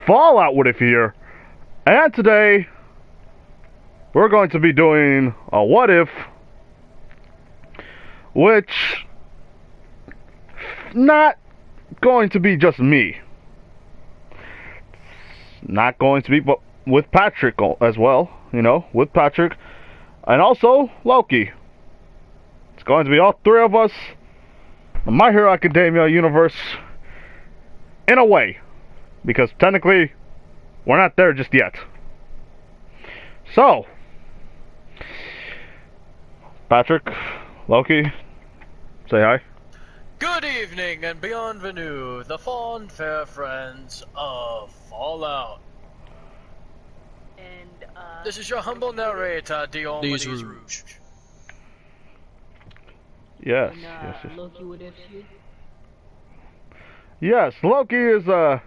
Fallout with it here, and today we're going to be doing a what if, which not going to be just me, not going to be, but with Patrick as well, with Patrick, and also Loki. It's going to be all three of us, in My Hero Academia universe, in a way, because technically we're not there just yet. So, Patrick, Loki, say hi. Good evening and bienvenue, the fond fair friends of Fallout. And, This is your humble narrator, Dion Rouge. Yes, and, yes. Loki would have you. Yes, Loki is a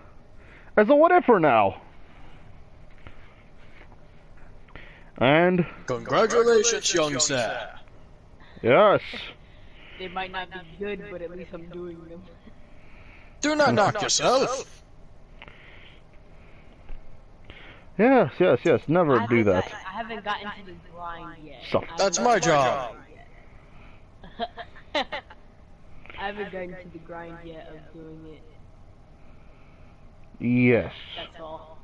what ifer now. And Congratulations, young sir. yes. They might not be good, but at least I'm doing them. Do not knock yourself. Yes. Never do that. I haven't gotten to the grind yet. So- That's my job. I haven't gotten to the grind yet of doing it. Yes. That's all.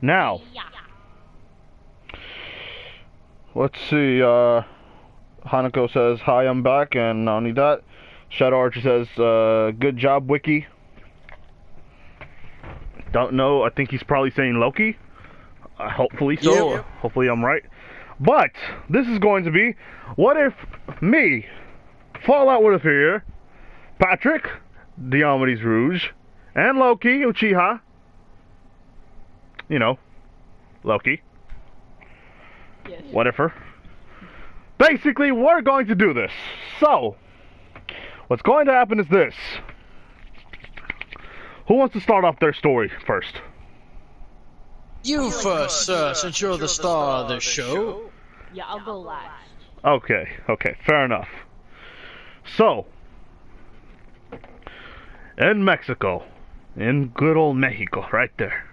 Now, Yeah. let's see. Hanako says, "Hi, I'm back," and not only that, Shadow Archer says, "Good job, Wiki." Don't know. I think he's probably saying Loki. Hopefully so. Yep. Hopefully I'm right. But this is going to be what if me, Fallout with here, Patrick, Diomedes Rouge, and Loki, Uchiha. Loki. Yes. Whatever. Basically, we're going to do this. So, what's going to happen is this. Who wants to start off their story first? You first, sir, since you're the star of this show. Yeah, I'll go last. Okay, fair enough. So, in Mexico, in good old Mexico, right there,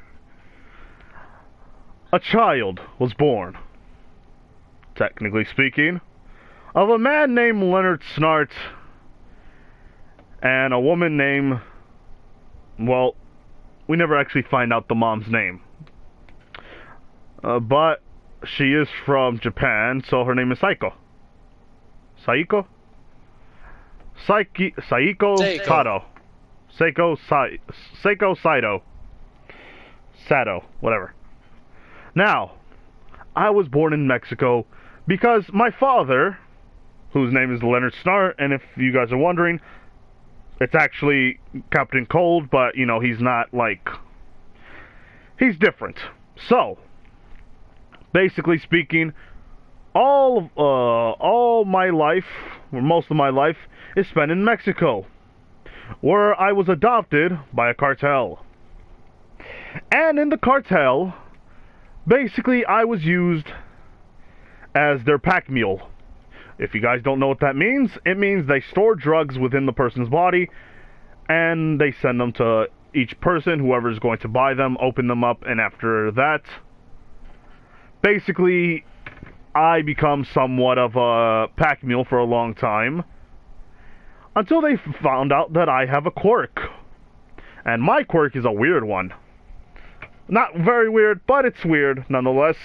a child was born, technically speaking, of a man named Leonard Snart and a woman named, well, we never actually find out the mom's name. But she is from Japan, so her name is Saiko. Saiko Sato. Seiko Sato, whatever. Now, I was born in Mexico because my father, whose name is Leonard Snart, and if you guys are wondering, it's actually Captain Cold, but, he's not, he's different. So, basically speaking, all my life, or most of my life, is spent in Mexico, where I was adopted by a cartel. And in the cartel, basically I was used as their pack mule. If you guys don't know what that means, it means they store drugs within the person's body, and they send them to each person, whoever's going to buy them, open them up, and after that, basically, I become somewhat of a pack mule for a long time, until they found out that I have a quirk. And my quirk is a weird one. Not very weird, but it's weird nonetheless.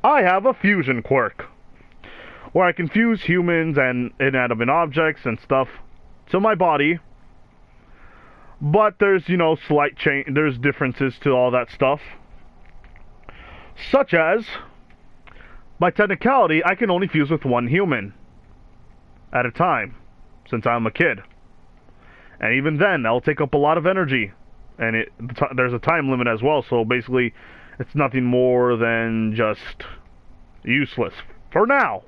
I have a fusion quirk, where I can fuse humans and inanimate objects and stuff to my body. But there's, slight change, there's differences to all that stuff. Such as, by technicality, I can only fuse with one human at a time, since I'm a kid. And even then, that'll take up a lot of energy. And there's a time limit as well, so basically, it's nothing more than just useless. For now.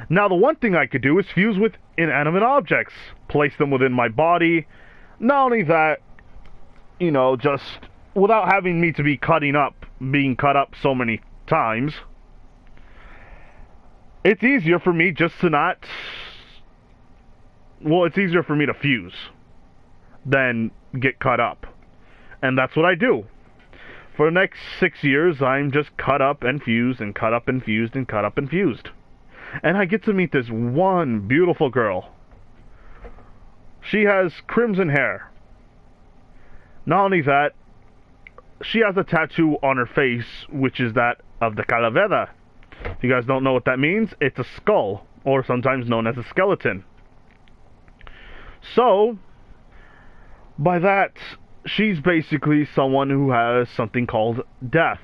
Now, the one thing I could do is fuse with inanimate objects. Place them within my body. Not only that, just without having me to be being cut up so many times, it's easier for me just to not... Well, it's easier for me to fuse than get cut up. And that's what I do. For the next 6 years, I'm just cut up and fused and cut up and fused and cut up and fused. And I get to meet this one beautiful girl. She has crimson hair. Not only that, she has a tattoo on her face, which is that of the calavera. If you guys don't know what that means, it's a skull, or sometimes known as a skeleton. So, by that, she's basically someone who has something called death.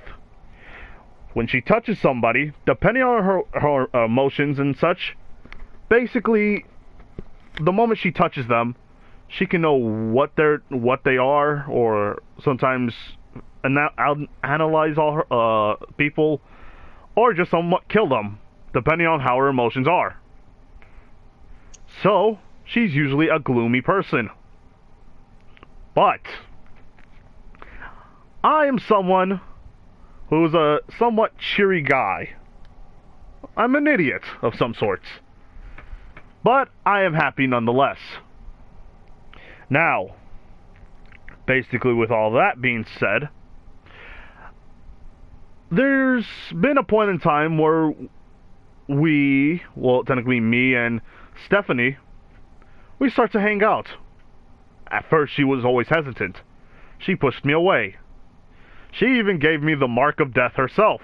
When she touches somebody, depending on her emotions and such, basically, the moment she touches them, she can know what they are, or sometimes analyze all her people, or just somewhat kill them, depending on how her emotions are. So, she's usually a gloomy person. But I am someone who's a somewhat cheery guy. I'm an idiot of some sorts. But I am happy nonetheless. Now, basically with all that being said, there's been a point in time where technically me and Stephanie, we start to hang out. At first she was always hesitant. She pushed me away. She even gave me the mark of death herself.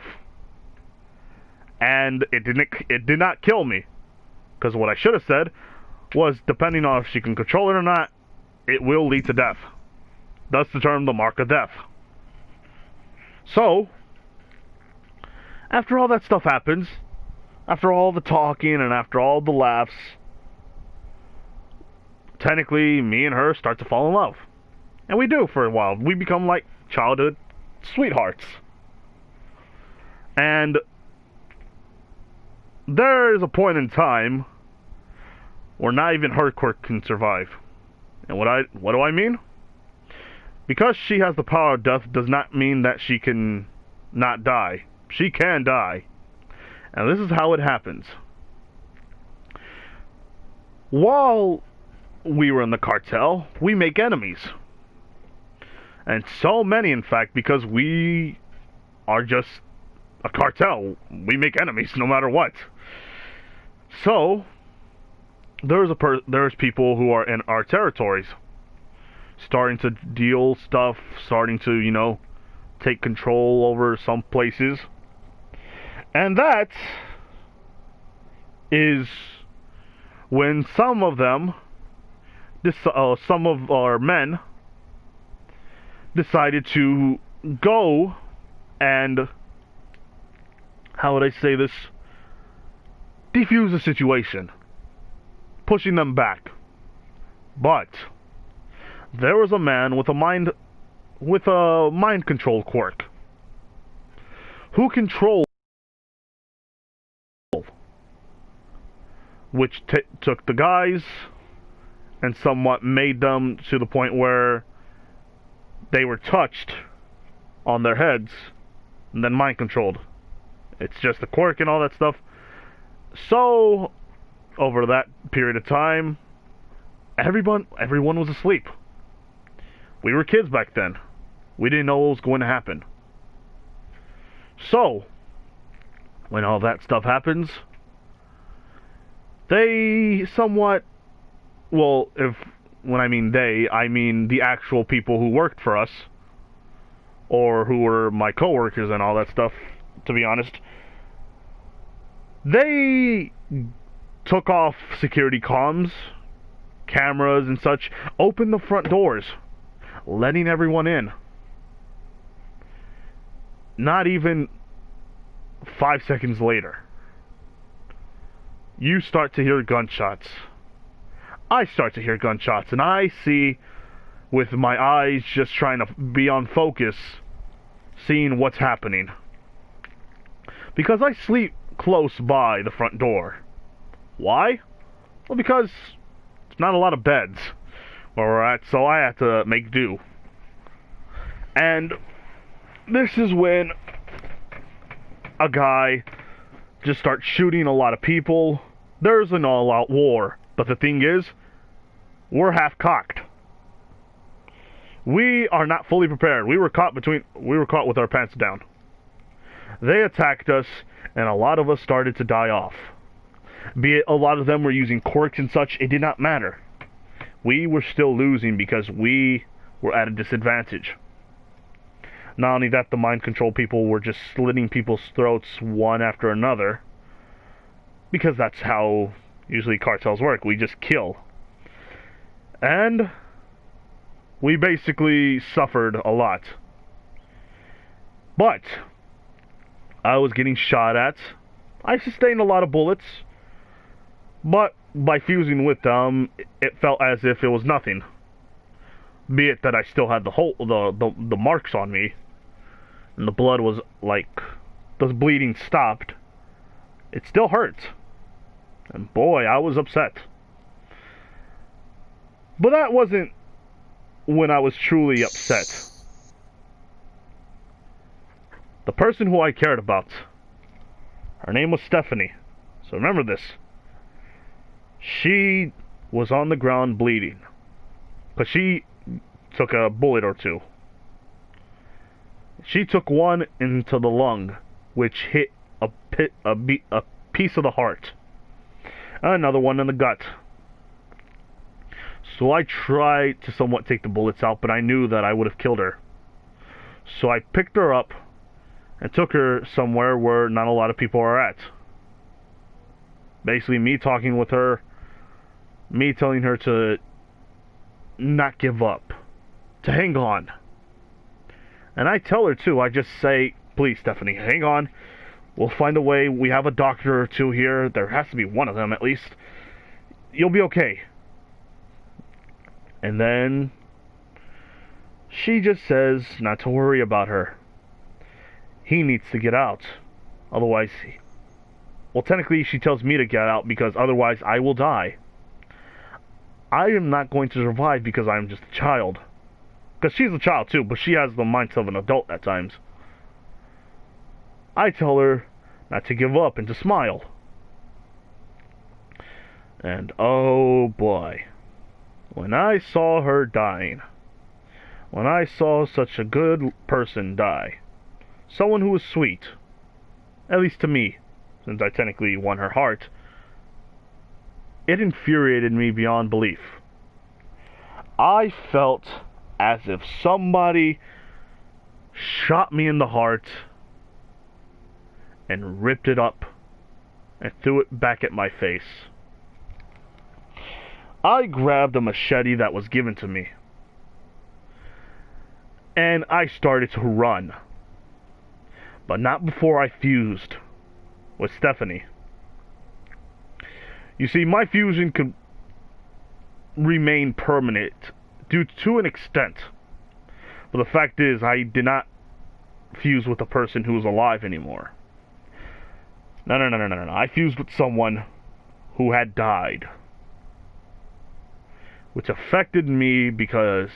And it did not kill me. Because what I should have said was, depending on if she can control it or not, it will lead to death. Thus the term, the mark of death. So, after all that stuff happens, after all the talking and after all the laughs, technically me and her start to fall in love. And we do for a while. We become like childhood sweethearts. And there is a point in time where not even her quirk can survive. And what do I mean? Because she has the power of death does not mean that she can not die. She can die. And this is how it happens. While we were in the cartel, we make enemies. And so many, in fact, because we are just a cartel. We make enemies no matter what. So, there's people who are in our territories, starting to deal stuff, starting to, take control over some places. And that is when some of our men decided to go and, how would I say this, defuse the situation, pushing them back. But there was a man with a mind control quirk who controlled, which took the guys and somewhat made them to the point where they were touched on their heads and then mind controlled. It's just a quirk and all that stuff. So, over that period of time, everyone was asleep. We were kids back then. We didn't know what was going to happen. So, when all that stuff happens, they somewhat, when I mean they, I mean the actual people who worked for us, or who were my coworkers and all that stuff, to be honest. They took off security comms, cameras and such, opened the front doors, letting everyone in. Not even 5 seconds later, you start to hear gunshots. I start to hear gunshots, and I see, with my eyes just trying to be on focus, seeing what's happening. Because I sleep close by the front door. Why? Well, because there's not a lot of beds where we're at, so I have to make do. And this is when a guy just starts shooting a lot of people. There's an all-out war. But the thing is, we're half-cocked. We are not fully prepared. We were caught with our pants down. They attacked us, and a lot of us started to die off. Be it a lot of them were using corks and such, it did not matter. We were still losing because we were at a disadvantage. Not only that, the mind control people were just slitting people's throats one after another, because that's how usually cartels work. We just kill. And we basically suffered a lot. But I was getting shot at. I sustained a lot of bullets, but by fusing with them, it felt as if it was nothing. Be it that I still had the marks on me, and the blood was like, the bleeding stopped. It still hurt, and boy, I was upset. But that wasn't when I was truly upset. The person who I cared about, her name was Stephanie. So remember this. She was on the ground bleeding, because she took a bullet or two. She took one into the lung, which hit a piece of the heart. Another one in the gut. So I tried to somewhat take the bullets out, but I knew that I would have killed her. So I picked her up and took her somewhere where not a lot of people are at. Basically, me talking with her, me telling her to not give up, to hang on. And I tell her too, I just say, please Stephanie, hang on. We'll find a way. We have a doctor or two here. There has to be one of them at least. You'll be okay. And then she just says not to worry about her. He needs to get out. Otherwise, well, technically she tells me to get out because otherwise I will die. I am not going to survive because I'm just a child. Because she's a child too, but she has the mindset of an adult at times. I tell her not to give up and to smile. And oh boy, when I saw her dying, when I saw such a good person die, someone who was sweet, at least to me, since I technically won her heart, it infuriated me beyond belief. I felt as if somebody shot me in the heart and ripped it up and threw it back at my face. I grabbed a machete that was given to me and I started to run. But not before I fused with Stephanie. You see, my fusion could remain permanent due to an extent. But the fact is, I did not fuse with a person who was alive anymore. No. I fused with someone who had died. Which affected me because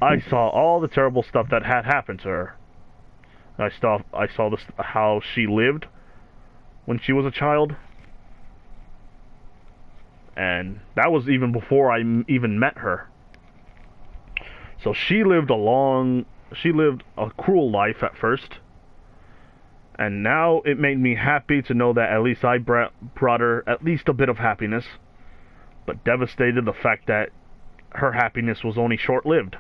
I saw all the terrible stuff that had happened to her. I saw this, how she lived when she was a child. And that was even before I even met her. So she lived a cruel life at first. And now it made me happy to know that at least I brought her at least a bit of happiness. But devastated the fact that her happiness was only short-lived.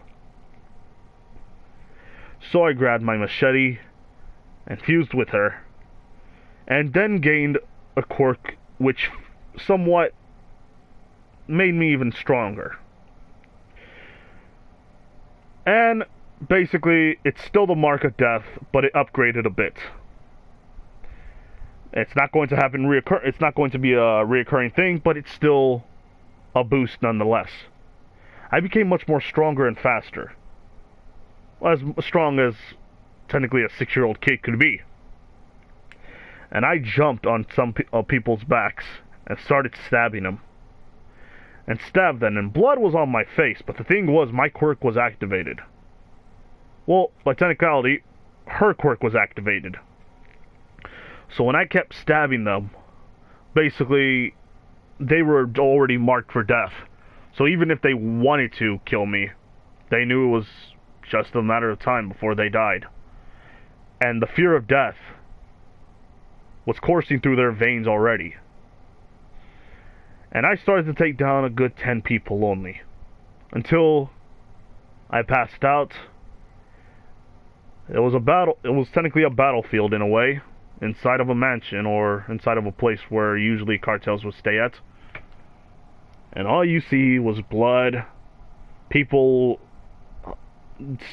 So I grabbed my machete and fused with her. And then gained a quirk which somewhat made me even stronger. And basically, it's still the mark of death, but it upgraded a bit. It's not going to happen it's not going to be a reoccurring thing, but it's still a boost nonetheless. I became much more stronger and faster. As strong as technically a 6-year-old kid could be. And I jumped on some people's backs and started stabbing them. And stabbed them, and blood was on my face, but the thing was, my quirk was activated. Well, by technicality, her quirk was activated. So when I kept stabbing them, basically, they were already marked for death. So even if they wanted to kill me, They knew it was just a matter of time before they died. And the fear of death was coursing through their veins already. And I started to take down a good 10 people only. Until I passed out. It was technically a battlefield in a way. Inside of a mansion or inside of a place where usually cartels would stay at. And all you see was blood, people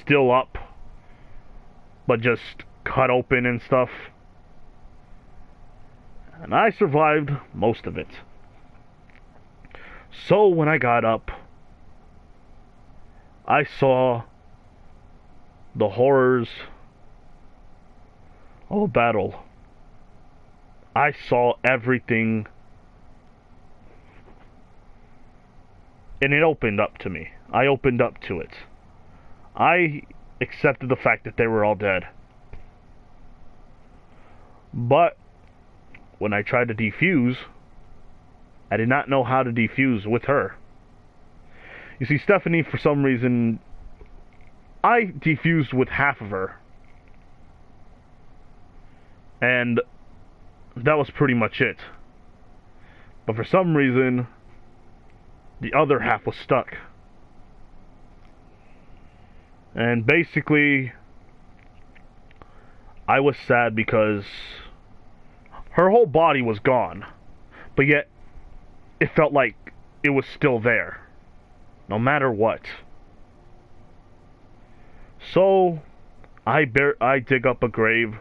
still up, but just cut open and stuff. And I survived most of it. So when I got up, I saw the horrors of a battle. I saw everything, and it opened up to me. I opened up to it. I accepted the fact that they were all dead. But when I tried to defuse, I did not know how to defuse with her. You see, Stephanie, for some reason, I defused with half of her. And that was pretty much it. But for some reason, the other half was stuck. And basically, I was sad because her whole body was gone. But yet, it felt like it was still there. No matter what. So, I dig up a grave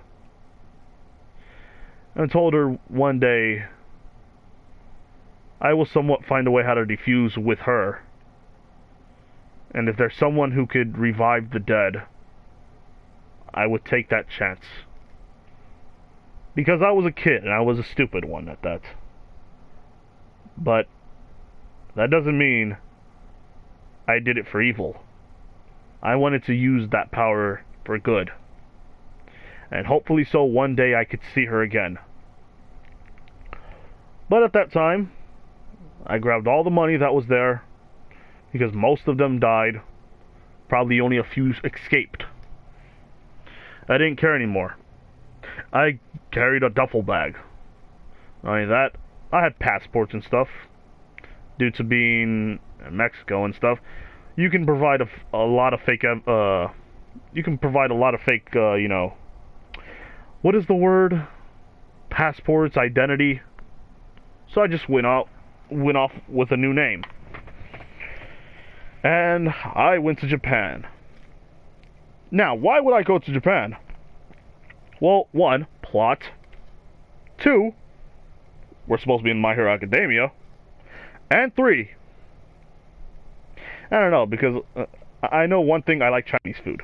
and told her one day I will somewhat find a way how to defuse with her. And if there's someone who could revive the dead, I would take that chance. Because I was a kid, and I was a stupid one at that. But that doesn't mean I did it for evil. I wanted to use that power for good. And hopefully so one day I could see her again. But at that time, I grabbed all the money that was there, because most of them died. Probably only a few escaped. I didn't care anymore. I carried a duffel bag. Not only that, I had passports and stuff. Due to being in Mexico and stuff, you can provide a lot of fake, you know, what is the word? Passports, identity. So I just went off with a new name. And I went to Japan. Now, why would I go to Japan? Well, 1, plot. 2, we're supposed to be in My Hero Academia. And 3, I don't know, because I know one thing, I like Chinese food.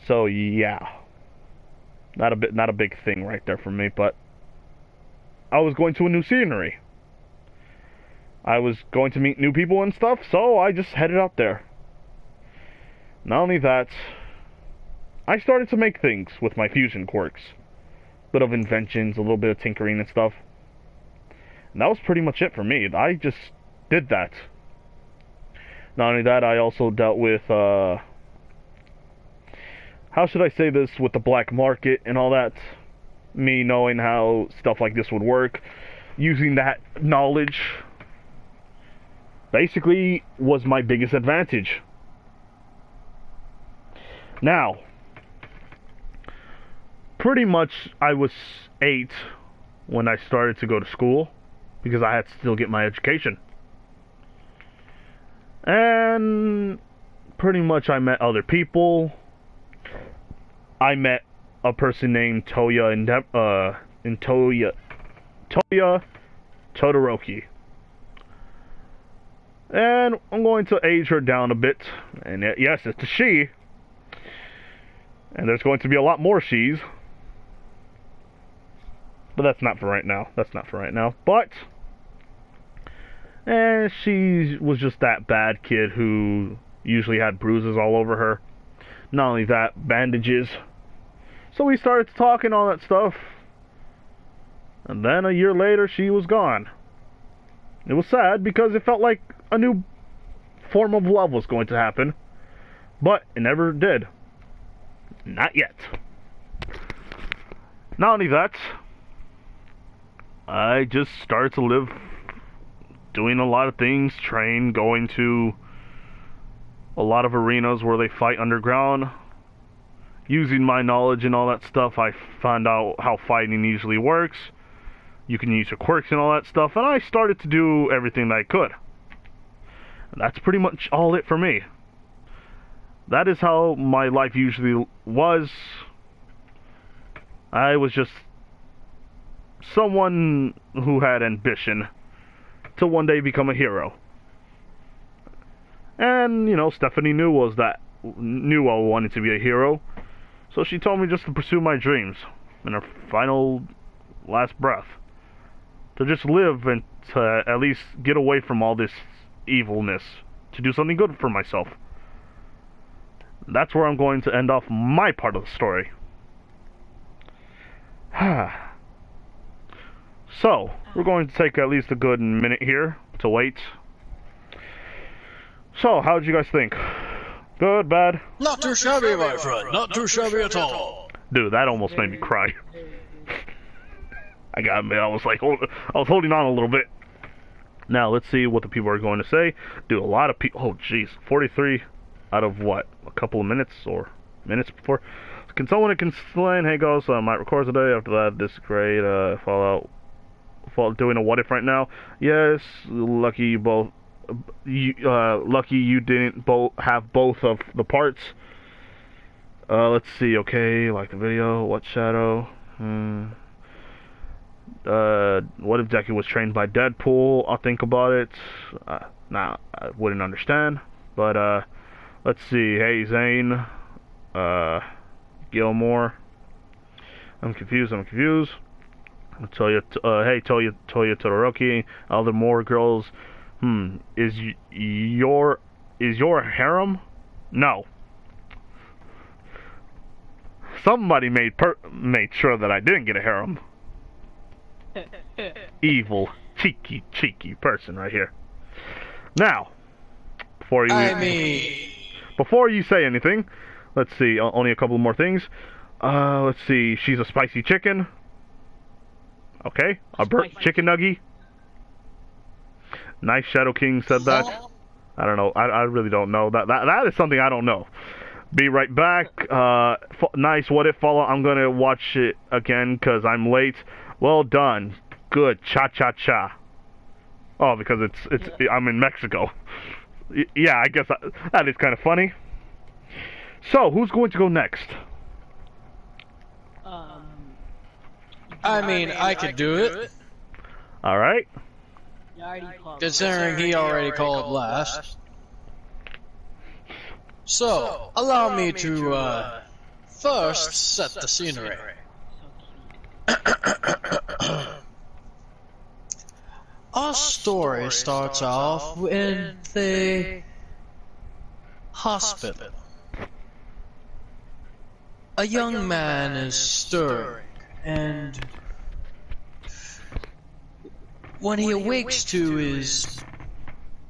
So yeah, not a big thing right there for me, but I was going to a new scenery. I was going to meet new people and stuff, so I just headed out there. Not only that, I started to make things with my fusion quirks. Bit of inventions, a little bit of tinkering and stuff. And that was pretty much it for me. I just did that. Not only that, I also dealt with, how should I say this, with the black market and all that. Me knowing how stuff like this would work, using that knowledge, basically was my biggest advantage. Now, pretty much I was 8 when I started to go to school, because I had to still get my education. And pretty much I met other people. I met a person named Toya Todoroki. And I'm going to age her down a bit. And yes, it's a she. And there's going to be a lot more she's. But that's not for right now. But she was just that bad kid who usually had bruises all over her. Not only that, bandages. So we started to talk and all that stuff. And then a year later, she was gone. It was sad because it felt like a new form of love was going to happen, but it never did. Not yet. Not only that, I just started to live doing a lot of things, train, going to a lot of arenas where they fight underground. Using my knowledge and all that stuff, I found out how fighting usually works. You can use your quirks and all that stuff, and I started to do everything that I could. And that's pretty much all it for me. That is how my life usually was. I was just someone who had ambition to one day become a hero. And, you know, Stephanie knew I wanted to be a hero. So she told me just to pursue my dreams in her final last breath. To just live and to at least get away from all this evilness. To do something good for myself. That's where I'm going to end off my part of the story. So, we're going to take at least a good minute here to wait. So, how did you guys think? Good, bad? Not too shabby, my friend. Not too shabby at all. Dude, that almost made me cry. I gotta admit, I was holding on a little bit. Now, let's see what the people are going to say. Dude, a lot of people... Oh, jeez. 43 out of what? A couple of minutes or minutes before? Can someone explain? Hey, guys, I might record today. After that, this great Fallout doing a what if right now. Yes, lucky you both. Lucky you didn't have both of the parts. Let's see. Okay, like the video. What shadow? What if Deku was trained by Deadpool? I'll think about it. Nah, I wouldn't understand. But let's see. Hey, Zane. Gilmore. I'm confused. I'll tell you. Hey, tell you Todoroki. Other more girls. Is your harem? No. Somebody made sure that I didn't get a harem. Evil, cheeky person right here. Now, before you say anything, let's see. Only a couple more things. Let's see. She's a spicy chicken. Okay, a burnt chicken nugget. Nice Shadow King said that. I don't know. I really don't know. That is something I don't know. Be right back. Nice What If follow. I'm gonna watch it again because I'm late. Well done. Good. Cha. Oh, because I'm in Mexico. Yeah, I guess that is kind of funny. So, who's going to go next? I could do it. All right. Considering he already called last. So, allow me to, first set the scenery. Our story starts off in the hospital. A young man is stirring, and what he awakes to is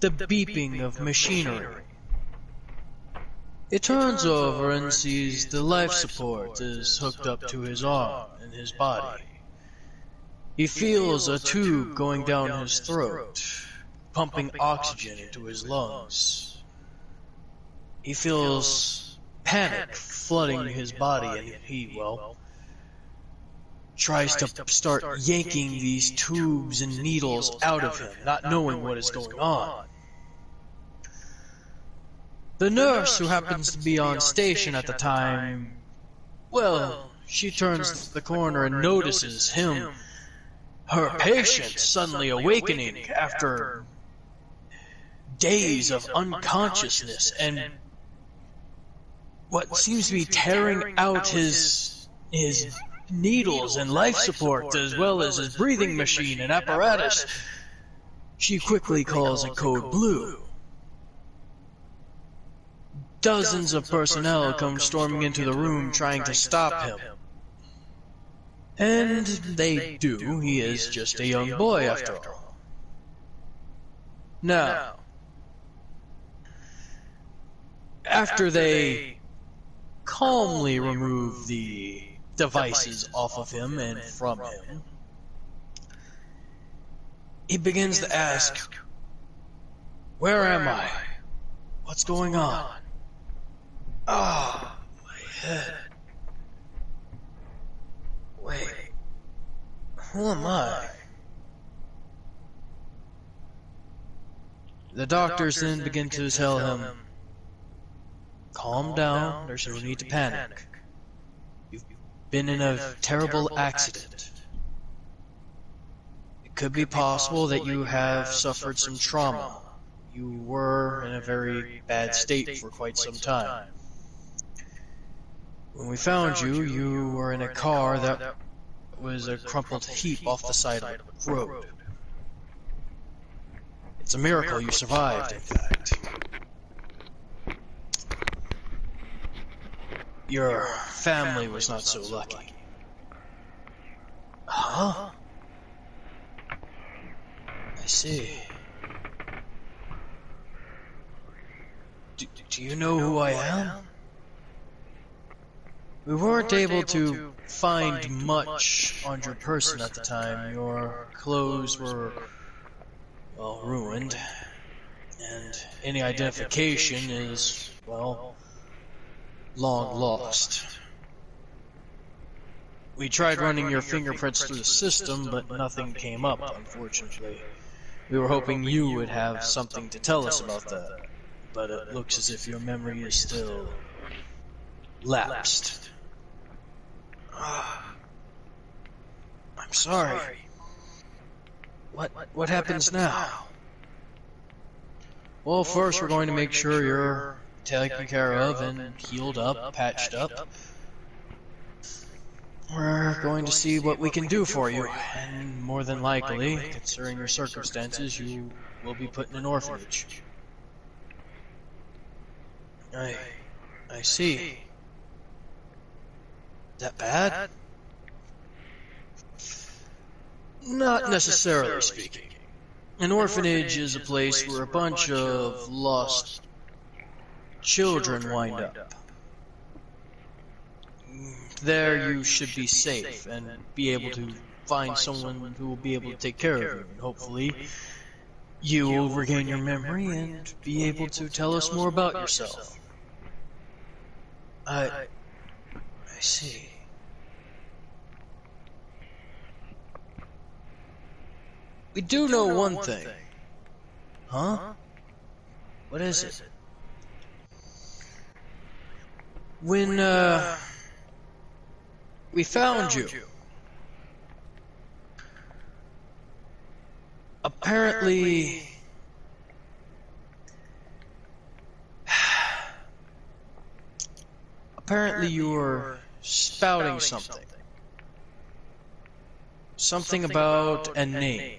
the beeping of machinery. He turns over and sees the life support is hooked up to his arm and his body. He feels a tube going down his throat, pumping oxygen into his lungs. He feels panic flooding his body, and he, tries to start yanking these tubes and needles out of him, not knowing what is going on. The nurse, who happens to be on station at the time, she turns the corner and notices her patient suddenly awakening after days of unconsciousness and what seems to be tearing out his needles and life support as well as his breathing machine and apparatus. She quickly calls a code blue. Dozens of personnel come storming into the room trying to stop him. And they do. He is just a young boy after all. Now, After they calmly remove the devices off of him and from him, he begins to ask, "Where am I? What's going on? Ah, my head. Wait, who am I?" The doctors then begin to tell him, "Calm down, there's no need to panic. You've been in a terrible accident. It could be possible that you have suffered some trauma. You were in a very bad state for quite some time. When we found you, you were in a car that was a crumpled heap off the side of the road. It's a miracle you survived, in fact. Your family was not so lucky." Huh? I see. Do you know who I am? We weren't able to find much on your person at the time. Your clothes were, well, ruined. And any identification is, well, long lost. We tried running your fingerprints through the system, but nothing came up, unfortunately. We were hoping you would have something to tell us about that, but it looks as if your memory is still lapsed. I'm sorry. What happens now? Well, first we're going to make sure you're taken care of and healed up, patched up. We're going to see what we can do for you, and more than likely, considering your circumstances, you will be put in an orphanage. I see. That bad? Not necessarily speaking. An orphanage is a place where a bunch of lost children wind up. There you should be safe and be able to find someone who will be able to take care of you, and hopefully you will regain your memory and be able to tell us more about yourself. I see. We do know one thing. Huh? What is it? When, we found you, apparently you were spouting something. Something about a name.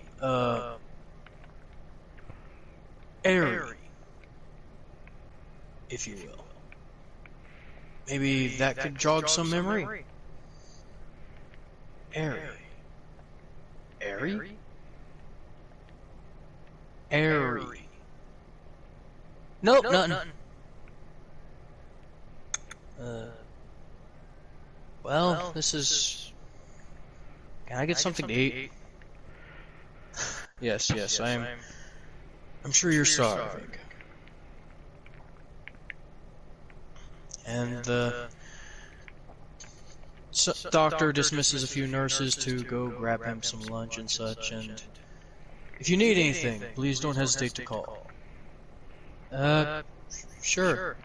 Airy, if you will. Maybe that could jog some memory. Airy. Airy? Airy. Nope, nothing. Well, this is... Can I get something to eat? Yes, I'm sure you're starving. And the doctor dismisses a few nurses to go grab him some lunch and such, and if you need anything, please don't hesitate to call. Sure.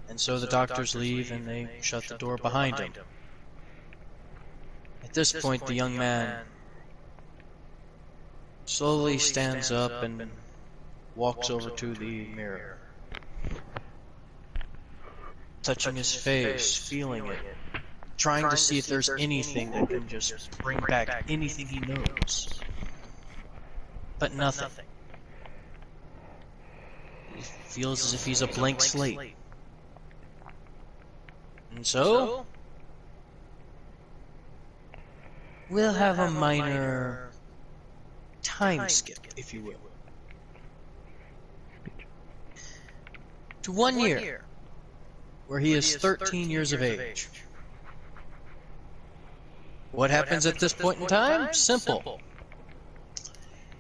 And so the doctors leave and they shut the door behind him. At this point, the young man slowly stands up and walks over to the mirror, touching his face, feeling it, trying to see if there's anything that can just bring back anything he knows. But nothing. He feels as if he's a blank slate. And so, we'll have a minor time skip, if you will. to 1 year, where he is 13 years of age. What happens at this point in time? Simple.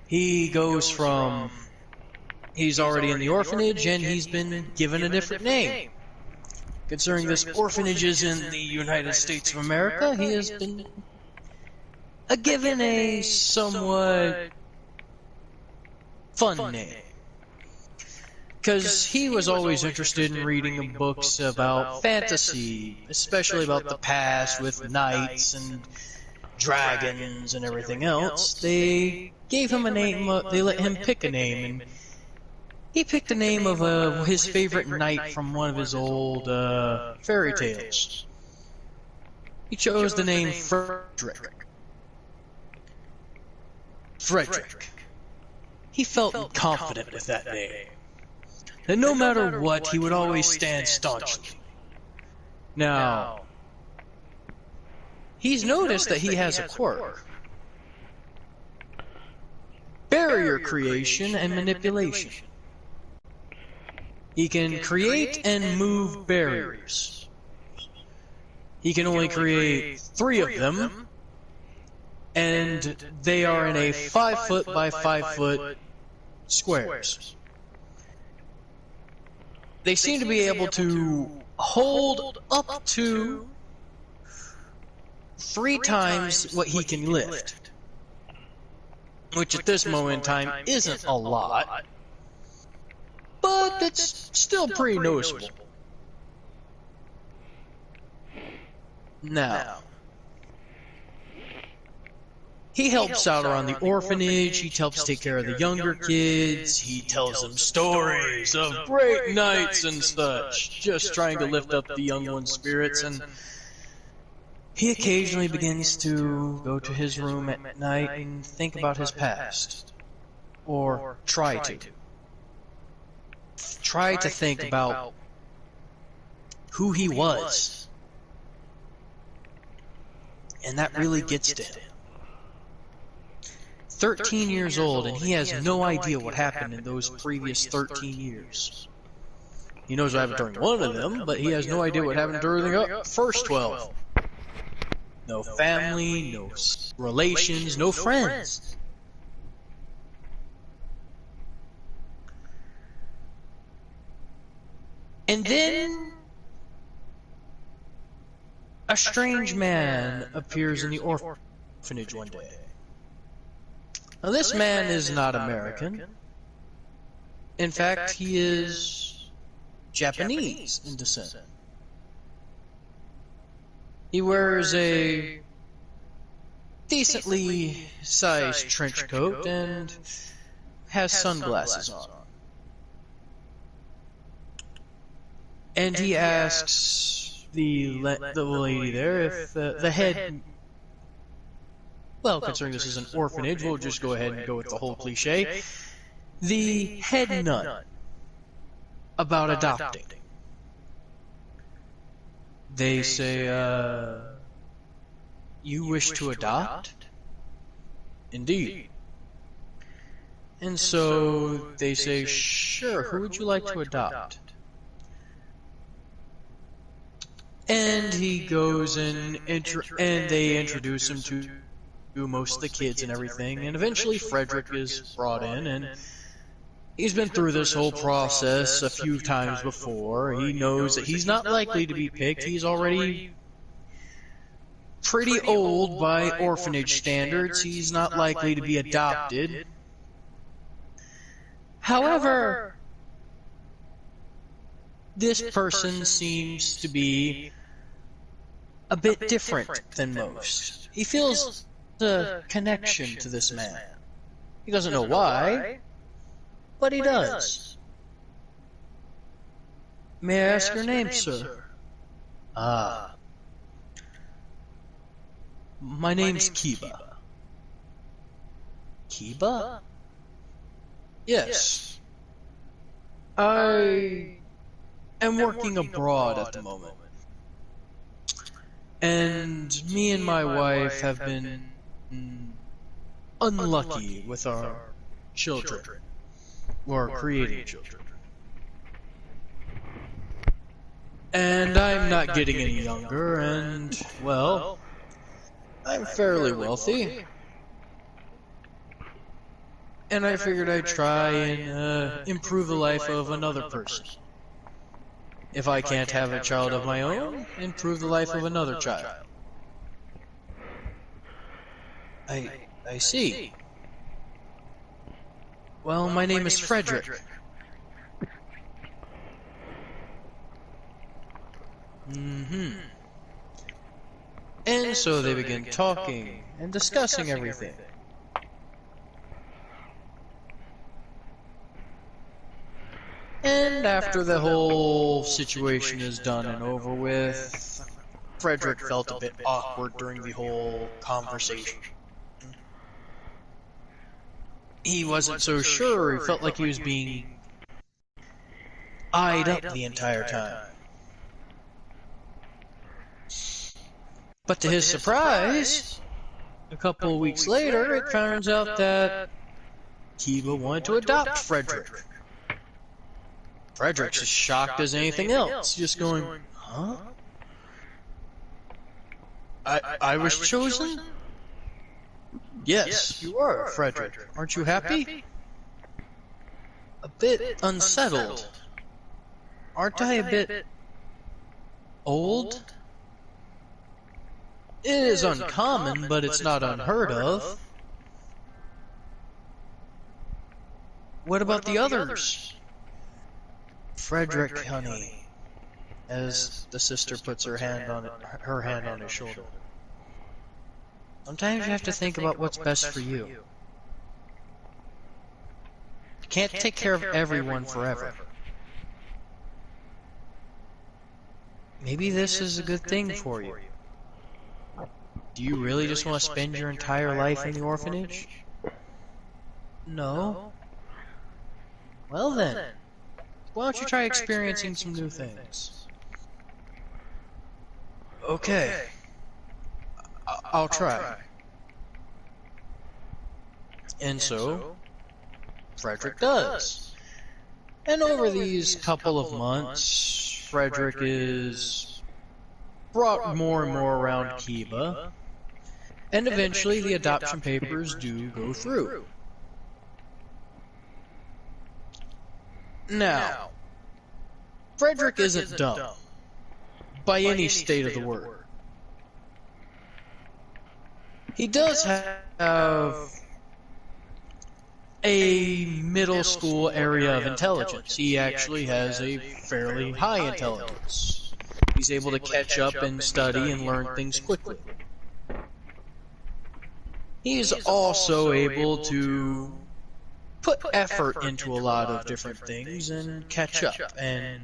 He goes from, he's already in the orphanage and he's been given a different name. Considering this orphanage is in the United States of America, he has been given a somewhat fun name. Because he was always interested in reading books about fantasy, especially about the past with knights and dragons and everything else. They gave him a name, they let him pick a name, and he picked the name of his favorite knight from one of his old fairy tales. He chose the name Frederick. He felt confident with that name. That no matter what, he would always stand staunchly. Now, he's noticed that he has a quirk. Barrier creation and manipulation. He can create and move barriers. He can only create 3 of them, and they are in a 5-foot by 5-foot squares. They seem to be able to hold up to 3 times what he can lift, which at this moment in time isn't a lot, but it's still pretty noticeable. Now, he helps out around the orphanage, he helps take care of the younger kids, he tells them stories of great knights and such, just trying to lift up the young one's spirits, and he occasionally begins to go to his room at night and think about his past. Or try to. Try to think about who he was. And that really gets to him. 13 years old, and he has no idea what happened in those previous 13 years. He knows what happened during one of them, but he has no idea what happened during the first 12. No family, no relations, no friends. And then a strange man appears in the orphanage one day. Now, this man is not American. In fact, he is Japanese in descent. He wears a decently sized trench coat and has sunglasses on. And he asks the lady there if the head... Well, considering this is an orphanage, we'll just go ahead and go with the whole cliche. The head nun about adopting. They say, you wish to adopt? Indeed. And so they say, sure, who would you like to adopt? And he goes and they introduce him to most of the kids and everything, and eventually Frederick is brought in, and he's been through this whole process a few times before. He knows that he's not likely to be picked. He's already pretty old by orphanage standards. He's not likely to be adopted. However, this person seems to be a bit different than most. He feels a connection to this man. He doesn't know why, but he does. May I ask your name, sir? My name's Kiba. Kiba? Yes. I am working abroad at the moment. And me and my wife have been unlucky with our children. Or creating children. And I'm not getting any younger, and, well, I'm fairly wealthy. And I figured I'd try and improve the life of another person. If I can't have a child of my own, improve the life of another child. I see. Well, my name is Frederick. And so they begin talking and discussing everything. And after the whole situation is done and over with, Frederick felt a bit awkward during the whole conversation. He wasn't so sure. He felt like he was being eyed up the entire time. But to his surprise, a couple of weeks later, it turns out that Kiva wanted to adopt Frederick. Frederick's as shocked as anything else, just going, huh? I was chosen? Yes, you are, Frederick. Aren't you happy? A bit unsettled. Aren't I a bit old? It is uncommon, but it's not unheard of. What about the others? Frederick, honey, as the sister puts her hand on his shoulder. Sometimes you have to think about what's best for you. You can't take care of everyone forever. Maybe this is a good thing for you. Do you really just want to spend your entire life in the orphanage? No. Well then, why don't you try experiencing some new things? Okay. I'll try. And so, Frederick does. And over these couple of months, Frederick is brought more and more around Kiva, and eventually the adoption papers do go through. Now, Frederick isn't dumb, by any state of the word. He does have a middle school area of intelligence. He actually has a fairly high intelligence. He's able to catch up and study and learn things quickly. He's also able to put effort into a lot of different things and catch up and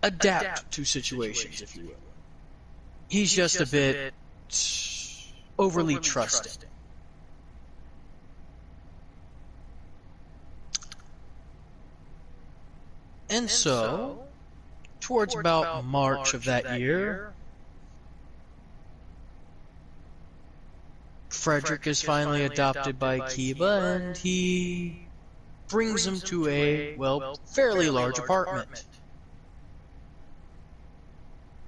adapt to situations, if you will. He's just a bit overly trusting. And so, towards about March of that year, Frederick is finally adopted by Kiva, and he brings him to a, well, fairly large apartment.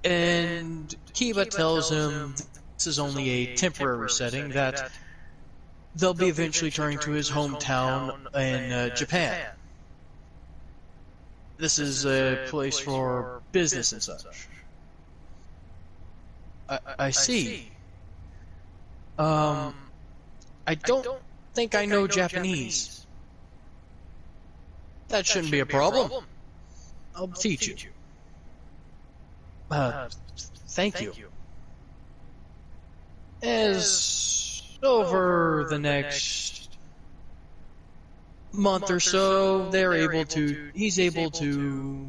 And Kiva tells him this is only a temporary setting, that they'll be eventually turning to his hometown in Japan. This is a place for business and such. I see. I don't think I know Japanese. That shouldn't be a problem. I'll teach you. Thank you. As over the next month or so, he's able to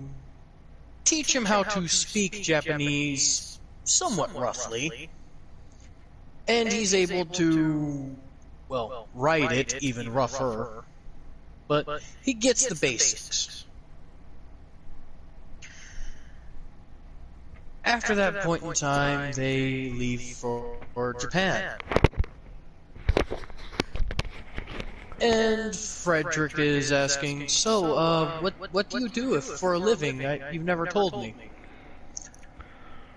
teach him how to speak Japanese somewhat roughly, and he's able to, well, write it even rougher, but he gets the basics. After that point in time, they leave for Japan. And Frederick is asking, so, what do you do for a living? You've never told me.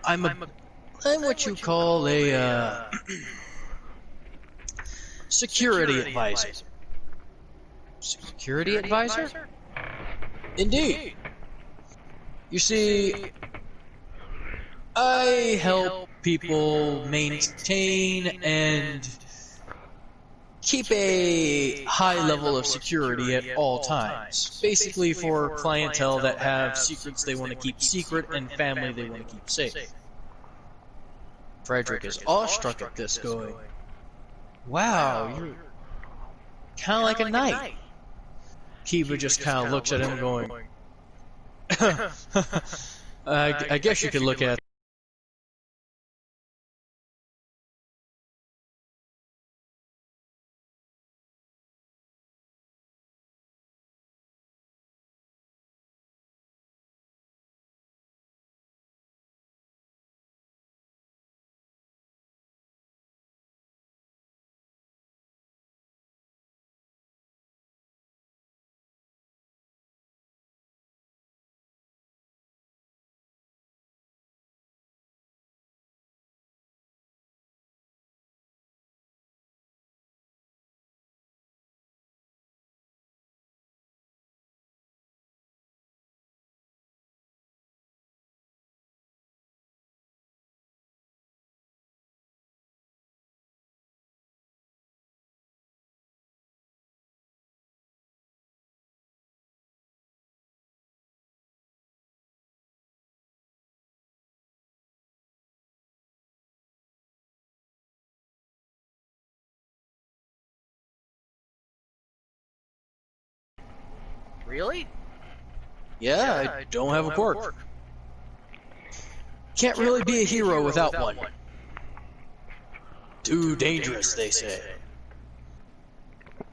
I'm what you call a, security advisor. Security advisor? Indeed. You see, I help people maintain and keep a high level of security at all times. Basically for clientele that have secrets they want to keep secret and family they want to keep safe. Frederick is awestruck at this, going, wow, you're kind of like a knight. Kiba just kind of looks at him going, I guess you could look at. Really? Yeah, I don't have a quirk. Can't really be a hero without one. Too dangerous, they say.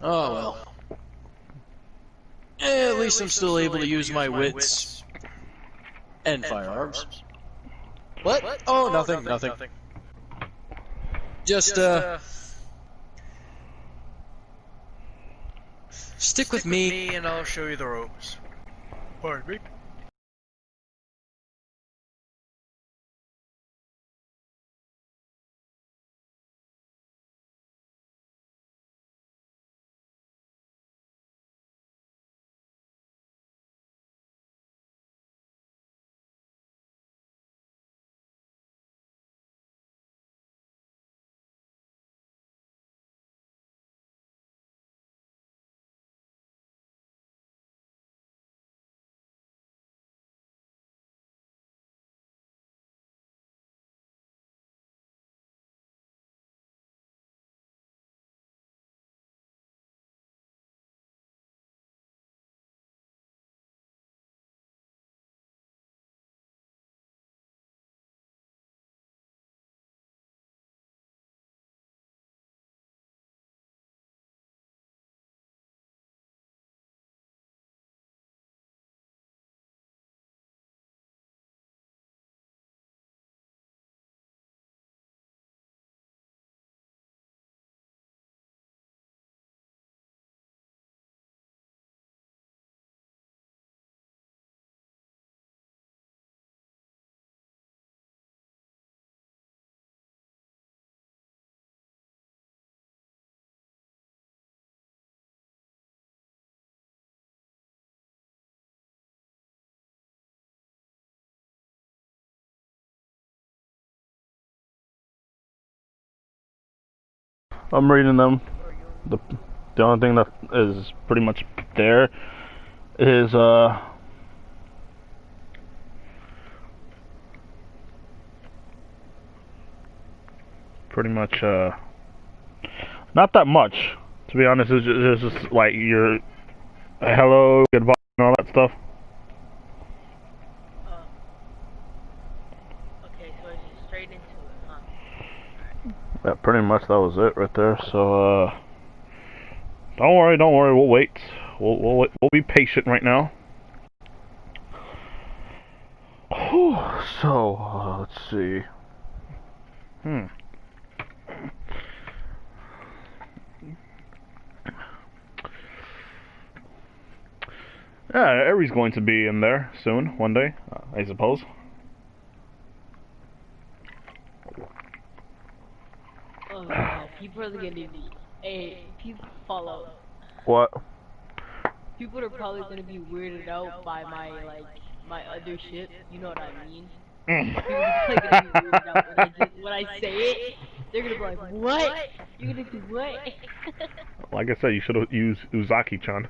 Oh well. At least I'm still able to use my wits and firearms. What? Oh, nothing. Just, stick with me. And I'll show you the ropes. Pardon me? I'm reading them. The only thing that is pretty much there is pretty much not that much, to be honest. It's just like your hello, goodbye, and all that stuff. Okay, so it's just straight into it, huh? Yeah, pretty much that was it right there. So don't worry, we'll wait. We'll be patient right now. Whew, so let's see. Aries going to be in there soon, one day, I suppose. Oh yeah, people are gonna be. Hey, people follow. What? People are probably gonna be weirded out by my other ship. You know what I mean? People are probably gonna be weirded out when I say it. They're gonna be like, "What? You're gonna do what?" Like I said, you should have used Uzaki-chan.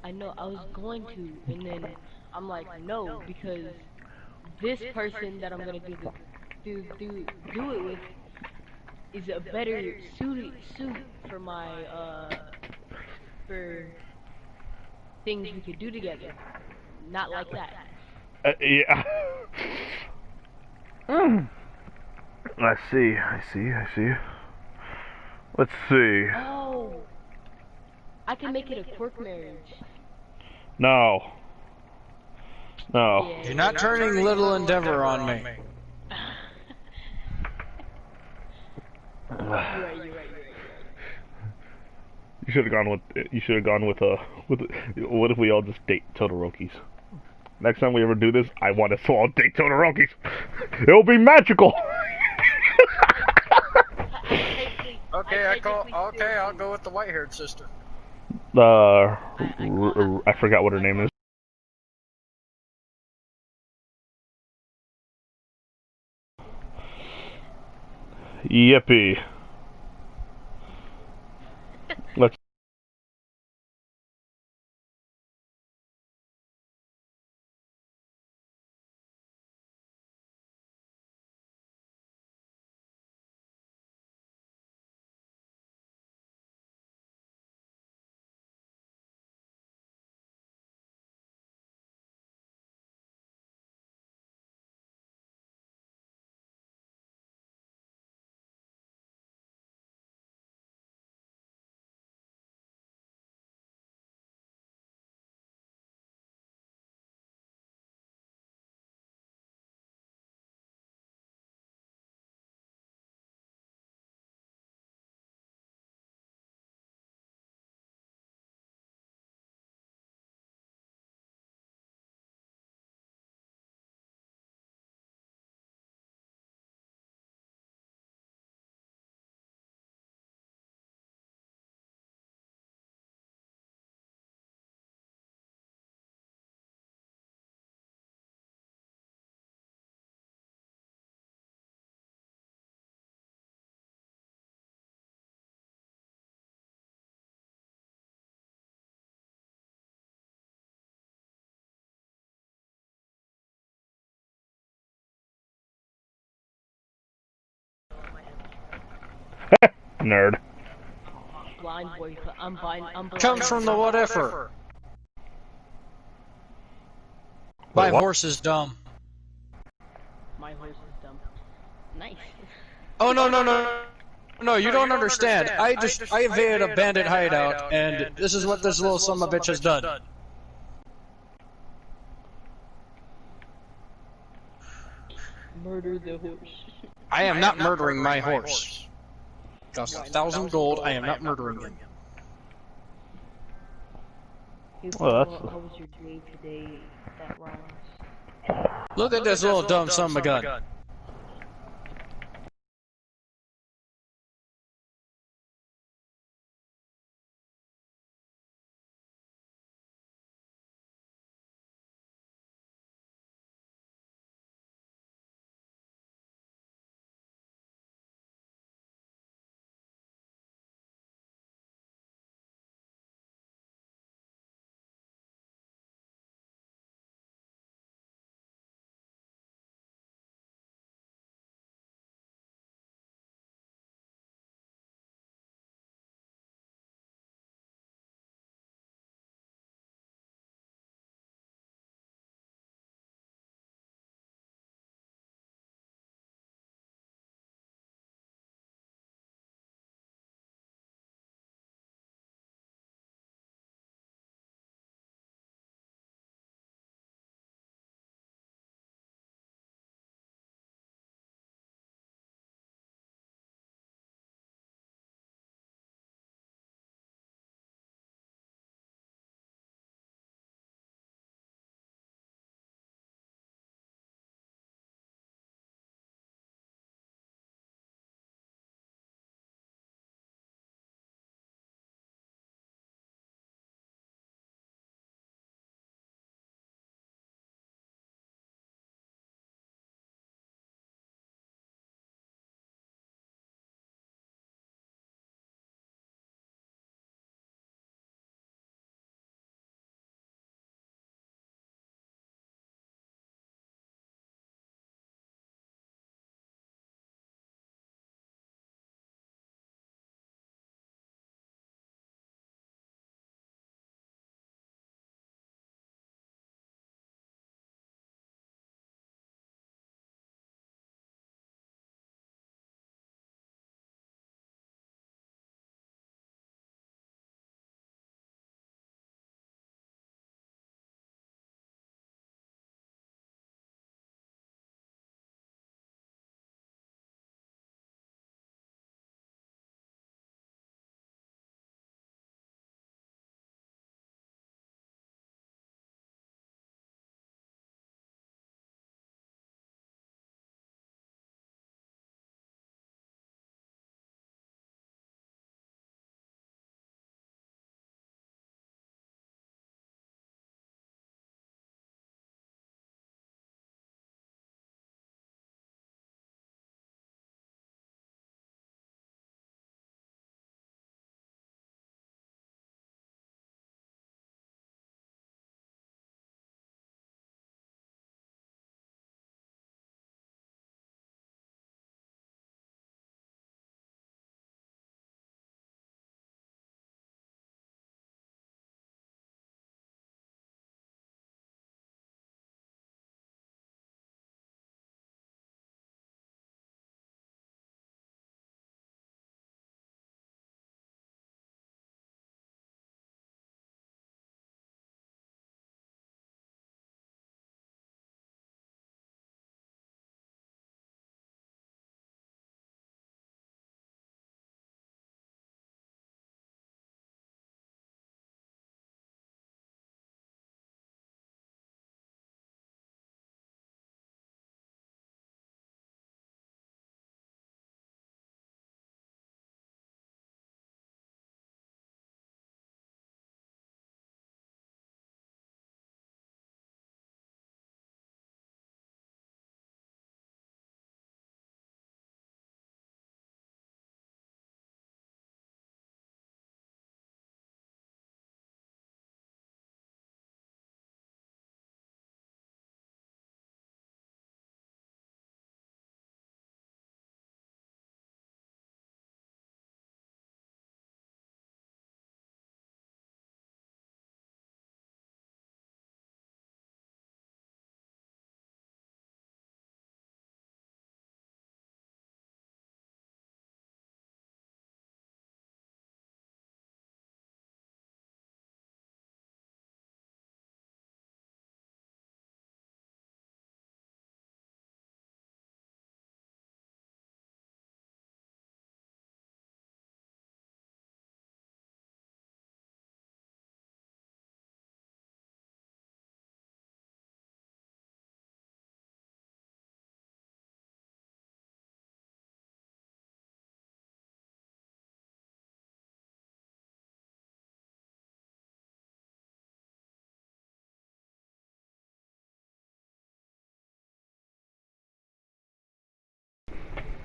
I know I was going to, and then I'm like, no, because this person that I'm gonna do it with is a better suit for my for things we could do together. Not like that. Yeah. I see. Let's see. Oh, I can make it a quirk marriage. No. No. Yeah. You're not turning Little Endeavor on me. You're right. You should have gone with. You should have gone with with. What if we all just date Todorokis? Next time we ever do this, I want us to all date Todorokis. It'll be magical. Okay, I'll go with the white-haired sister. I forgot what her name is. Yippee. Let's. Nerd. Blind boy. I'm blind. Comes from the whatever. Wait, My what? horse is dumb. My horse is dumb. Nice. Oh no, you don't understand. I invaded a bandit hideout, and this is what this little son of a bitch has done. Murder the horse. I am not murdering my horse. Cost 1,000 gold. I am not murdering him. Hey, Well, Paul, how was your day today? That rhymes. Look at this little dumb son of a gun.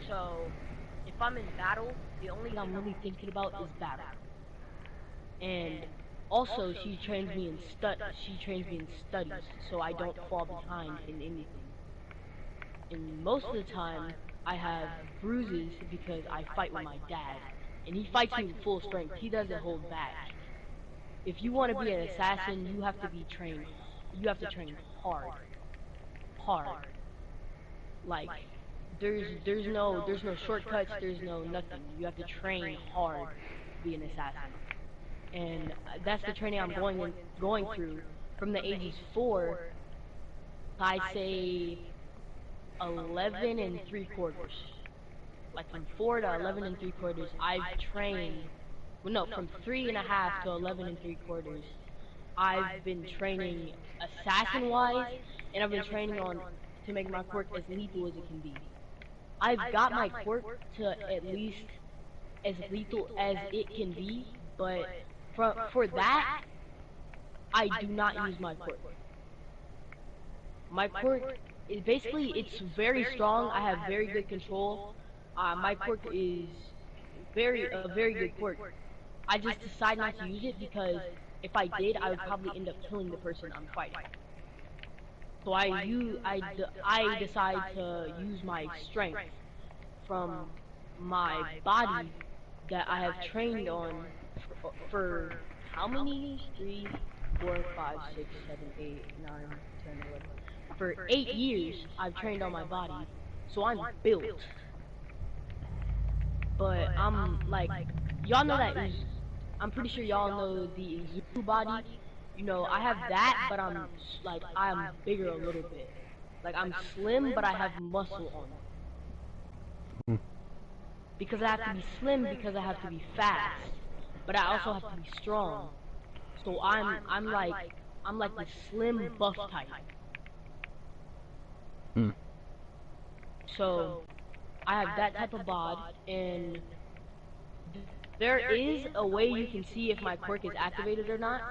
So, if I'm in battle, the only thing I'm really thinking about is battle. And also, she trains me in studies, so I don't fall behind in anything. And most of the time, I have bruises because I fight with my dad, and he fights me with full strength. He doesn't hold back. If you want to be an assassin, you have to be trained. You have to train hard, hard. Like there's no shortcuts. There's no nothing. You have to train hard to be an assassin, and that's the training I'm going through from the ages 4. I say 11 and 3/4. Like from 4 to 11 and 3/4, I've trained. Well, no, from 3.5 to 11 and 3/4, I've been training assassin-wise, and I've been training on to make my quirk as lethal as it can be. I've got my quirk to at least as lethal as it can be, but for that, I do not use my quirk. My quirk is basically, it's very strong. I have very good control. My quirk is a very good quirk. I just decide not to use it because if I did, I would probably end up killing the person I'm fighting. So I decide to use my strength from my body that I have trained on for how many years? 3, 4, 5, 6, 7, 8, 9, 10, 11. For 8 years, I've trained on my body, so I'm built. But I'm like, y'all know that I'm pretty sure y'all know the Zoo body. You know, I have that, but I'm bigger a little bit. Like I'm slim, but I have muscle on me. Because I have to be slim, because I have to be fast, but I also have to be strong. So I'm like the slim buff type. So I have that type of bod, and there is a way you can see if my quirk is activated or not.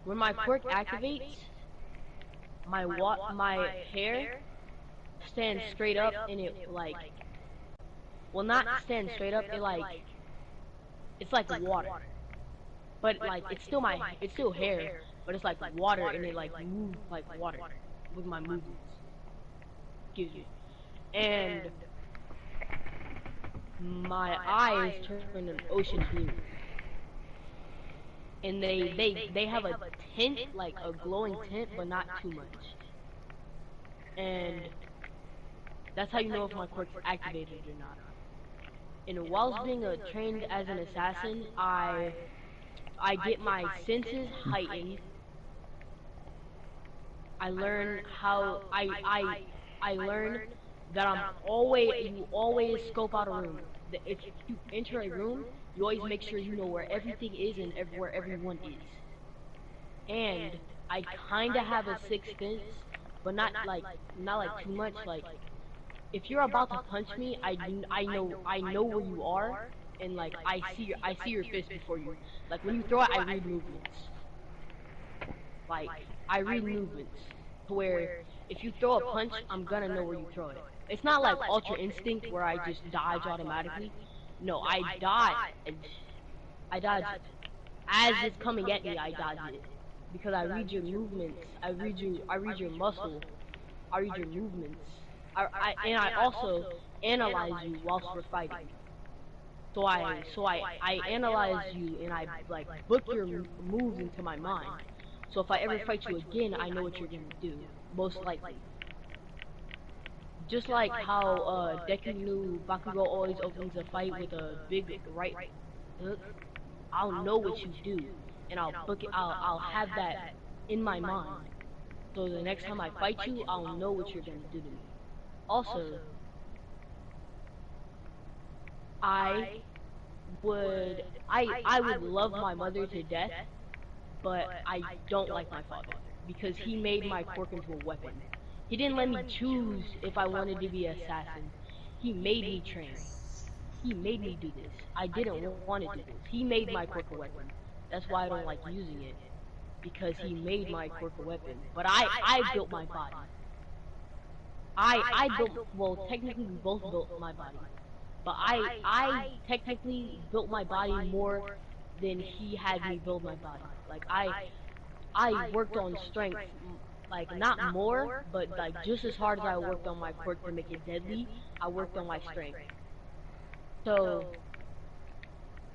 When my quirk activates, my hair stands straight up, and it like, well, not stand straight up. It's like water, but like it's still hair, but it's like water, and it like moves like water with my movements. Excuse me. And my eyes turn an ocean blue, and they have a tint, like a glowing tint, but not too much. And that's how you know if my quirk's activated or not. And whilst being trained as an assassin, I get my senses heightened. I learn how I learn that you always scope out a room. That if you enter a room, you always make sure you know where everything is and where everyone is. And I kinda have a sixth sense, but not like too much. Like if you're about to punch me, I know where you are, and like I see your fist before you. Like when you throw it, I read movements. Like I read movements to where if you throw a punch, I'm gonna know where you throw it. It's not like Ultra Instinct where I just dodge automatically. No, I dodge. I dodge as it's coming at me. I dodge it because I read your movements. I read your muscle. I read your movements. And I also analyze you whilst we're fighting. So I analyze you, and I like book your moves into my mind. So if I ever fight you again, I know what you're gonna do, most likely. Just like how Deku knew Bakugo always opens a fight with a big right hook, I'll know what you do, and I'll book it. I'll have that in my mind. So the next time I fight you, I'll know what you're gonna do to me. Also, I would love my mother to death, but I don't like my father because he made my quirk into a weapon. He didn't let me choose if I wanted to be an assassin. He made me train. He made me do this. I didn't want to do this. He made my quirk a weapon. That's why I don't like using it, because he made my quirk a weapon. But I built my body. I built, well, technically we both built my body, but I technically built my body more than he had me build my body. Like I worked on strength, like not more, but like just as hard as I worked on my quirk to make it deadly, I worked on my strength. So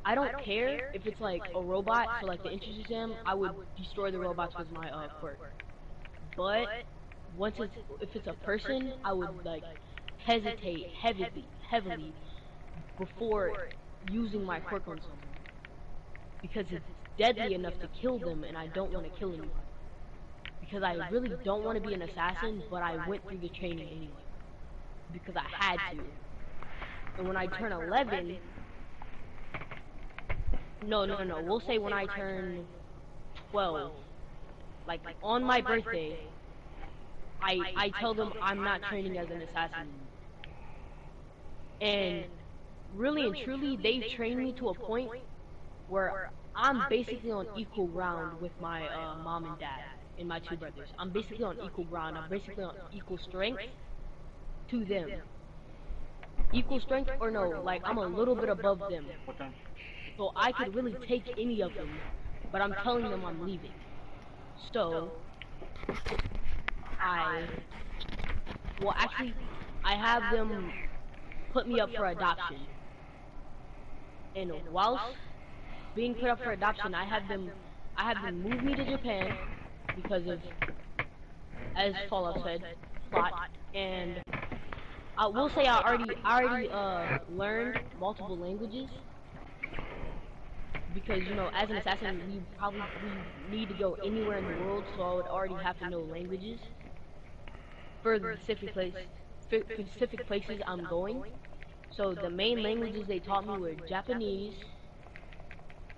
I don't care if it's like a robot for like the entrance exam. I would destroy the robots with my quirk. But once it's if it's a person, I would like hesitate heavily before using my quirk on someone because it's deadly enough to kill them, and I don't want to kill anyone because I really don't want to be an assassin. But I went through the training anyway because I had to. And when I turn 11, no, we'll say when I turn 12, like on my birthday, I tell them I'm not training as an assassin anymore. And really and truly, they've trained me to a point where I'm basically on equal ground with my mom and dad and my two brothers. I'm basically on equal ground. I'm basically on equal strength to them. Equal strength or no, like I'm a little bit above them. So I could really take any of them, but I'm telling them I'm leaving. So well actually, I have them put me up for adoption. And whilst being put up for adoption, I have them move me to Japan because of, as Fallout said, plot. And I will say I already learned multiple languages because you know as an assassin we need to go anywhere in the world, so I would already have to know languages for the specific places I'm going. So the main languages they taught me were Japanese,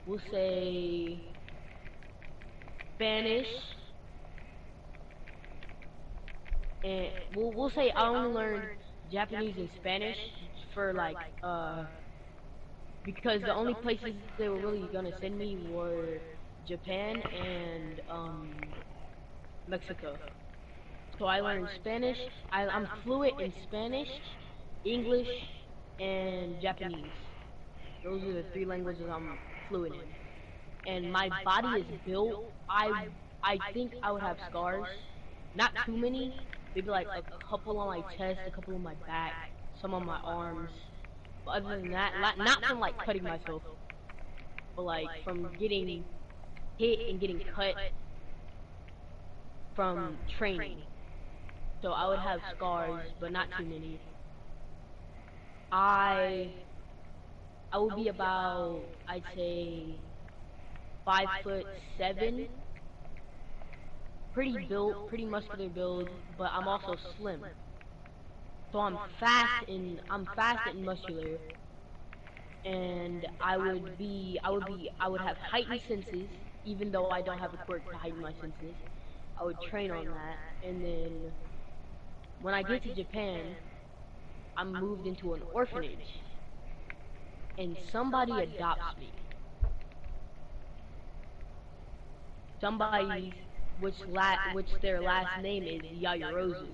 we'll say Spanish, and we'll say I only learned Japanese and Spanish for like because the only places they were really gonna send me were Japan and Mexico. So I learned Spanish. I'm fluent in Spanish, English, and Japanese. Those are the three languages I'm fluent in. And my body is built. I think I would have scars. Not too many. Maybe like a couple on my chest, a couple on my back, some on my arms. But other than that, not from like cutting myself, but like from getting hit and getting cut from training. So I would have scars, but not too many. I would be about, I'd say, 5'7", pretty built, pretty muscular build, but I'm also slim. So I'm fast and muscular, and I would have heightened senses, even though I don't have a quirk to heighten my senses. I would train on that, and then when I get to Japan, I'm moved into an orphanage, and somebody adopts me. Somebody which their last name is Yayarozu.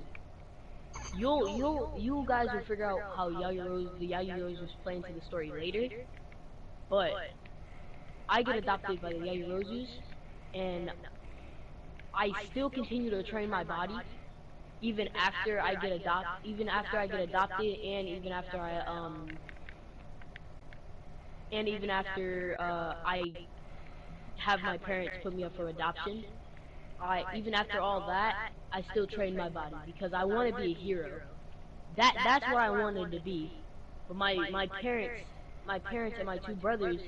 You guys will figure out how the Yayarozu was playing to the story later, but I get adopted by the Yayarozus, and I still continue to train my body even after I get adopted, and even after I have my parents put me up for adoption. Even after all that, I still train my body because I want to be a hero. That's what I wanted to be. But my parents and my two brothers,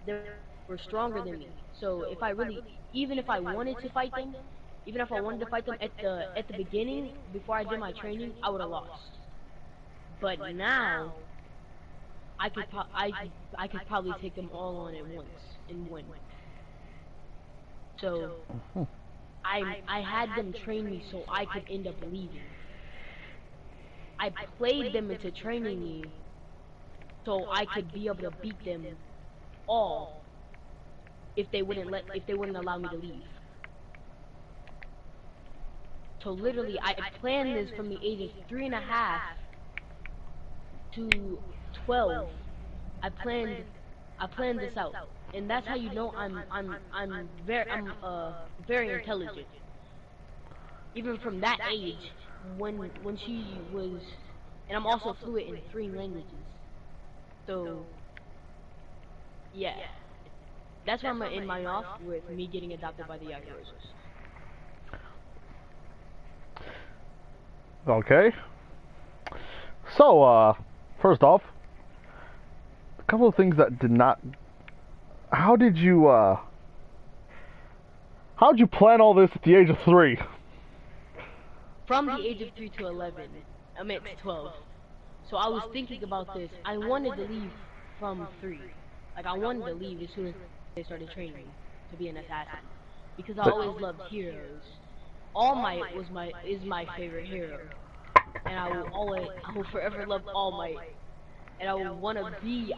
they were stronger than me. So if I really, even if I wanted to fight them, even if I wanted to fight them at the beginning before I did my training, I would have lost. But now I could probably take them all on at once and win. So I had them train me so I could end up leaving. I played them into training me so I could be able to beat them all if they wouldn't allow me to leave. So literally, I planned this from the age of 3.5 to 12. I planned this out, and that's how you know I'm very intelligent. Even from that age, when she was, and I'm also fluent in 3 languages. So yeah, that's why I'm gonna end mine off with me getting adopted by the Yakurosas. Okay. So, first off, a couple of things that did not. How'd you plan all this at the age of 3? From the age of 3 to 11, I meant to 12. So I was thinking about this. I wanted to leave from 3. Like, I wanted to leave as soon as they started training me to be an assassin. Because I always loved heroes. All Might is my favorite hero. And I will forever love All Might. And I wanna be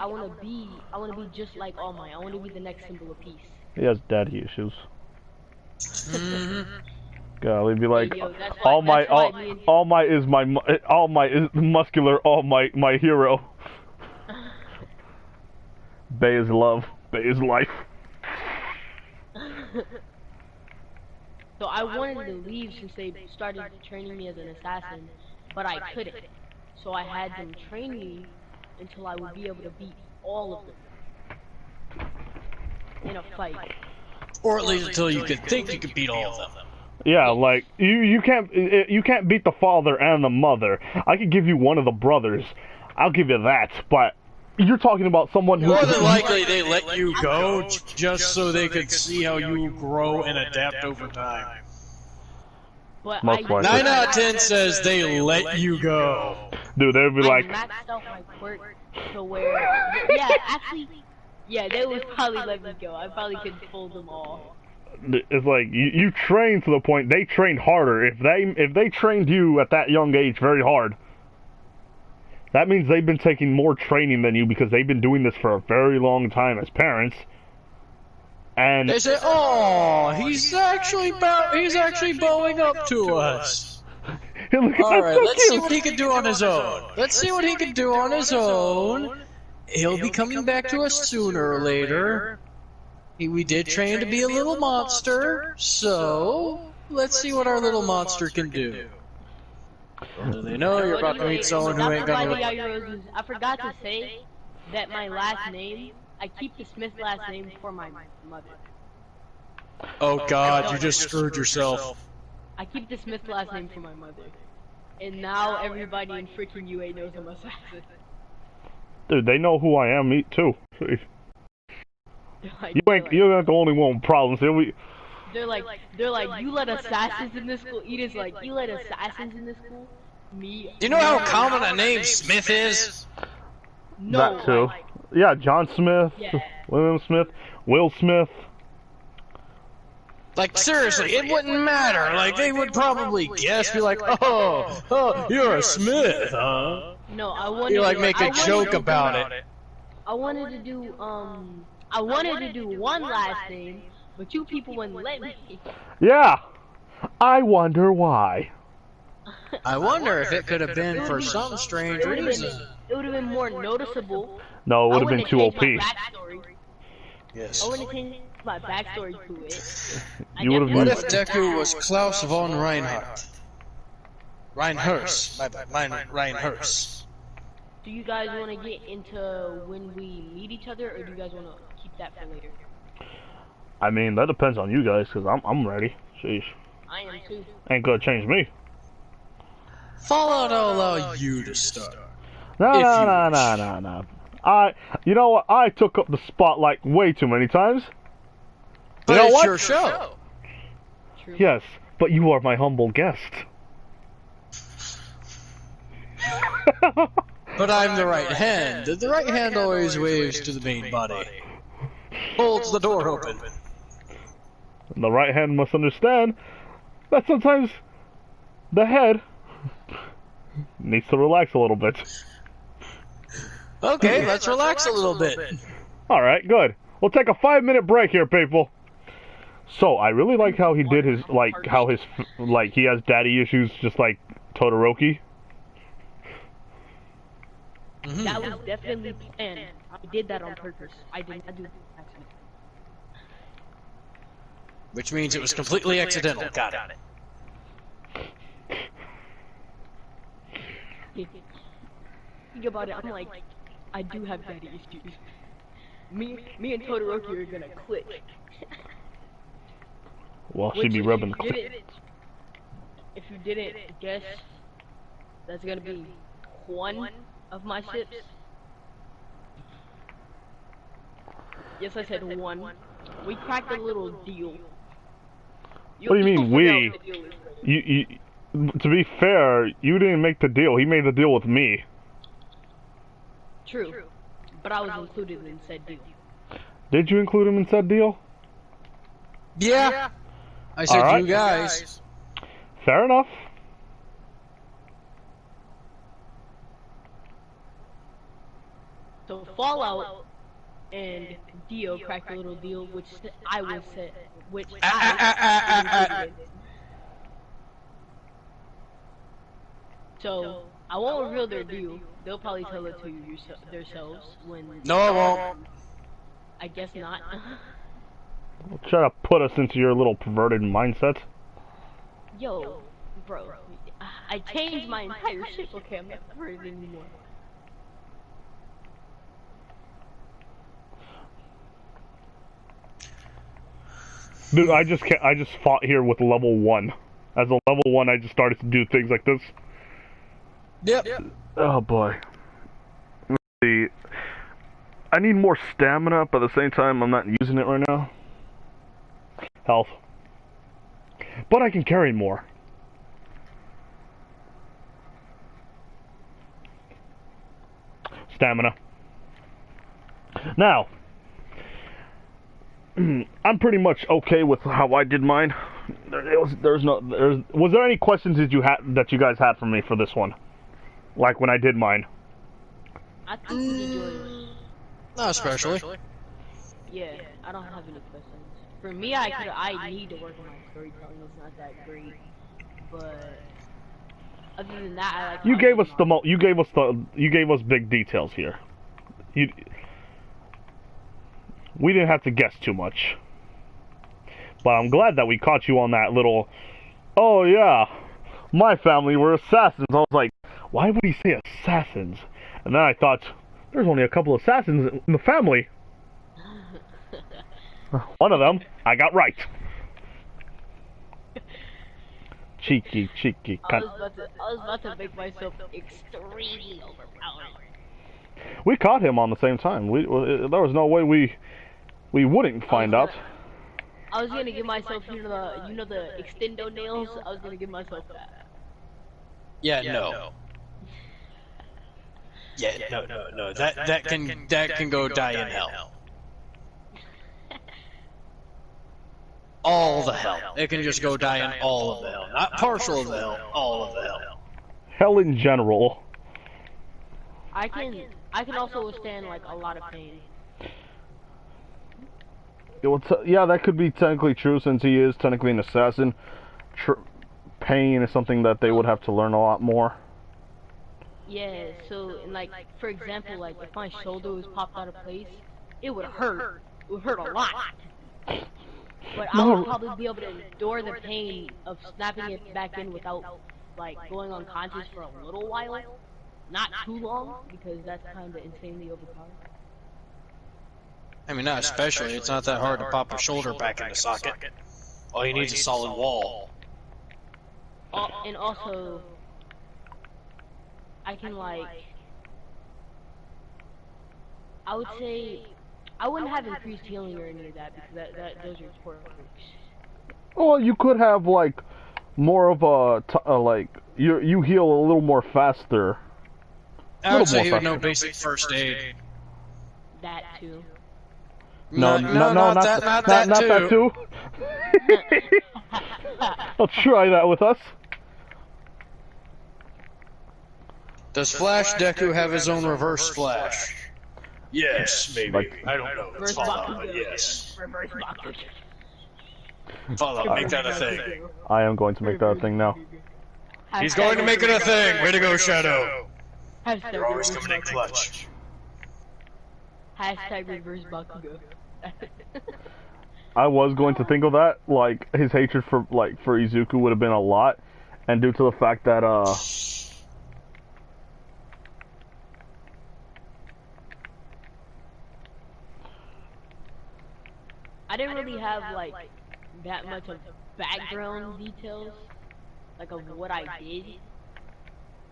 just like All Might. I wanna be the next symbol of peace. He has daddy issues. Mm-hmm. Golly, be like, Hey, yo, All Might is muscular All Might, my hero. Bay is love. Bay is life. So I wanted to leave since they started training me as an assassin, but I couldn't. So I had them train me until I would be able to beat all of them in a fight. Or at least until you could think you could beat all of them. Yeah, like you can't beat the father and the mother. I could give you one of the brothers. I'll give you that, but you're talking about someone who... More than likely they let you go just so they could see how you grow and adapt over time. But Most likely. 9 out of 10 says they let you go. Dude, they'd be like... I maxed out my quirk to where... Yeah, actually... Yeah, they would probably let me go. I probably could fold them all. It's like, you train to the point, they trained harder. If they trained you at that young age very hard, that means they've been taking more training than you because they've been doing this for a very long time as parents. And they say, "Oh, he's actually bowing up to us." All right, let's see what he can do on his own. Let's see what he can do on his own. He'll be coming back to us sooner or later. We did train him to be a little monster, so let's see what our little monster can do. Do they know you're about to meet someone who ain't gonna... I forgot to say that my last name, I keep the Smith last name for my mother. Oh God, you just screwed yourself. I keep the Smith last name for my mother. And now everybody in freaking UA knows I'm assassin. dude, they know who I am, me too. You're not the only one with problems here. They're like, you let assassins in this school? Edith's like, you let assassins in this school? Me? Do you know how common a name Smith is? No. That too. Yeah, John Smith, Yeah. William Smith, Will Smith. Like, seriously, it wouldn't matter. Like, they would probably guess, be like, oh, you're a Smith, huh? No, I wanted You, like, to, make a joke about it. I wanted to do, one last name, but you people wouldn't let me. Yeah. I wonder why. I wonder if it could have been for some strange reason. It would have been more noticeable. No, it would have been too OP. Yes. I wouldn't have changed my backstory to it. You would have What used... if Deku was Klaus von Reinhardt? Reinhurst. My bad. Reinhurst. Do you guys want to get into when we meet each other, or do you guys want to keep that for later? I mean, that depends on you guys, because I'm ready. Sheesh. I am too. Ain't gonna change me. Fallout will allow you to start. No. You know what? I took up the spotlight way too many times. But you know it's what? your show. True. Yes, but you are my humble guest. But I'm the right hand. The right hand always waves to the main body. Holds the door open. And the right hand must understand that sometimes the head needs to relax a little bit. Okay, let's relax a little bit. Alright, good. We'll take a 5-minute break here, people. So I really like how he did his he has daddy issues just like Todoroki. That was definitely planned. I did that on purpose. I did not do it by accident. Which means it was completely accidental. Got it. Think about it. I'm like, I do have daddy issues. Me and Todoroki are gonna click. Well, she'd be rubbing the If you didn't guess, that's gonna be one of my ships. Yes, I said one. We cracked a little deal. What do you mean we? You, to be fair, you didn't make the deal. He made the deal with me. True, but I was included in said deal. Did you include him in said deal? Yeah. I said right. you guys. Fair enough. So Fallout and Dio cracked a little deal, which I was set, which I was included in. So I won't reveal their deal. They'll probably tell it to you themselves when. No, I won't. I guess not. Try to put us into your little perverted mindset. Yo, bro, I changed my entire ship. Okay, I'm not perverted anymore. Dude, I just fought here with level 1. As a level 1, I just started to do things like this. Yep. Oh boy. Let's see. I need more stamina, but at the same time, I'm not using it right now. Health. But I can carry more. Stamina. Now, I'm pretty much okay with how I did mine. Was there any questions that you guys had for me for this one? Like when I did mine? I think you did yours. Not especially. Yeah, I don't have any questions. For me, I need to work on my storytelling. It's not that great, but other than that, I like. You gave us big details here. We didn't have to guess too much. But I'm glad that we caught you on that little, oh yeah, my family were assassins. I was like, why would he say assassins? And then I thought, there's only a couple of assassins in the family. One of them, I got right. Cheeky. I was about to make myself extremely overpowered. We caught him on the same time. There was no way we wouldn't find out. I was gonna give myself, you know the extendo nails. I was gonna give myself that. Yeah, no. Yeah, no. That can go die in hell. All the hell. It can just go die in all of the hell. Not partial of the hell, all of the hell. Hell in general. I can also withstand like a lot of pain. Yeah, that could be technically true since he is technically an assassin. Pain is something that they would have to learn a lot more. Yeah, so like for example, like if my shoulder was popped out of place, it would hurt. It would hurt a lot. But I would probably be able to endure the pain of snapping it back in without like going unconscious for a little while. Not too long, because that's kind of insanely overpowered. I mean, not especially. It's not that hard to pop a shoulder back in the socket. All you need is a solid wall. And also, I can like, I would say, I wouldn't have increased healing or any of that because those are quirks. Well, you could have like more of a like you heal a little more faster. I would say he would know basic first aid. That too. No, not that too. I'll try that with us. Does Flash Deku have his own reverse splash? Yes, maybe. I don't know. It's Fallout, but yes. Reverse Bakugan. Follow, make that a thing. I am going to make that a thing now. He's going to make it a thing. Way to go, Shadow. Hashtag You're always reverse coming in Bakugo. clutch. Hashtag reverse Bakugo. I was going to think of that, like, his hatred for Izuku would have been a lot, and due to the fact that, I didn't really have, like, that much of background details, like, of what I did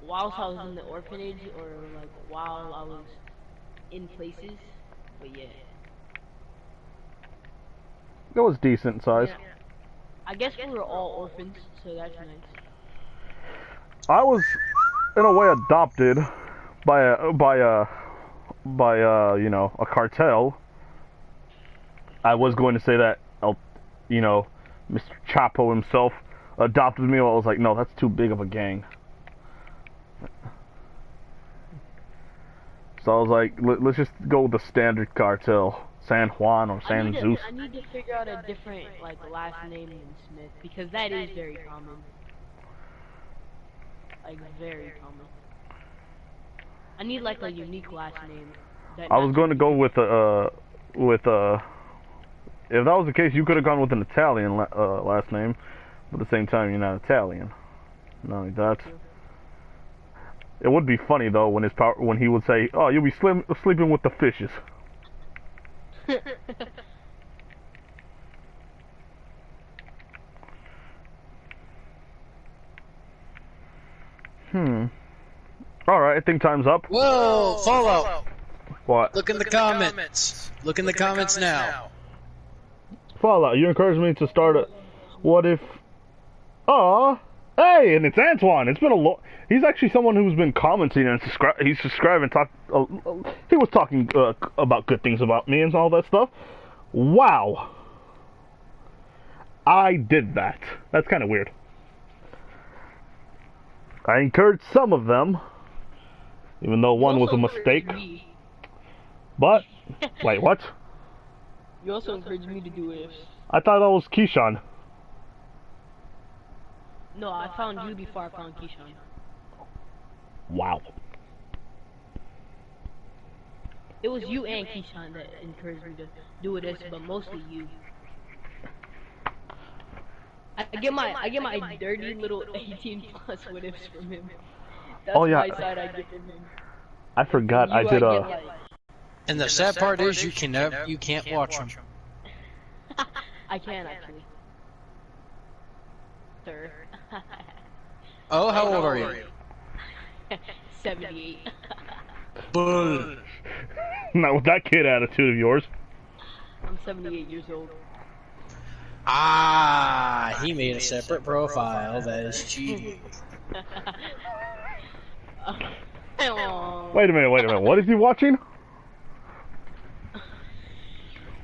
whilst I was in the orphanage, or, like, while I was in places, but yeah. it was decent size. Yeah. I guess we were all orphans, so that's nice. I was, in a way, adopted by you know, a cartel. I was going to say that, you know, Mr. Chapo himself adopted me. I was like, no, that's too big of a gang. So I was like, let's just go with the standard cartel, San Juan or San Zeus. I need to figure out a different, like, last name than Smith, because that is very common. Like, very common. I need, like, a unique last name. I was going to go with if that was the case, you could have gone with an Italian last name, but at the same time, you're not Italian. Not only that. It would be funny though when he would say, "Oh, you'll be sleeping with the fishes." All right, I think time's up. Whoa, Fallout. What? Look in the comments. Look in the comments now. Fallout, you encouraged me to start a. What if? Aw, hey, and it's Antoine. It's been a lot. He's actually someone who's been commenting and he's subscribed and talked. He was talking about good things about me and all that stuff. Wow. I did that. That's kind of weird. I encouraged some of them, even though one was a mistake. But, wait, what? You also encouraged me to do ifs. I thought that was Keyshawn. No, I found you before I found Keyshawn. Wow. It was you and Keyshawn that encouraged me to do this, but mostly you. I get my dirty little 18 plus what ifs from him. That's Oh, yeah. my side I get from him. I forgot I did a. And the sad part is you can't watch them. I can actually. Sir. Oh, how old are you? 78. Bull. Not with that kid attitude of yours. I'm 78 years old. Ah, he made a separate profile. That is cheating. Wait a minute. What is he watching?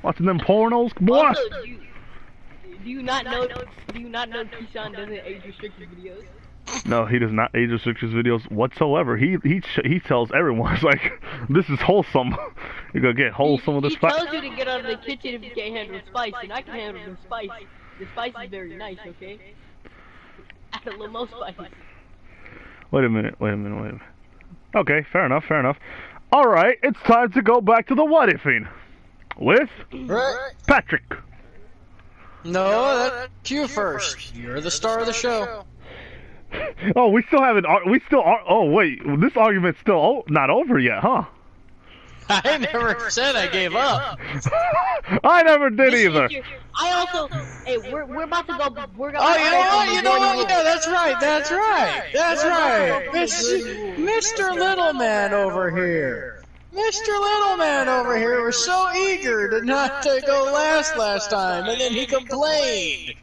Watching them pornos? Boy! Also, do you not know Keyshawn doesn't age restrict his videos? No, he does not age restrict his videos whatsoever. He tells everyone, it's like, this is wholesome. You're gonna get wholesome with this He tells you to get out of the kitchen if you can't handle the spice, and I can handle the spice. The spice is very nice, okay? Add a little more spice. Wait a minute. Okay, fair enough. Alright, it's time to go back to the what ifing. With Right. Patrick. No, that's you first. You're the star of the show. Oh, we still haven't. Oh, wait. This argument's still not over yet, huh? I never said I gave up. I never did either. I also. Hey, we're about to go. We're gonna. Oh, you know what? Yeah, that's right. Mr. Little Man over here. Mr. Little Man over here was so eager to not to go last time, and then he complained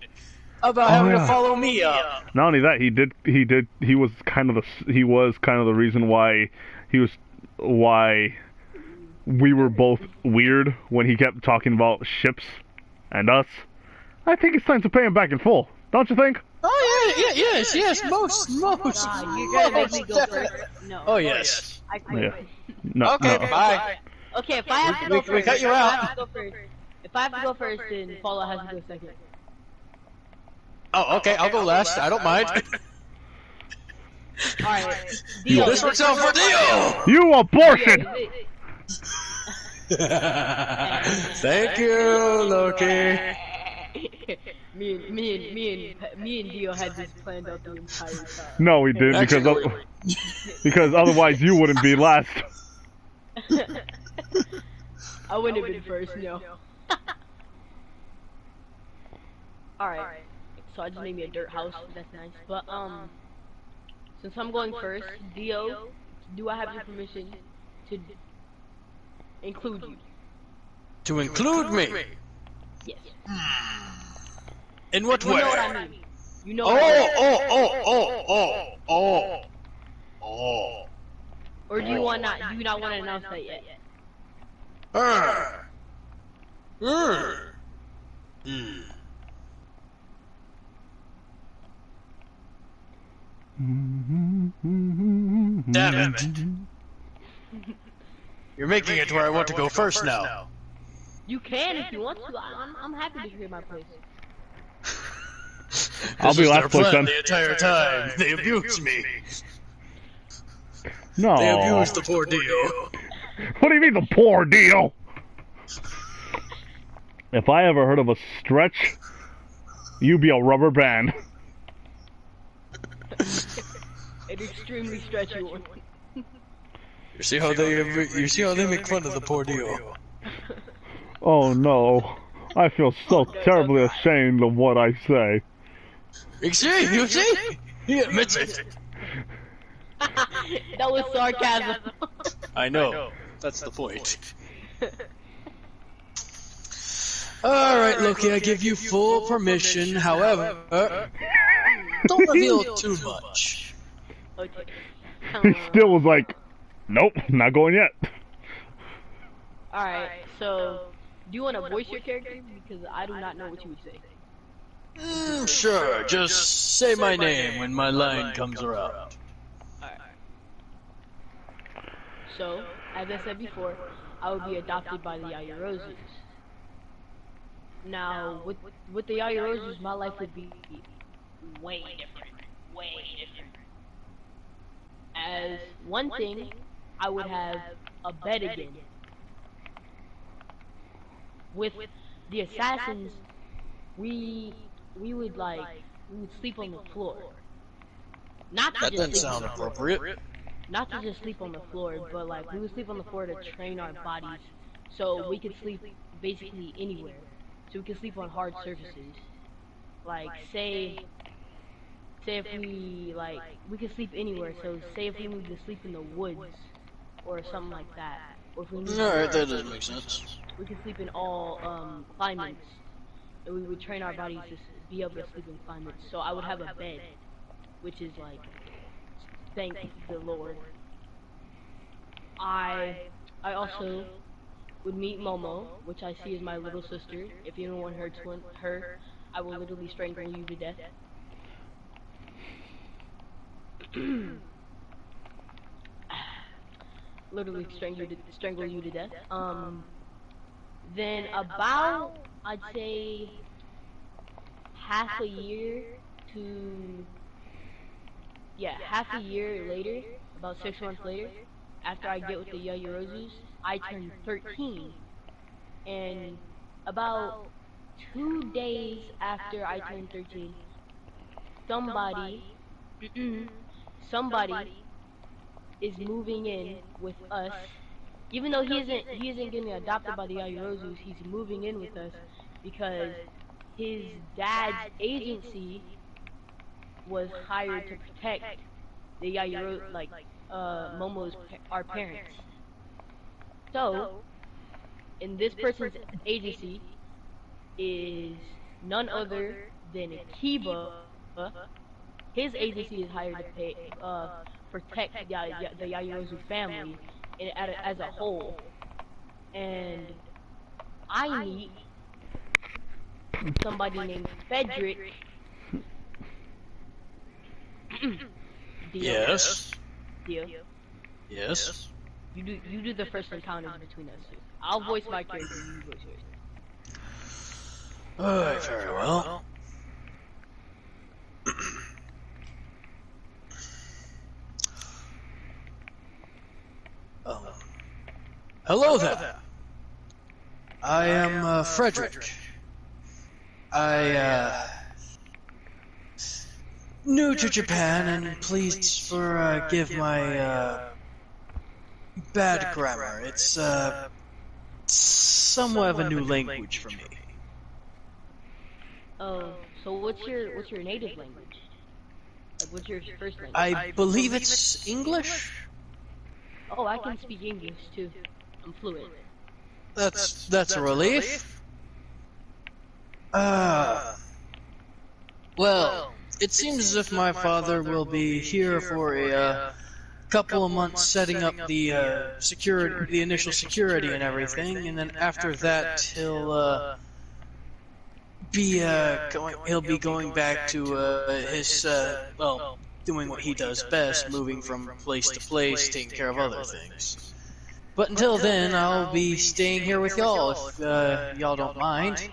about having to follow me up. Not only that, he was kind of the reason why we were both weird when he kept talking about ships and us. I think it's time to pay him back in full, don't you think? Oh yeah, yes, most. You're gonna make me go first. No. Oh yes. I quit. Yeah. No. Okay, no. bye. Okay, if I have to go first, we cut you out. If I have to go first, then Fallout has to go second. Oh, okay, I'll go last. I don't mind. Alright, Dio. This works out for Dio! You abortion! Dio, is Thank you, Loki. me and Dio had this planned out the entire time. No, we didn't, because otherwise you wouldn't be last. I wouldn't have been first, no. Alright, so I just made me a dirt house, that's nice. But, since I'm going first, Dio, do I have your permission to include you? To include me? Yes. In what You way? know what I mean. You know what I mean. Oh. Or do you not want to announce that yet? Damn it. You're making it where I want to go first now. You can if you want to. I'm happy to create my place. I'll be last place then. The entire time. They abused me. No. They abused the poor Dio. What do you mean the poor Dio? If I ever heard of a stretch, you be a rubber band. An extremely stretchy one. You see how they make fun of the poor Dio. Oh no. I feel so terribly ashamed of what I say. You see? He admits it. That was sarcasm. I know. That's the point. Alright, Loki, I give you full permission. However, don't reveal too much. Okay. He still was like, nope, not going yet. Alright, so do you want to voice your character? Because I do not know what you would say. Sure, just say my name when my line comes around. Alright. So, as I said before, I would be adopted by the Yayarozes. Now, with the Yayarozes, my life would be way different. Way different. As one thing, I would have a bed again. With the assassins, we would sleep on the floor. Not to That just doesn't sleep on sound the floor. appropriate. Not to just sleep on the floor, but like we would sleep on the floor to train our bodies, so we could sleep basically anywhere. So we could sleep on hard surfaces. Like say if we could sleep anywhere. So say if we needed to sleep in the woods or something like that, or if we needed Alright, that doesn't make sense. we could sleep in all climates, and we would train our bodies to be able to sleep in climates. So I would have a bed, which is like, thank the Lord. I also would meet Momo, which I see as my little sister. If anyone hurts her, I will literally strangle you to death. Literally strangle you to death. Then about, I'd say, half a year later, about 6 months later, after I get with the Yayarozes, I turn 13. And about 2 days after I turn 13, somebody is moving in with us. Even though he isn't getting adopted by the Yayarozes, he's moving in with us because his dad's agency was hired to protect the Yayarozes, Momo's our parents. So, in this person's agency is none other than Akiba. His agency is hired to protect the Yayarozu family as a whole. And I meet somebody named Frederick. Yes. Dio. Yes. You do the first encounter between us two. I'll voice my character, you voice yours. Alright, very well. Hello there. I am Frederick. I new to Japan and please forgive my bad grammar. It's somewhat of a new language for me. Oh, so what's your native language? Like, what's your first language? I believe it's English. Oh, I can speak English too. I'm fluent. That's a relief. Well, it seems as if my father will be here for a couple of months setting up the security, the initial security and everything, and then after that he'll be going back to his well, doing what he does best, moving from place to place, taking care of other things. But until then, I'll be staying here with y'all if y'all don't mind.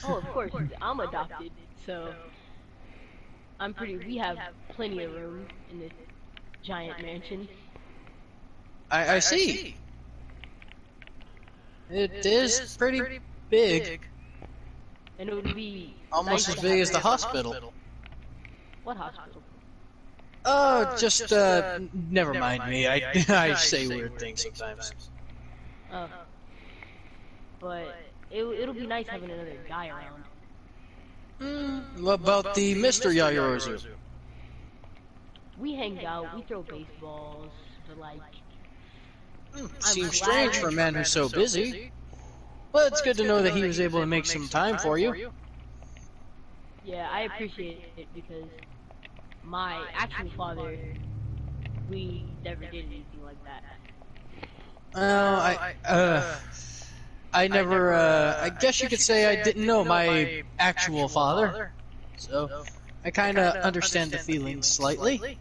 Oh, of course. I'm adopted, so we have plenty of room in this giant mansion. I see. It is pretty big. And it would be Almost nice as to big have as the hospital. What hospital? Just, never mind me. I say weird things sometimes. But it'll be nice having another guy around. What about the Mr. Yayorozu? We hang out, we throw baseballs, but like... Seems strange for a man who's so busy. Well, it's good to know that he was able to make some time for you. Yeah, I appreciate it because my actual father, we never did anything like that. I never, I guess you could say I didn't know my actual father. So, I kinda understand the feelings slightly.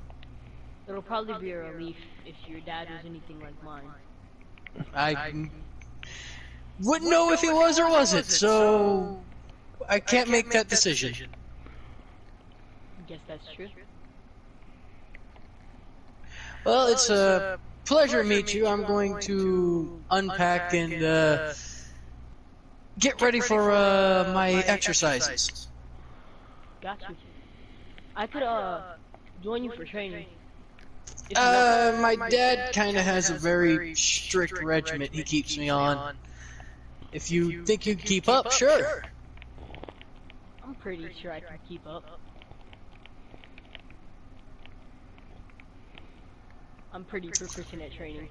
It'll probably be a relief if your dad was anything like mine. I wouldn't know if he was or wasn't, so I can't make that decision. I guess that's true. Well, it's a pleasure to meet you. I'm going to unpack and get ready for my exercises. Got you. I could join you for training. My dad kind of has a very strict regiment he keeps me on. If you think you can keep up, sure. I'm pretty sure I can keep up. I'm pretty proficient at training.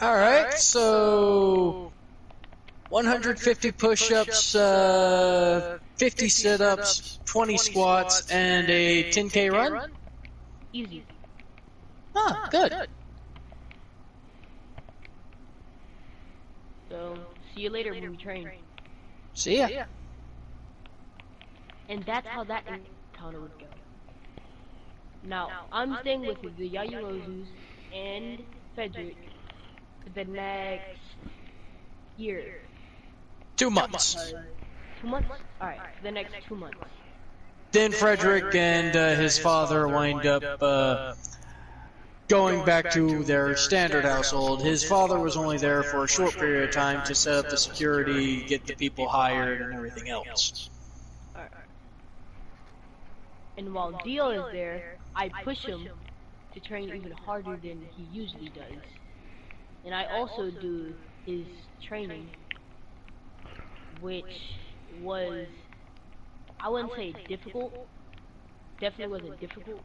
Alright, so 150 push-ups, 50 sit-ups, 20 squats, and a 10K run? Easy. Ah, good. So, see you later when we train. See ya. And that's how that encounter would go. Now, I'm staying with the Yayorozus and Frederick for the next year. 2 months. 2 months? Alright, for the next 2 months. Then Frederick and his father wind up going back to their standard household. His father was only there for a short period of time to set up the security, get the people hired, and everything else. Alright. And while Dio is there, I push him to train even harder than he usually does. And I also do his training, which was, I wouldn't say difficult, definitely wasn't difficult,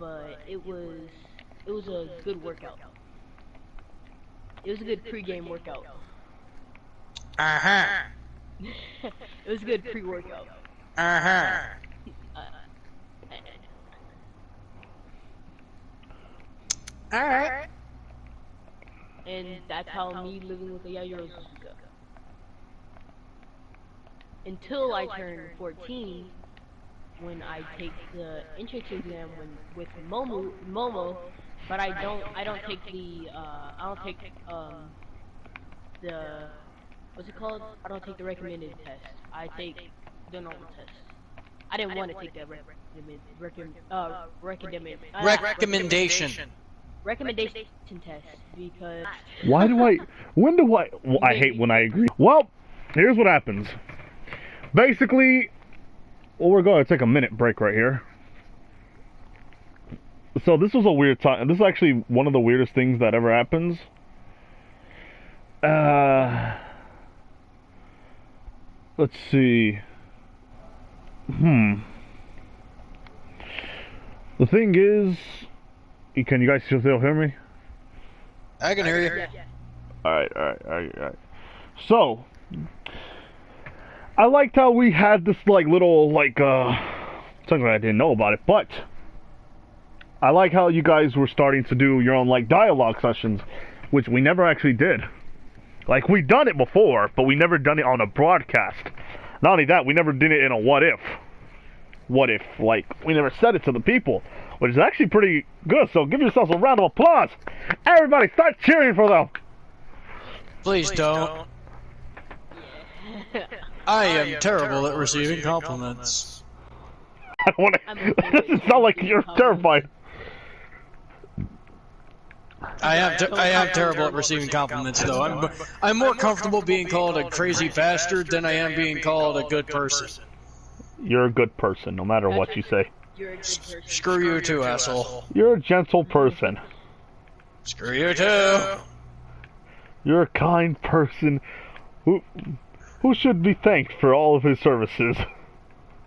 but it was a good workout. It was a good pre-game workout. Uh-huh. It was a good pre-workout. Uh-huh. Alright. And that's how me living with the Yayorozus would go. Until I turn 14, when I take the entrance exam with Momo, but I don't take the what's it called? I don't take the recommended test. I take the normal test. I didn't want to take that recommendation. recommendation test because Why do I? When do I? Well, I hate when I agree. Well, here's what happens. Basically, well, we're going to take a minute break right here. So this was a weird time. This is actually one of the weirdest things that ever happens. Let's see. The thing is, can you guys still hear me? I can hear you. Alright. So, I liked how we had this, like, little, like, something I didn't know about it, but I like how you guys were starting to do your own, like, dialogue sessions, which we never actually did. Like, we done it before, but we never done it on a broadcast. Not only that, we never did it in a what if. What if, like, we never said it to the people, which is actually pretty good, so give yourselves a round of applause. Everybody start cheering for them. Please don't. I am terrible at receiving compliments. I don't want to, that doesn't sound like you're terrified. I am terrible at receiving compliments, though. I'm more comfortable being called a crazy bastard than I am being called a good person. You're a good person, no matter what you say. you're a good person. Screw you too, asshole. You're a gentle person. Screw you too. You're a kind person who should be thanked for all of his services.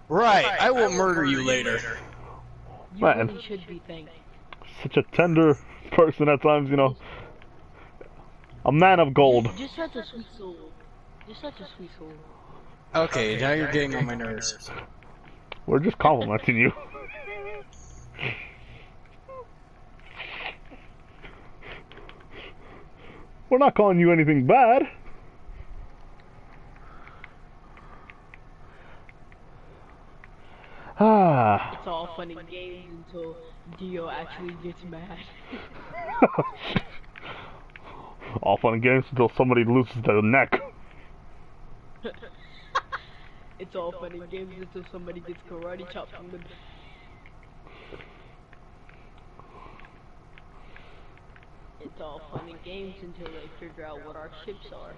Right, I will murder you later. You Man. really should be thanked. Such a tender person at times, you know. A man of gold. Just such a sweet soul. Just such a sweet soul. Okay, now you're getting on my nerves. We're just complimenting you. We're not calling you anything bad. Ah. It's all fun and games until Dio actually gets mad. All fun and games until somebody loses their neck. It's all fun and games until somebody gets karate chopped from the... It's all fun and games until they figure out what our ships are.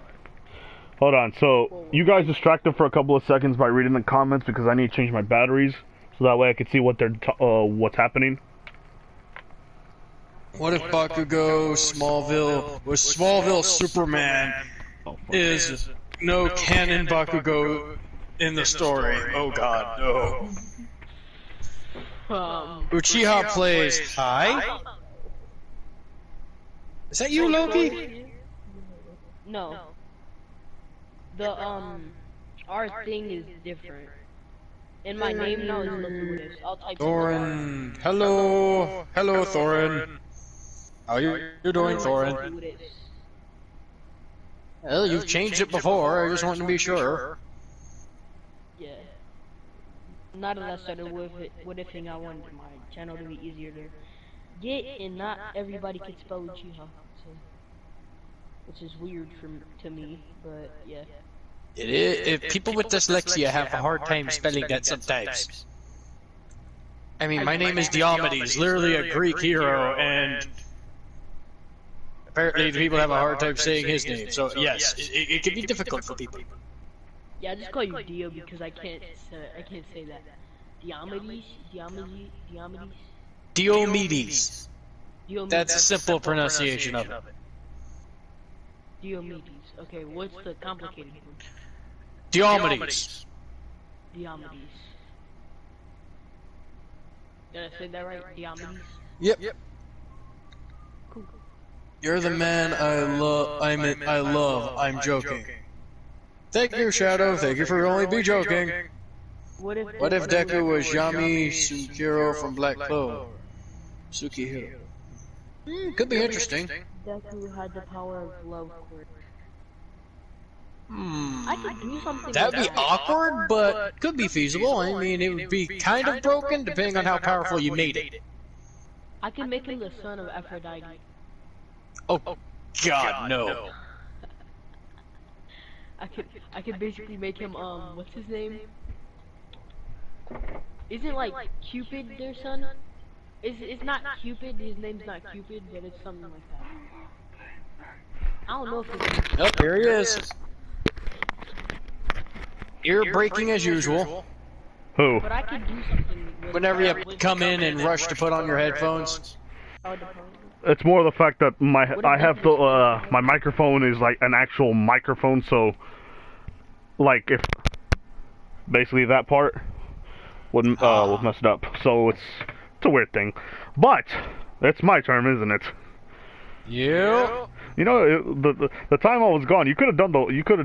Hold on, so you guys distract them for a couple of seconds by reading the comments because I need to change my batteries so that way I can see what they're what's happening. What if Bakugo Smallville was Smallville Superman is no canon Bakugo in the story? Oh god, no. Uchiha plays Hi? Is that you, Loki? No. The, our thing is different. And my name now is Loki. I'll type Thorin. Hello. Hello, Thorin. How you doing, Thorin? Well, you've changed it before. I just wanted to be sure. Yeah. Now that I started with a thing, I wanted my channel to be easier to get, and not everybody can spell Uchiha, so, which is weird to me, but yeah. It is. If people with dyslexia have a hard time spelling that sometimes. I mean, my name is Diomedes, literally a Greek hero, and apparently people have a hard time saying his name. So yes, it can be difficult for people. Yeah, I just call you Dio because I can't say that. Diomedes. Diomedes. That's a simple pronunciation of it. Diomedes. Okay, what's the complicated one? Diomedes. Diomedes. Did I say that right? Diomedes? Yep. Cool. You're the man I love. I love. I'm joking. Thank you, Shadow. Thank you for only be joking. What if Deku was Yami Sukiro from Black Clover? Sukihiro. Could be interesting. Deku had the power of love cord. I could do something. That'd be awkward, but could be feasible. I mean, it would be kind of broken depending on how powerful you made it. I can make him the son of Aphrodite. Oh, God, no. I could basically make him what's his name? Isn't like Cupid their son? It's not Cupid. His name's not Cupid, but it's something like that. I don't know if it's. Nope, here he is. Ear breaking as usual. Who? But I could do something. Whenever you come in and rush to put on your headphones. It's more the fact that I have the my microphone is like an actual microphone, so like if basically that part would messed up. So it's a weird thing, but it's my turn, isn't it? Yeah. You know, the time I was gone, you could have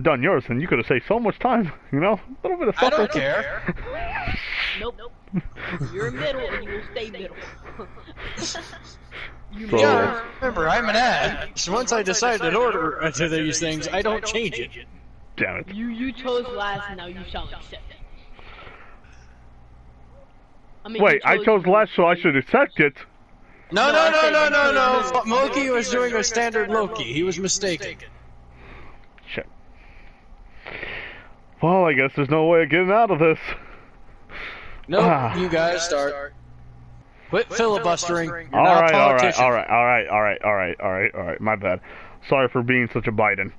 done yours, and you could have saved so much time. You know, a little bit of I stuff. don't care. Nope. You're middle, and you will stay middle. So, Yeah, remember, I'm an ad. So once I decide to order to these things, I don't change it. damn it. You chose last, now you shall accept it. I mean, Wait, I chose last, so I should accept it. No. Moki was doing a standard Loki. He was mistaken. Shit. Well, I guess there's no way of getting out of this. Nope, you guys start. Quit filibustering. You're All not a right. politician. My bad. Sorry for being such a Biden.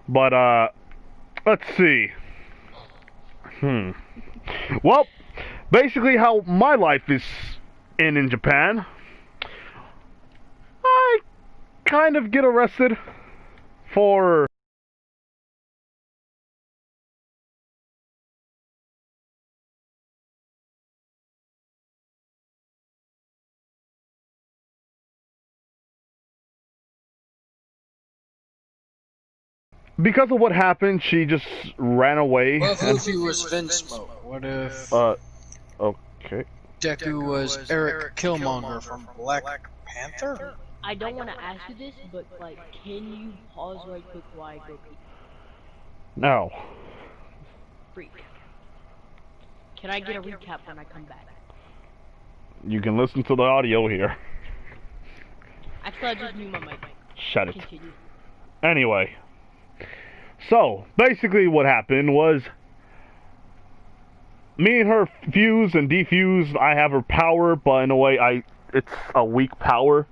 But let's see. Well, basically, how my life is in Japan, I kind of get arrested for because of what happened. She just ran away. Well, if Luffy was Vinsmoke, what if Okay. Deku was Eric Killmonger from Black Panther? I don't want to ask you this, but like, can you pause right quick while I go pee? No. Freak. Can I get a recap when I come back? You can listen to the audio here. Actually, I just knew my mic. Shut it. Continue. Anyway. So, basically what happened was me and her fuse and defuse. I have her power, but in a way it's a weak power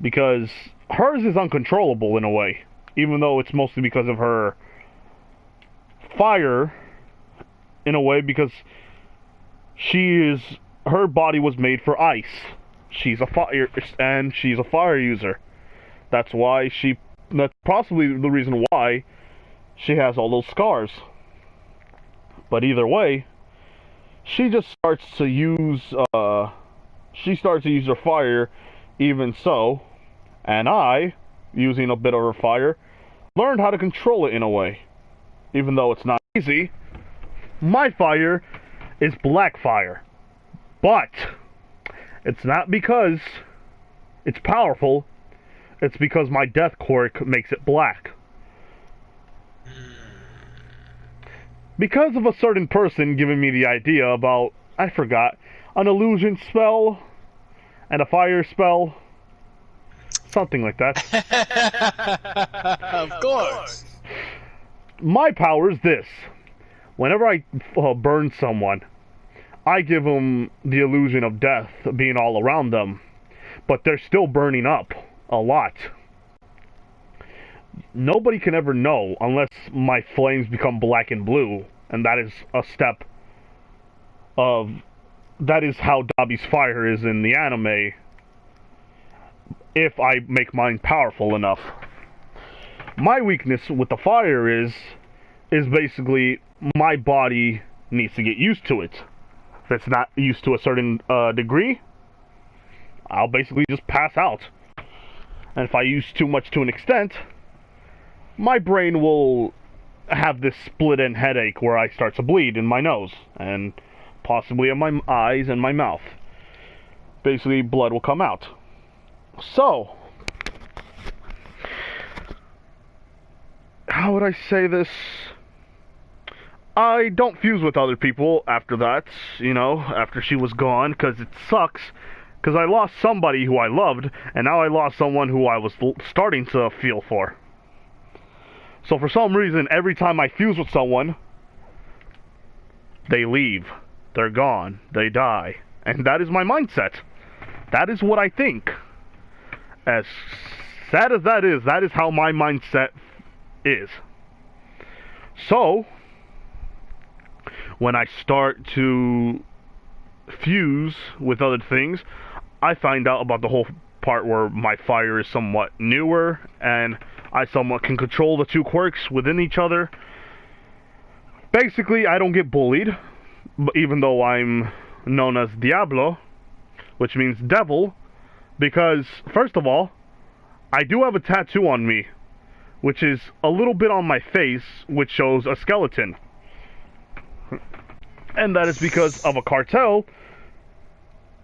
because hers is uncontrollable in a way, even though it's mostly because of her fire in a way, because her body was made for ice. She's a fire user. That's possibly the reason why she has all those scars. But either way, she just starts to use her fire even so, and I, using a bit of her fire, learned how to control it in a way. Even though it's not easy, my fire is black fire. But it's not because it's powerful, it's because my death quirk makes it black. Because of a certain person giving me the idea about, I forgot, an illusion spell and a fire spell. Something like that. Of course. My power is this. Whenever I burn someone, I give them the illusion of death being all around them, but they're still burning up a lot. Nobody can ever know unless my flames become black and blue, and that is a step of... That is how Dabi's fire is in the anime, if I make mine powerful enough. My weakness with the fire is basically my body needs to get used to it. If it's not used to a certain degree, I'll basically just pass out. And if I use too much to an extent, my brain will have this split-end headache where I start to bleed in my nose, and possibly in my eyes and my mouth. Basically, blood will come out. So, how would I say this? I don't fuse with other people after that, after she was gone, because it sucks. Because I lost somebody who I loved, and now I lost someone who I was starting to feel for. So for some reason, every time I fuse with someone, they leave. They're gone. They die. And that is my mindset. That is what I think. As sad as that is how my mindset is. So, when I start to fuse with other things, I find out about the whole part where my fire is somewhat newer, and I somewhat can control the two quirks within each other. Basically, I don't get bullied, even though I'm known as Diablo, which means devil, because, first of all, I do have a tattoo on me, which is a little bit on my face, which shows a skeleton. And that is because of a cartel.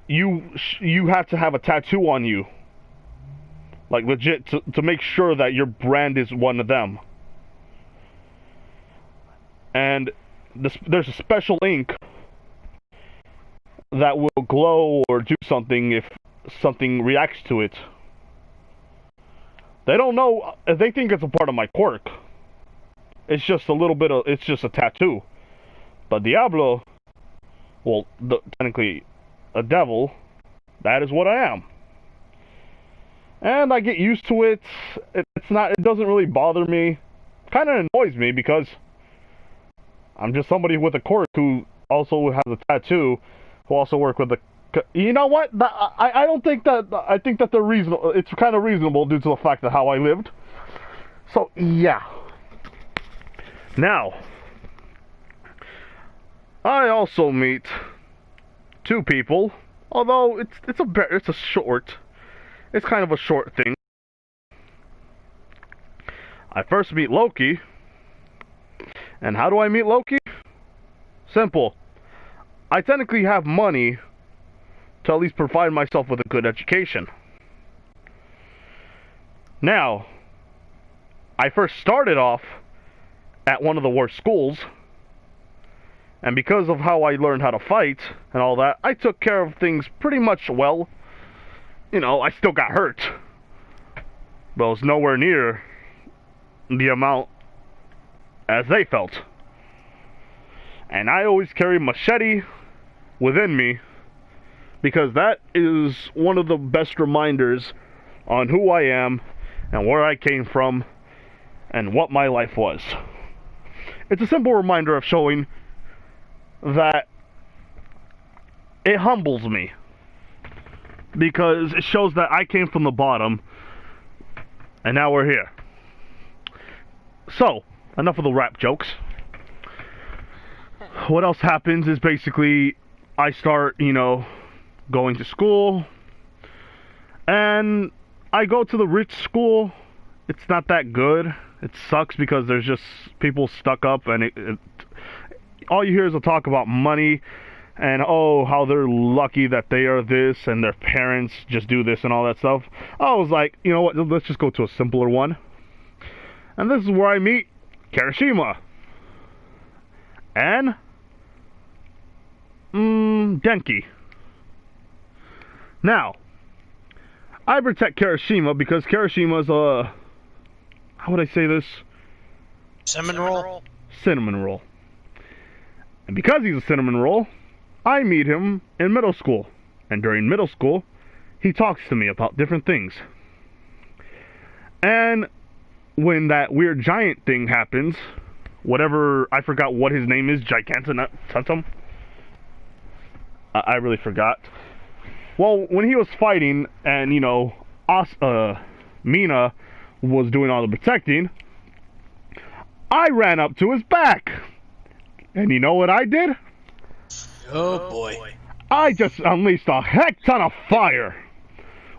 You have to have a tattoo on you, like legit, to make sure that your brand is one of them. And there's a special ink that will glow or do something if something reacts to it. They don't know, they think it's a part of my quirk. It's just a little bit of, it's just a tattoo. But Diablo, well, technically a devil, that is what I am. And I get used to it. It doesn't really bother me. Kind of annoys me because I'm just somebody with a quirk who also has a tattoo, who also work with the... You know what? I don't think that... I think that they're reasonable. It's kind of reasonable due to the fact of how I lived. So, yeah. Now, I also meet two people, although it's kind of a short thing. I first meet Loki. And how do I meet Loki? Simple. I technically have money to at least provide myself with a good education. Now, I first started off at one of the worst schools, and because of how I learned how to fight and all that, I took care of things pretty much well. You know, I still got hurt, but it was nowhere near the amount as they felt. And I always carry machete within me, because that is one of the best reminders on who I am and where I came from and what my life was. It's a simple reminder of showing that it humbles me, because it shows that I came from the bottom and now we're here. So, enough of the rap jokes. What else happens is basically I start, going to school, and I go to the rich school. It's not that good. It sucks because there's just people stuck up, and all you hear is a talk about money and how they're lucky that they are this and their parents just do this and all that stuff. I was like, you know what, let's just go to a simpler one. And this is where I meet Kirishima and Denki. Now, I protect Kirishima because Kirishima's how would I say this? Cinnamon roll? Cinnamon roll. And because he's a cinnamon roll, I meet him in middle school. And during middle school, he talks to me about different things. And when that weird giant thing happens, whatever, I forgot what his name is, Gigantantum? I really forgot. Well, when he was fighting, and, Mina was doing all the protecting, I ran up to his back. And you know what I did? Oh boy. I just unleashed a heck ton of fire,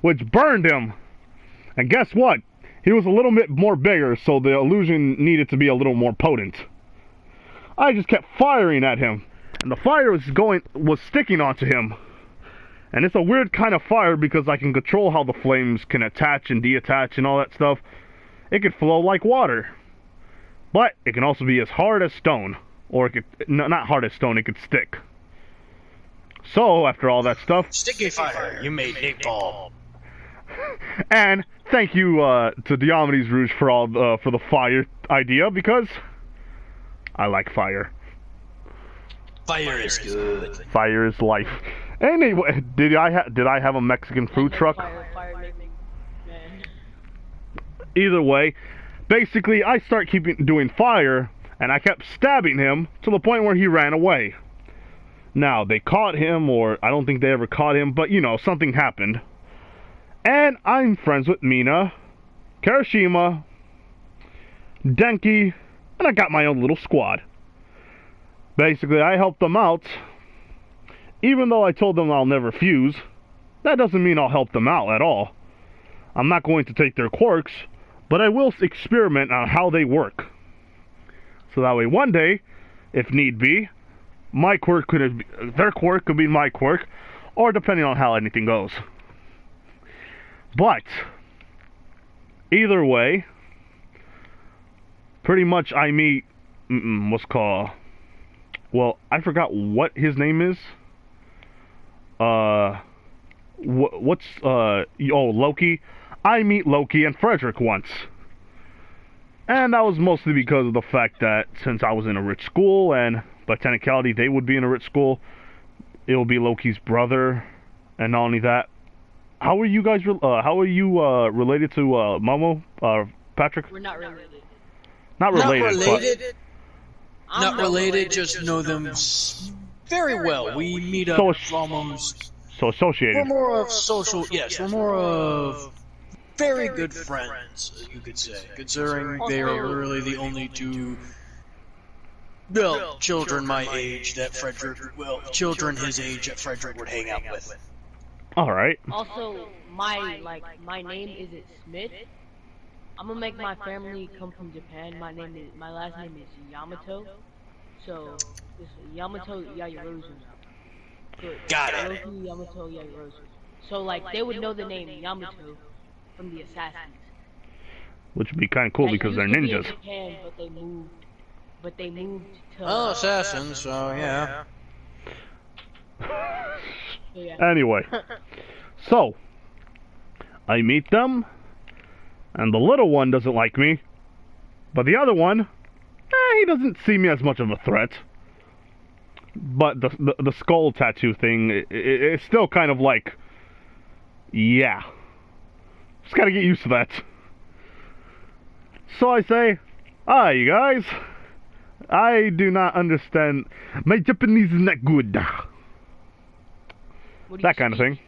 which burned him. And guess what? He was a little bit more bigger, so the illusion needed to be a little more potent. I just kept firing at him, and the fire was sticking onto him. And it's a weird kind of fire because I can control how the flames can attach and detach and all that stuff. It could flow like water, but it can also be as hard as stone, or it could not hard as stone. It could stick. So after all that stuff, Sticky fire, you made napalm. And thank you to Diomedes Rouge for the fire idea, because I like fire. Fire is good. Fire is life. Anyway, did I have a Mexican food truck? Fire man. Either way, basically I start doing fire, and I kept stabbing him to the point where he ran away. Now, they caught him, or I don't think they ever caught him, but you know, something happened. And I'm friends with Mina, Karashima, Denki, and I got my own little squad. Basically, I helped them out. Even though I told them I'll never fuse, that doesn't mean I'll help them out at all. I'm not going to take their quirks, but I will experiment on how they work. So that way one day, if need be, their quirk could be my quirk, or depending on how anything goes. But, either way, pretty much I meet, well, I forgot what his name is. Loki. I meet Loki and Frederick once. And that was mostly because of the fact that since I was in a rich school, and by technicality they would be in a rich school, it will be Loki's brother. And not only that, how are you guys, related to, Momo, Patrick? We're not related. Not related, Not related, just know them very well. We meet up almost... So associated. We're more of social... Yes, we're more of very good friends, you could say. Considering they are really the only two... Well, children my age that Frederick... Well, children his age that Frederick would hang out with. Alright. Also, my name isn't Smith. I'm gonna make my family come from Japan. My last name is Yamato. So, it's Yamato Yayorozu. Got it. Loki Yamato Yayorozu. So, like, they would know the name Yamato from the Assassins. Which would be kind of cool because they're ninjas. In Japan, but they moved to... Oh, Assassins, so yeah. Anyway, so, I meet them, and the little one doesn't like me, but the other one, he doesn't see me as much of a threat. But the skull tattoo thing, it's still kind of like, yeah, just gotta get used to that. So I say, you guys, I do not understand, my Japanese is not good. That kind of thing.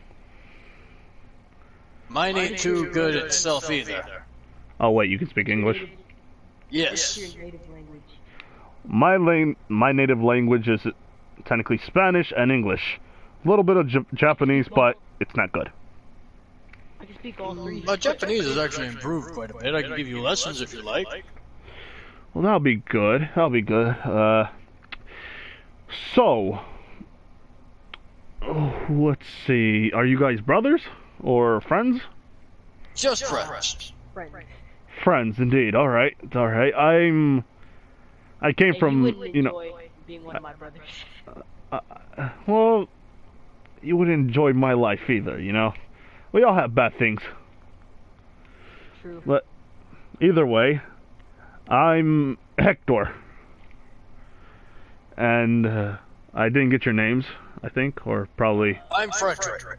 Mine ain't too good at itself either. Oh wait, you can speak English? Yes. My native language is technically Spanish and English. A little bit of Japanese, but it's not good. I can speak all three. My Japanese has actually improved quite a bit. I can give you lessons if you like. Well, that'll be good. That'll be good. So, let's see. Are you guys brothers or friends? Just friends. Friends, indeed. All right, all right. I came from, you know, being one of my brothers. Well, you wouldn't enjoy my life either, you know. We all have bad things. True. But either way, I'm Hector, and I didn't get your names, I think, or probably. I'm Frederick.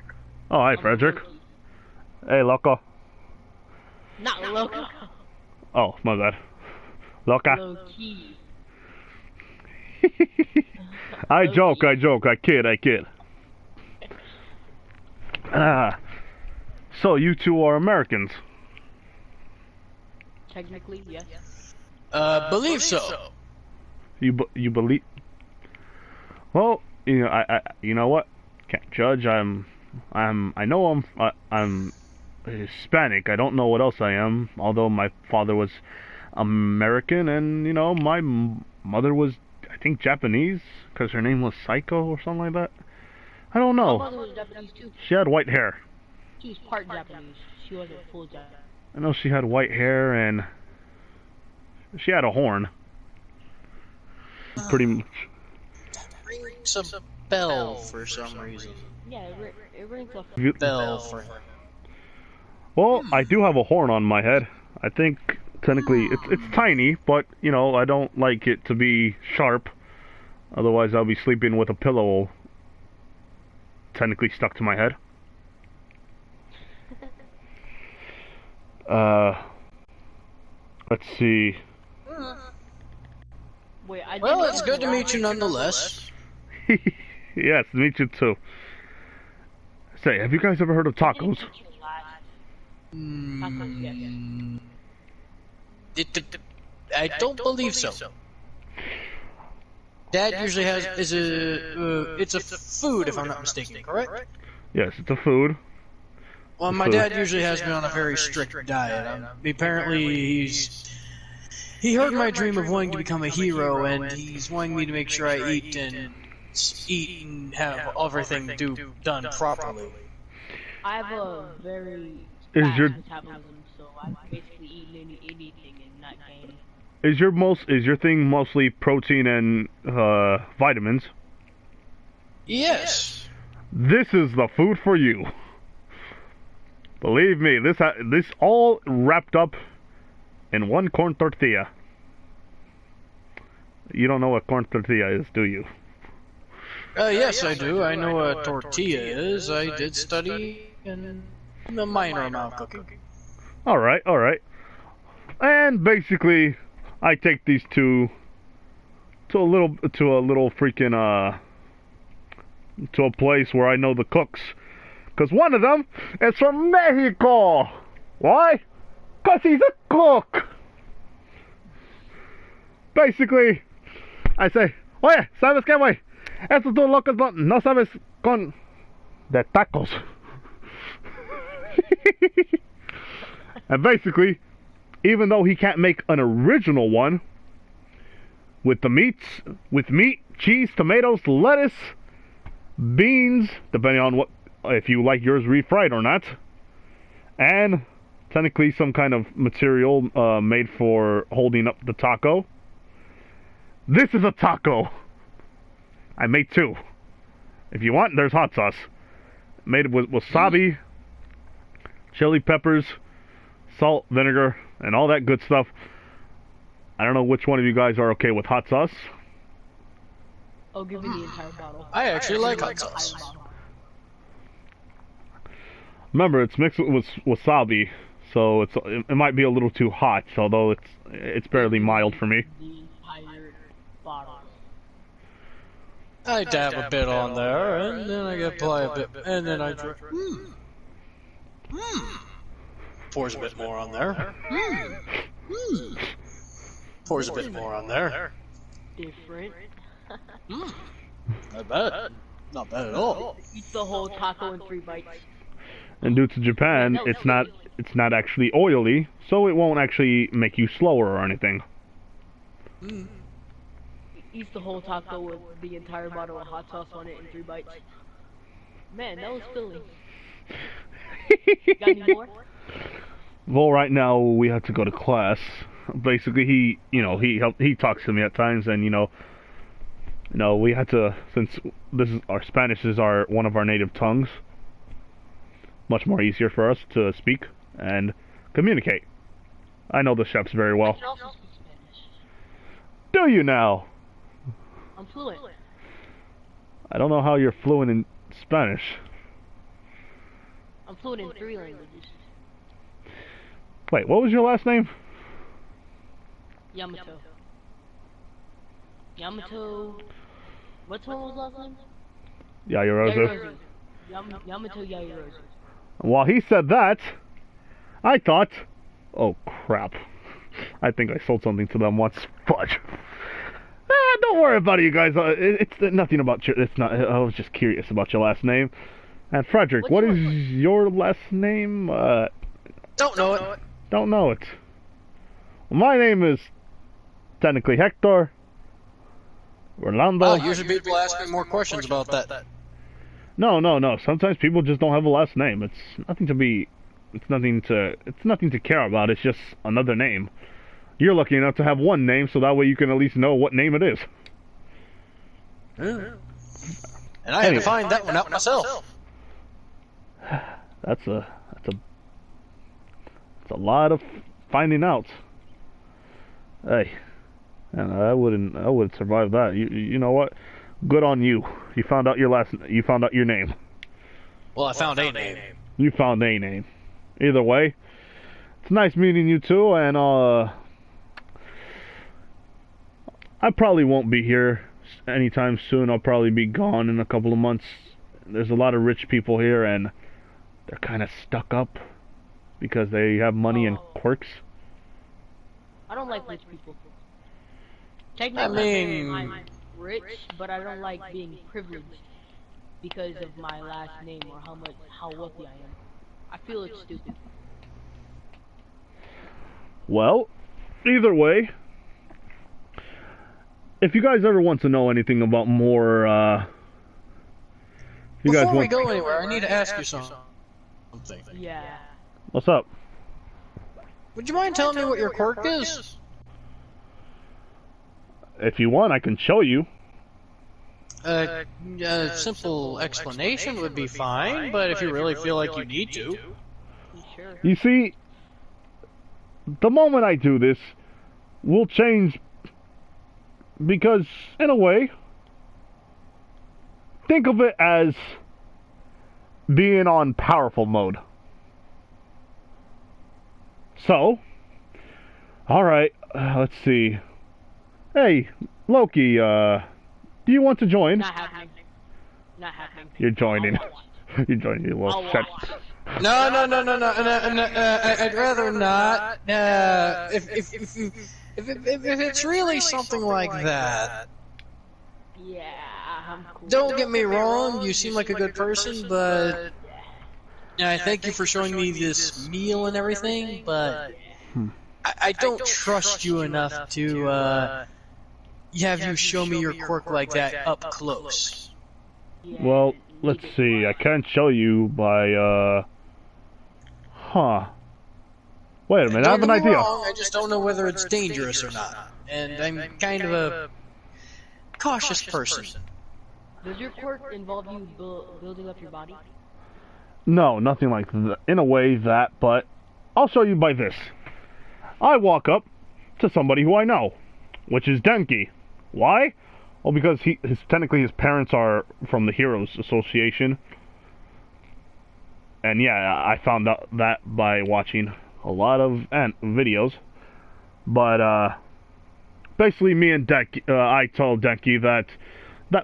Oh, hi, Frederick. Hey, loco. Not loco. Oh, my bad. Loca. Low-key. I joke, I kid. So you two are Americans? Technically, yes. Believe so. You believe? Well, you know, you know what? Can't judge. I know I'm Hispanic. I don't know what else I am. Although my father was American, and you know, my mother was, I think, Japanese, because her name was Psycho or something like that. I don't know. My mother was Japanese too. She had white hair. She was part Japanese. She wasn't full Japanese. I know she had white hair and she had a horn. Pretty much. Rings a bell for some reason. Yeah, it rings a bell for her. Well, I do have a horn on my head. I think technically it's tiny, but you know, I don't like it to be sharp. Otherwise, I'll be sleeping with a pillow technically stuck to my head. Let's see. Wait, I Well, didn't it's know good to that. meet you nonetheless. Yes, to meet you too. Say, have you guys ever heard of tacos? Tacos, yes. I don't believe so. Dad usually has it's a food if I'm not mistaken, correct? Yes, it's a food. Well, my dad usually has me on a very strict diet. Apparently, he heard my dream of wanting to become a hero, and he's wanting me to make sure I eat and have everything done properly. I have a very Is fast your- metabolism, so I basically eat anything and not gain. Is your thing mostly protein and vitamins? Yes. This is the food for you. Believe me, this all wrapped up in one corn tortilla. You don't know what corn tortilla is, do you? Yes, I do. I know what tortilla is. I did study in a minor amount of cooking. All right. And basically, I take these two to a little freaking to a place where I know the cooks. Because one of them is from Mexico. Why? Because he's a cook. Basically, I say, oye, ¿sabes qué, güey? Estos dos locos no sabes con de tacos. And basically, even though he can't make an original one with meat, cheese, tomatoes, lettuce, beans, depending on if you like yours refried or not, and technically some kind of material made for holding up the taco. This is a taco. I made two. If you want, there's hot sauce. Made with wasabi, chili peppers, salt, vinegar, and all that good stuff. I don't know which one of you guys are okay with hot sauce. I'll give you the entire bottle. I actually like hot sauce. Remember, it's mixed with wasabi, so it might be a little too hot. Although it's barely mild for me. The entire bottle. I dab a bit on there, and then I apply a bit, and then I drink. Pours a bit more on there. Pours a bit more on there. Different. Not bad. Not bad at all. Eat the whole taco in 3 bites. And due to Japan, it's not actually oily, so it won't actually make you slower or anything. Eats the whole taco with the entire bottle of hot sauce on it in 3 bites. Man, that was filling. Got any more? Well, right now we have to go to class. Basically, he talks to me at times, and we had to, since Spanish is one of our native tongues. Much more easier for us to speak and communicate. I know the chefs very well. I can also speak Spanish. Do you now? I'm fluent. I don't know how you're fluent in Spanish. I'm fluent in 3 languages. Wait, what was your last name? Yamato. What's one was last name? Yayarozu. Yamato Yayarozu. While he said that, I thought, oh crap, I think I sold something to them once. Fudge. Don't worry about it, you guys. It's nothing about it's not. I was just curious about your last name. And Frederick, what is your last name? Don't know it. Don't know it. Well, my name is technically Hector Orlando. Oh, usually people ask me more questions about that. No. Sometimes people just don't have a last name. It's nothing to care about. It's just another name. You're lucky enough to have one name, so that way you can at least know what name it is. Yeah. And I had to find that one out myself. That's a lot of finding out. Hey, and I wouldn't survive that. You know what? Good on you. You found out your name. Well, I found a name. You found a name. Either way, it's nice meeting you too, and I probably won't be here anytime soon. I'll probably be gone in a couple of months. There's a lot of rich people here, and they're kind of stuck up because they have money and quirks. I don't like rich people. I Technically, mean, I'm rich, but I don't like being privileged because of my last name or how wealthy I am. I feel it's stupid. Well, either way, if you guys ever want to know anything about more, before we go anywhere, I need to ask you something. Yeah. What's up? Would you mind telling me what your quirk is? If you want, I can show you. A simple explanation would be fine, but if you really feel like you need to. Sure. You see, the moment I do this, we'll change, because, in a way, think of it as being on powerful mode. So, alright, let's see. Hey, Loki, do you want to join? Not happening. Not happening. You're joining. You're joining, you little shit. No, I'd rather not. If it's really something like that, Yeah, I'm cool. don't get me wrong, you seem like a good person, but I thank you for showing me this meal and everything, but I don't trust you enough to have you show me your quirk like that up close. Well, let's see. I can't show you by, Wait a minute, I have an idea. I just don't know whether it's dangerous or not. And I'm kind of a cautious person. Does your quirk involve you building up your body? No, nothing like that. In a way, that, but I'll show you by this. I walk up to somebody who I know, which is Denki. Why? Well, because technically his parents are from the Heroes Association. And yeah, I found out that by watching a lot of videos. But basically me and I told Denki that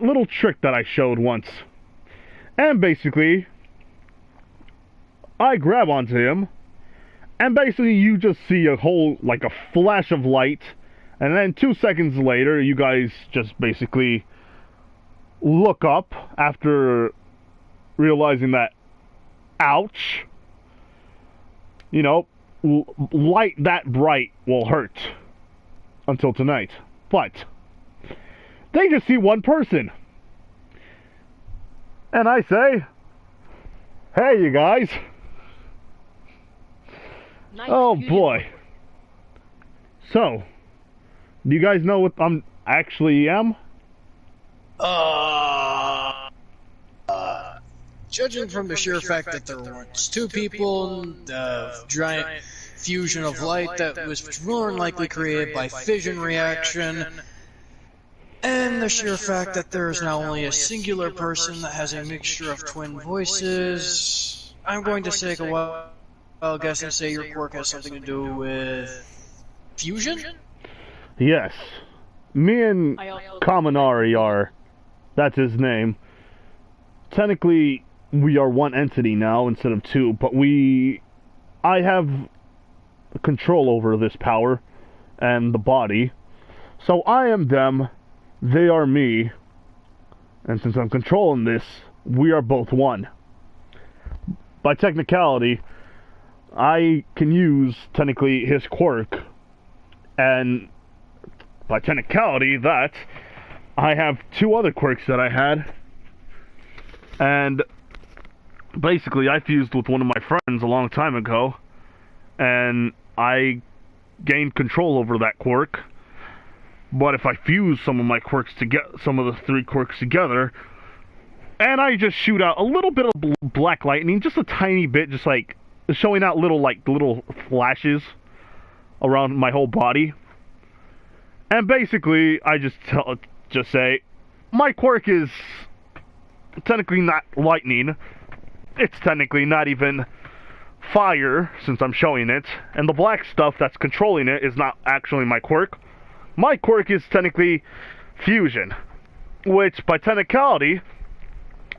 little trick that I showed once. And basically, I grab onto him, and basically you just see a flash of light, and then 2 seconds later, you guys just basically look up after realizing that, ouch, you know, light that bright will hurt until tonight. But they just see one person. And I say, hey, you guys. Nice. Oh, boy. So, do you guys know what I'm actually am? Judging from the sheer fact that there were two people, the giant fusion of light that was more than likely created by fission reaction, and the sheer fact that there is now only a singular person that has a mixture of twin voices, I'm going to take a wild guess and say your quirk has something to do with fusion? Yes. Me and Kaminari are, that's his name. Technically, we are one entity now instead of two, but I have control over this power and the body. So I am them, they are me, and since I'm controlling this, we are both one. By technicality, I can use, technically, his quirk, and by technicality, that I have two other quirks that I had, and basically I fused with one of my friends a long time ago, and I gained control over that quirk. But if I fuse some of my quirks together, some of the three quirks together, and I just shoot out a little bit of black lightning, just a tiny bit, just like showing out little flashes around my whole body. And basically, I just say, my quirk is technically not lightning, it's technically not even fire, since I'm showing it, and the black stuff that's controlling it is not actually my quirk. My quirk is technically fusion, which by technicality,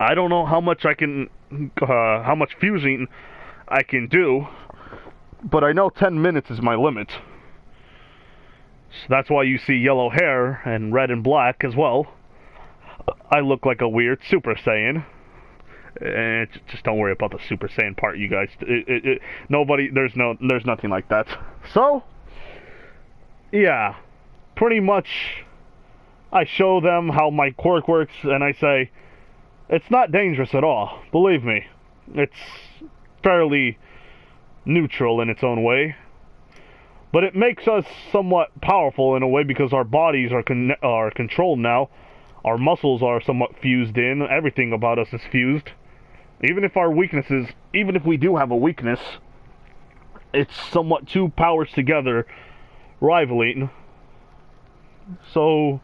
I don't know how much how much fusing I can do, but I know 10 minutes is my limit. So that's why you see yellow hair and red and black as well. I look like a weird Super Saiyan. And just don't worry about the Super Saiyan part, you guys. Nobody, there's nothing like that. So, yeah, pretty much, I show them how my quirk works, and I say, it's not dangerous at all. Believe me, it's fairly neutral in its own way. But it makes us somewhat powerful in a way because our bodies are controlled now. Our muscles are somewhat fused in. Everything about us is fused. Even if we do have a weakness, it's somewhat two powers together rivaling. So,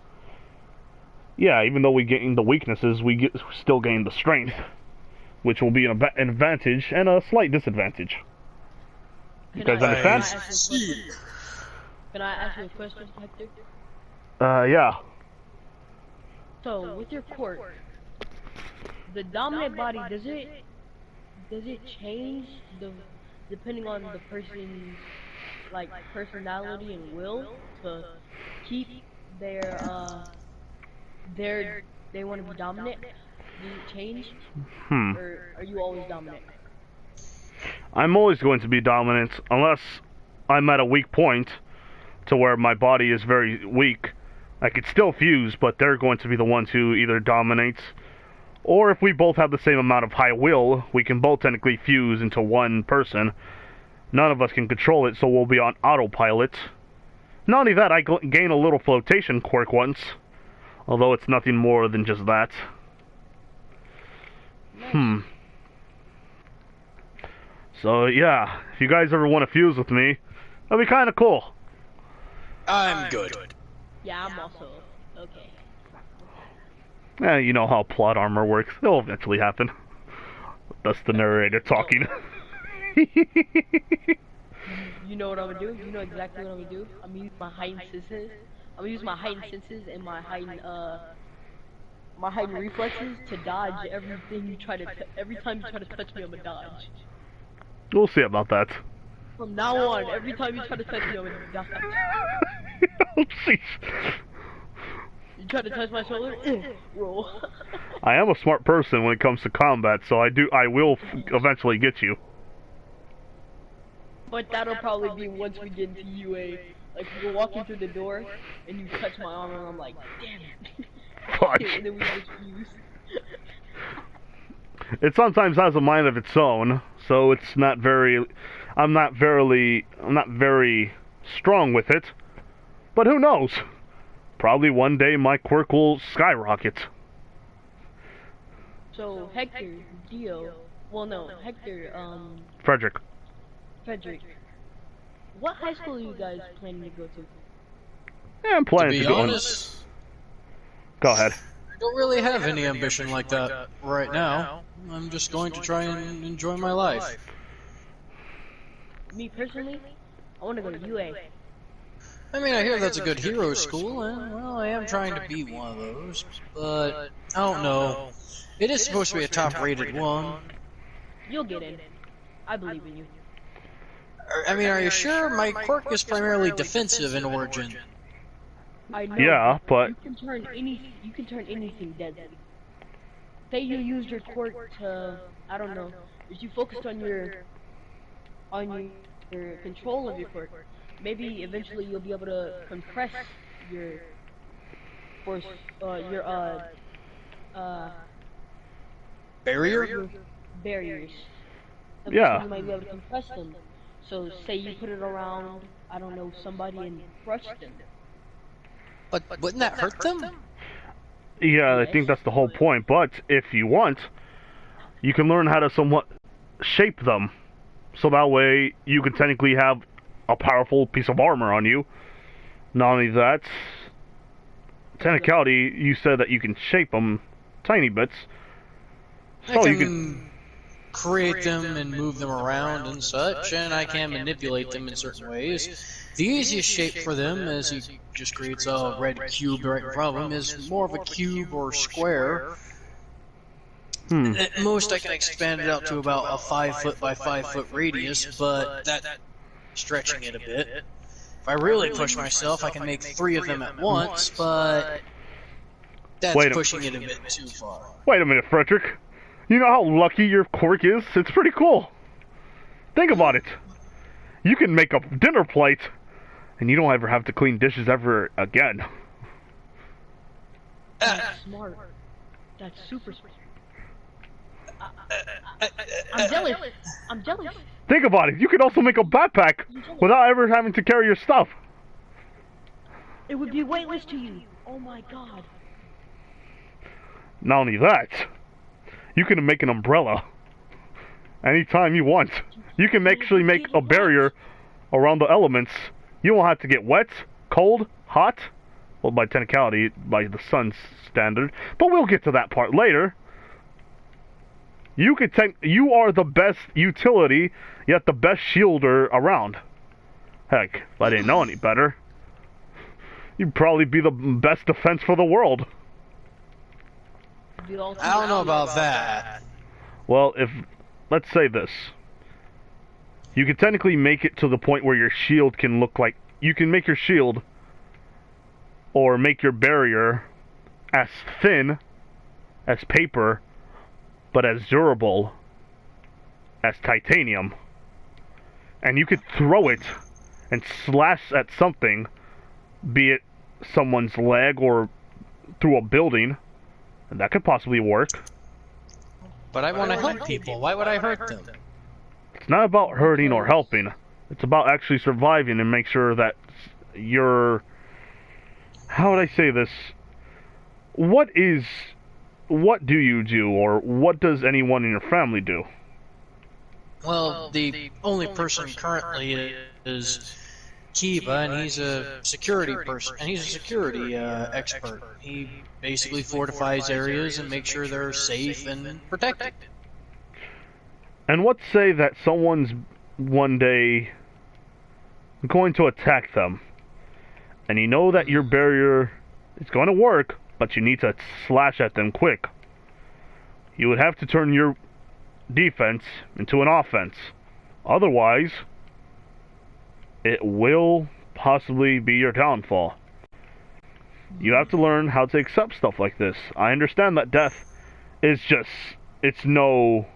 yeah, even though we gain the weaknesses, we still gain the strength, which will be an advantage and a slight disadvantage. You guys understand? Can I ask you a question, Hector? Yeah. So, with your quirk, the dominant body, does it change depending on the person's like personality and will to keep they want to be dominant? Does it change? Or are you always dominant? I'm always going to be dominant unless I'm at a weak point to where my body is very weak. I could still fuse, but they're going to be the ones who either dominate. Or if we both have the same amount of high will, we can both technically fuse into one person. None of us can control it, so we'll be on autopilot. Not only that, I gain a little flotation quirk once. Although it's nothing more than just that. So yeah, if you guys ever want to fuse with me, that'd be kind of cool. I'm good. Yeah, I'm also okay. Yeah, you know how plot armor works. It'll eventually happen. That's the narrator talking. You know what I'm gonna do? You know exactly what I'm gonna do? I'm gonna use my heightened senses. I'm gonna use my heightened senses and my heightened reflexes to dodge everything you try to every time you try to touch me, I'm gonna dodge. We'll see about that. From now on, every time you try to touch me, I'm gonna dodge. Oh, jeez. You try to touch my shoulder? Roll. I am a smart person when it comes to combat, so I will eventually get you. But that'll probably be once we get into UA. Like, you're walking through the door, and you touch my arm, and I'm like, damn it. Watch. And then we just fuse. It sometimes has a mind of its own, so it's not very... I'm not very strong with it. But who knows? Probably one day my quirk will skyrocket. So, Hector, Dio... Well, no, Hector, Frederick. What high school are you guys planning to go to? Yeah, I'm planning to be go honest, Go ahead. I don't really have any ambition like that right now. I'm just going to try and enjoy my life. Me personally, I want to go to UA. I mean, I hear that's a good hero school, and, well, I am trying to be one of those, but I don't know. It is supposed to be a top-rated one. You'll get in. I believe in you. I mean, are you sure? My quirk is primarily defensive in origin. I know. Yeah, but... You can turn anything deadly. Say you use your quirk to, I don't know, if you focused on your control of your quirk, maybe eventually you'll be able to compress your Barrier? barriers. Yeah. You might be able to compress them. So say you put it around, I don't know, somebody and crush them. But wouldn't that hurt them? Yeah, I think that's the whole point, but if you want, you can learn how to somewhat shape them. So that way, you can technically have a powerful piece of armor on you. Not only that, technicality, you said that you can shape them tiny bits. So you can... create them and move them around and such, and I can manipulate them in certain ways. The easiest shape for them, as he just creates a red cube right in front of him, is more of a cube or square. At most, I can expand it out to about a 5-foot by 5-foot radius, but that's stretching it a bit. If I really push myself, I can make 3 of them at once, but that's pushing it a bit too far. Wait a minute, Frederick. You know how lucky your quirk is? It's pretty cool. Think about it. You can make a dinner plate, and you don't ever have to clean dishes ever again. That's smart. That's super smart. I'm jealous. I'm jealous. Think about it. You could also make a backpack without ever having to carry your stuff. It would be weightless to you. Oh my god. Not only that, you can make an umbrella anytime you want. You can actually make a barrier around the elements. You won't have to get wet, cold, hot. Well, by technicality, by the sun's standard. But we'll get to that part later. You are the best utility, yet the best shielder around. Heck, if I didn't know any better, you'd probably be the best defense for the world. I don't know about that. Well, let's say this. You can technically make it to the point where your shield can look like... You can make your shield, or make your barrier, as thin as paper, but as durable as titanium. And you could throw it and slash at something, be it someone's leg or through a building, and that could possibly work. But I want to help people. Why would I hurt them? It's not about hurting or helping. It's about actually surviving and make sure that you're... How would I say this? What do you do, or what does anyone in your family do? Well, the only person currently is Kiba, and he's a security person, and he's a security expert. He basically fortifies areas and makes sure they're safe and protected. And let's say that someone's one day going to attack them, and you know that your barrier is going to work, but you need to slash at them quick. You would have to turn your defense into an offense. Otherwise, it will possibly be your downfall. You have to learn how to accept stuff like this. I understand that death is just... It's no...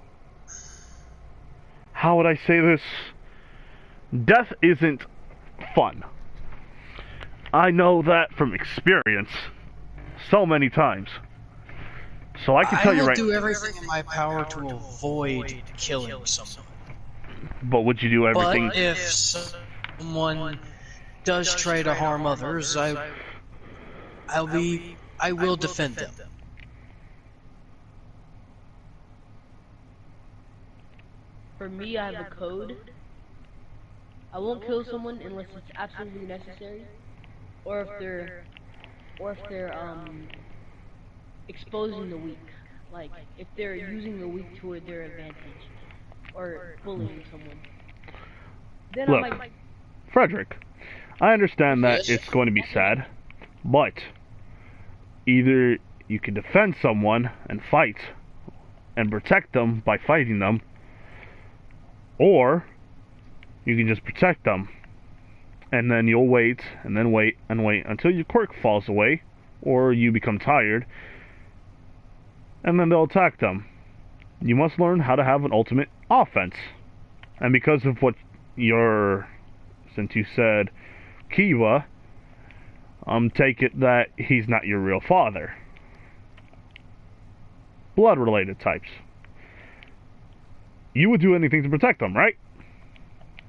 How would I say this? Death isn't fun. I know that from experience so many times. So I can tell you right... I will do everything in my power to avoid killing someone. But would you do everything... But if someone does try to harm others, I will defend them. For me, I have a code. I won't kill someone unless it's absolutely necessary, or if they're exposing the weak. Like if they're using the weak to their advantage, or bullying someone. Then Look, I might... Frederick, I understand that it's going to be sad, but either you can defend someone and fight and protect them by fighting them, or you can just protect them, and then you'll wait, and then wait, and wait, until your quirk falls away, or you become tired, and then they'll attack them. You must learn how to have an ultimate offense. And because of what since you said Kiva, take it that he's not your real father. Blood-related types. You would do anything to protect them, right?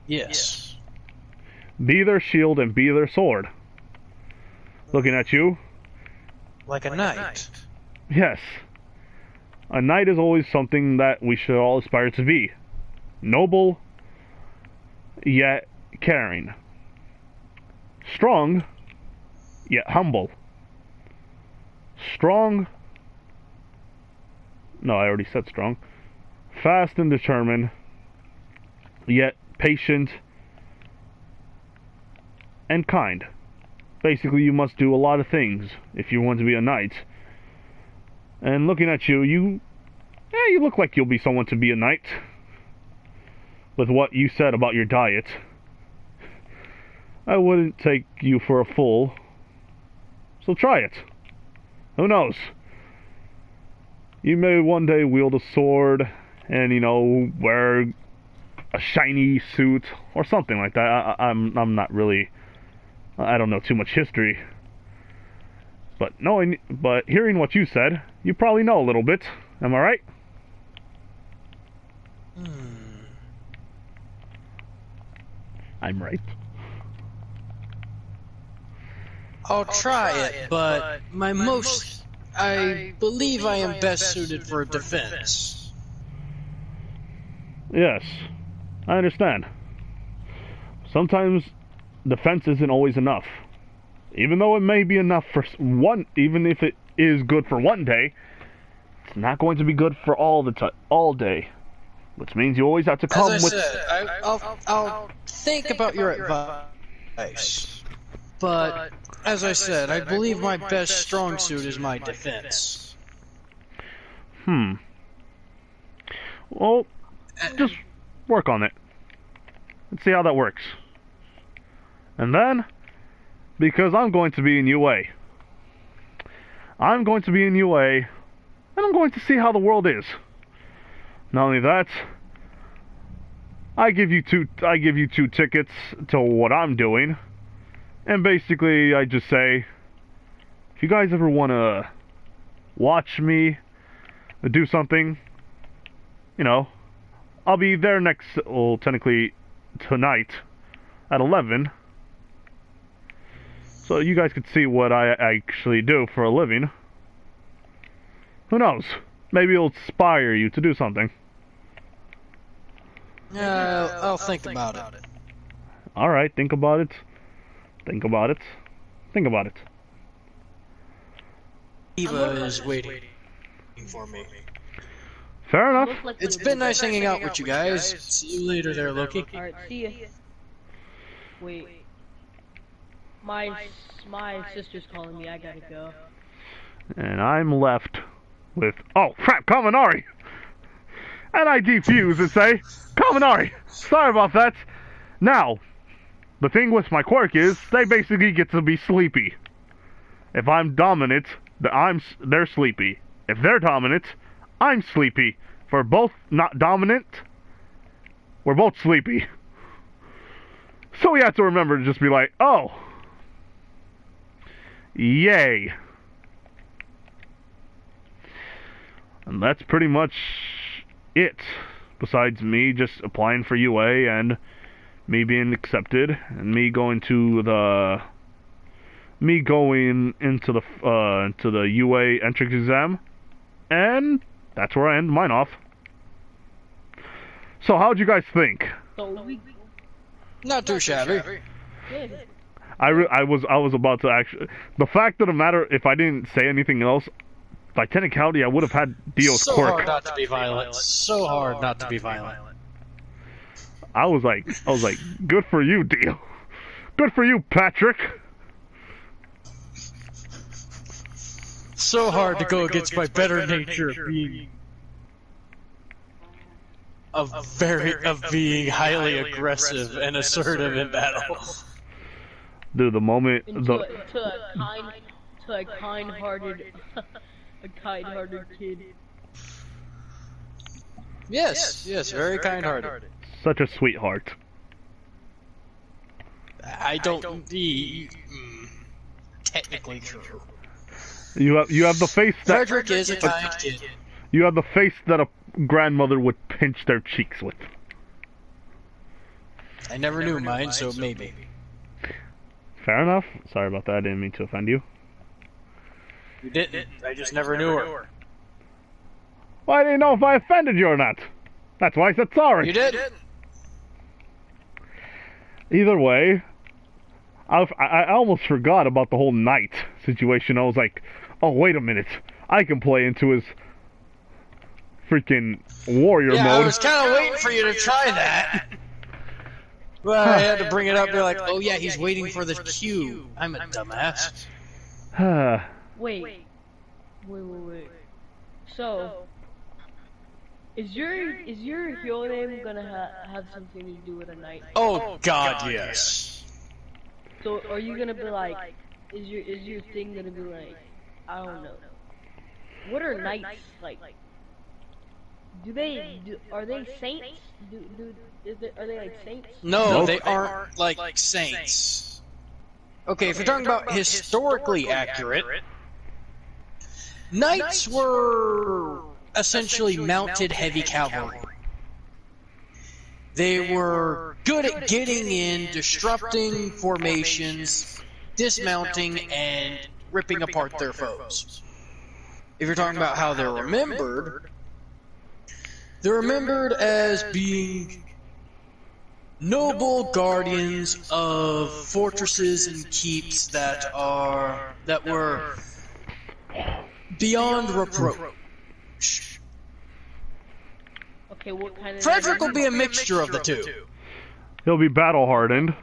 Yes. Be their shield and be their sword. Looking at you. Like a knight. Yes. A knight is always something that we should all aspire to be. Noble, yet caring. Strong, yet humble. Strong... No, I already said strong. fast and determined, yet patient and kind. Basically, you must do a lot of things if you want to be a knight. And looking at you, you look like you'll be someone to be a knight. With what you said about your diet. I wouldn't take you for a fool. So try it. Who knows? You may one day wield a sword and, you know, wear a shiny suit or something like that. I'm not really... I don't know too much history. But hearing what you said, you probably know a little bit. Am I right? I'm right. I'll try it, but I believe I am best suited for defense. Yes, I understand. Sometimes defense isn't always enough. Even though it may be enough for one, even if it is good for one day, it's not going to be good for all day. Which means you always have to come As with... I said, I'll think about your advice. But, as I said, I believe my best strong suit is my defense. Well, just work on it. Let's see how that works. And then, because I'm going to be in UA. I'm going to be in UA, and I'm going to see how the world is. Not only that, I give you two tickets to what I'm doing. And basically, I just say, if you guys ever want to watch me do something, you know, I'll be there technically tonight at 11. So you guys could see what I actually do for a living. Who knows? Maybe it'll inspire you to do something. Yeah, I'll think about it. Alright, think about it. Think about it. Think about it. Eva is waiting for me. Fair enough. It's been nice hanging out with you guys. See you later there, Loki. Alright, see ya. Wait. My sister's calling me, I gotta go. And I'm left with... Oh, crap, Kaminari! And I defuse and say, Kaminari, sorry about that. Now, the thing with my quirk is, they basically get to be sleepy. If I'm dominant, they're sleepy. If they're dominant, I'm sleepy. If we're both not dominant, we're both sleepy. So we have to remember to just be like, oh, yay. And that's pretty much it. Besides me just applying for UA and me being accepted and me going into the UA entrance exam, and that's where I end mine off. So how'd you guys think? Not too shabby. Good. I was about to actually... The fact of the matter, if I didn't say anything else, by technicality, I would have had Dio's So quirk. hard not to be violent. So hard not to be violent. I was like, good for you, Dio. Good for you, Patrick. So hard to go against my better nature of being... of being highly aggressive and assertive in battle. Dude, the moment... To a kind-hearted... a kind-hearted kid. Yes, very kind-hearted. Such a sweetheart. I don't be technically true. You have the face that... Frederick is a kind kid. You have the face that a grandmother would pinch their cheeks with. I never knew mine, so maybe. Fair enough. Sorry about that. I didn't mean to offend you. You didn't. I just never knew her. Well, I didn't know if I offended you or not. That's why I said sorry. You did? Either way, I almost forgot about the whole knight situation. I was like, oh, wait a minute. I can play into his freaking warrior Yeah, mode. I was kind of waiting for you to try that. Well, I had to bring it up. Be like, oh yeah, he's waiting for the cue. I'm a dumbass. Wait. So, is your heel name gonna have something to do with a knight? Oh God, yes. So, are you gonna be like, is your thing gonna be like, I don't know. What are knights like? Are they saints? Are they like saints? No, they aren't like saints. Okay, if you're talking about historically accurate, knights were essentially mounted heavy cavalry. They were good at getting in, disrupting formations, dismounting, and ripping apart their foes. If you're talking about how they're remembered as being noble guardians of fortresses and keeps that were beyond reproach. Okay, what kind of... Frederick will be a mixture of the two. He'll be battle-hardened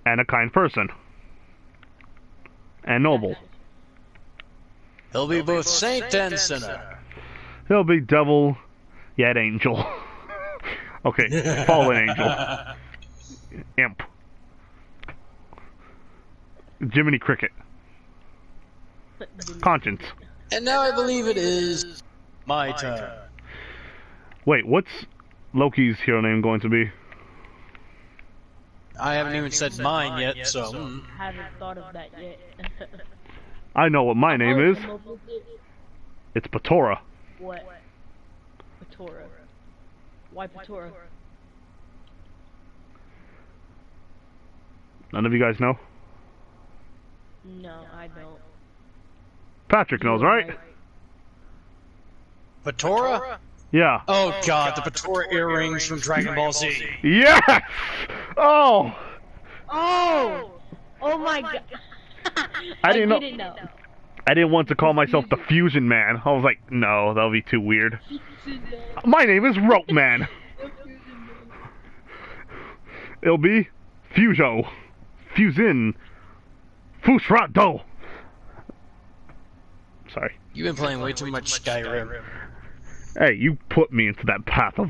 and a kind person. And noble. He'll be both saint and sinner. He'll be devil, yet angel. Okay, fallen angel. Imp. Jiminy Cricket. Conscience. And now I believe it is my turn. Wait, what's Loki's hero name going to be? I haven't even said mine yet, so... I haven't thought of that yet. I know what my name is. It's Patora. What? Patora. Why Patora? None of you guys know? No, I don't. Patrick knows, right? Patora? Yeah. Oh god, the Patora earrings from Dragon Ball Z. Yes! Oh! Oh! Oh my god. I didn't know. know. I didn't want to call myself the Fusion Man. I was like, no, that'll be too weird. My name is Rope Man. It'll be Fuso. Fusin. Fusrato. Sorry. You've been playing way too much Skyrim. Hey, you put me into that path of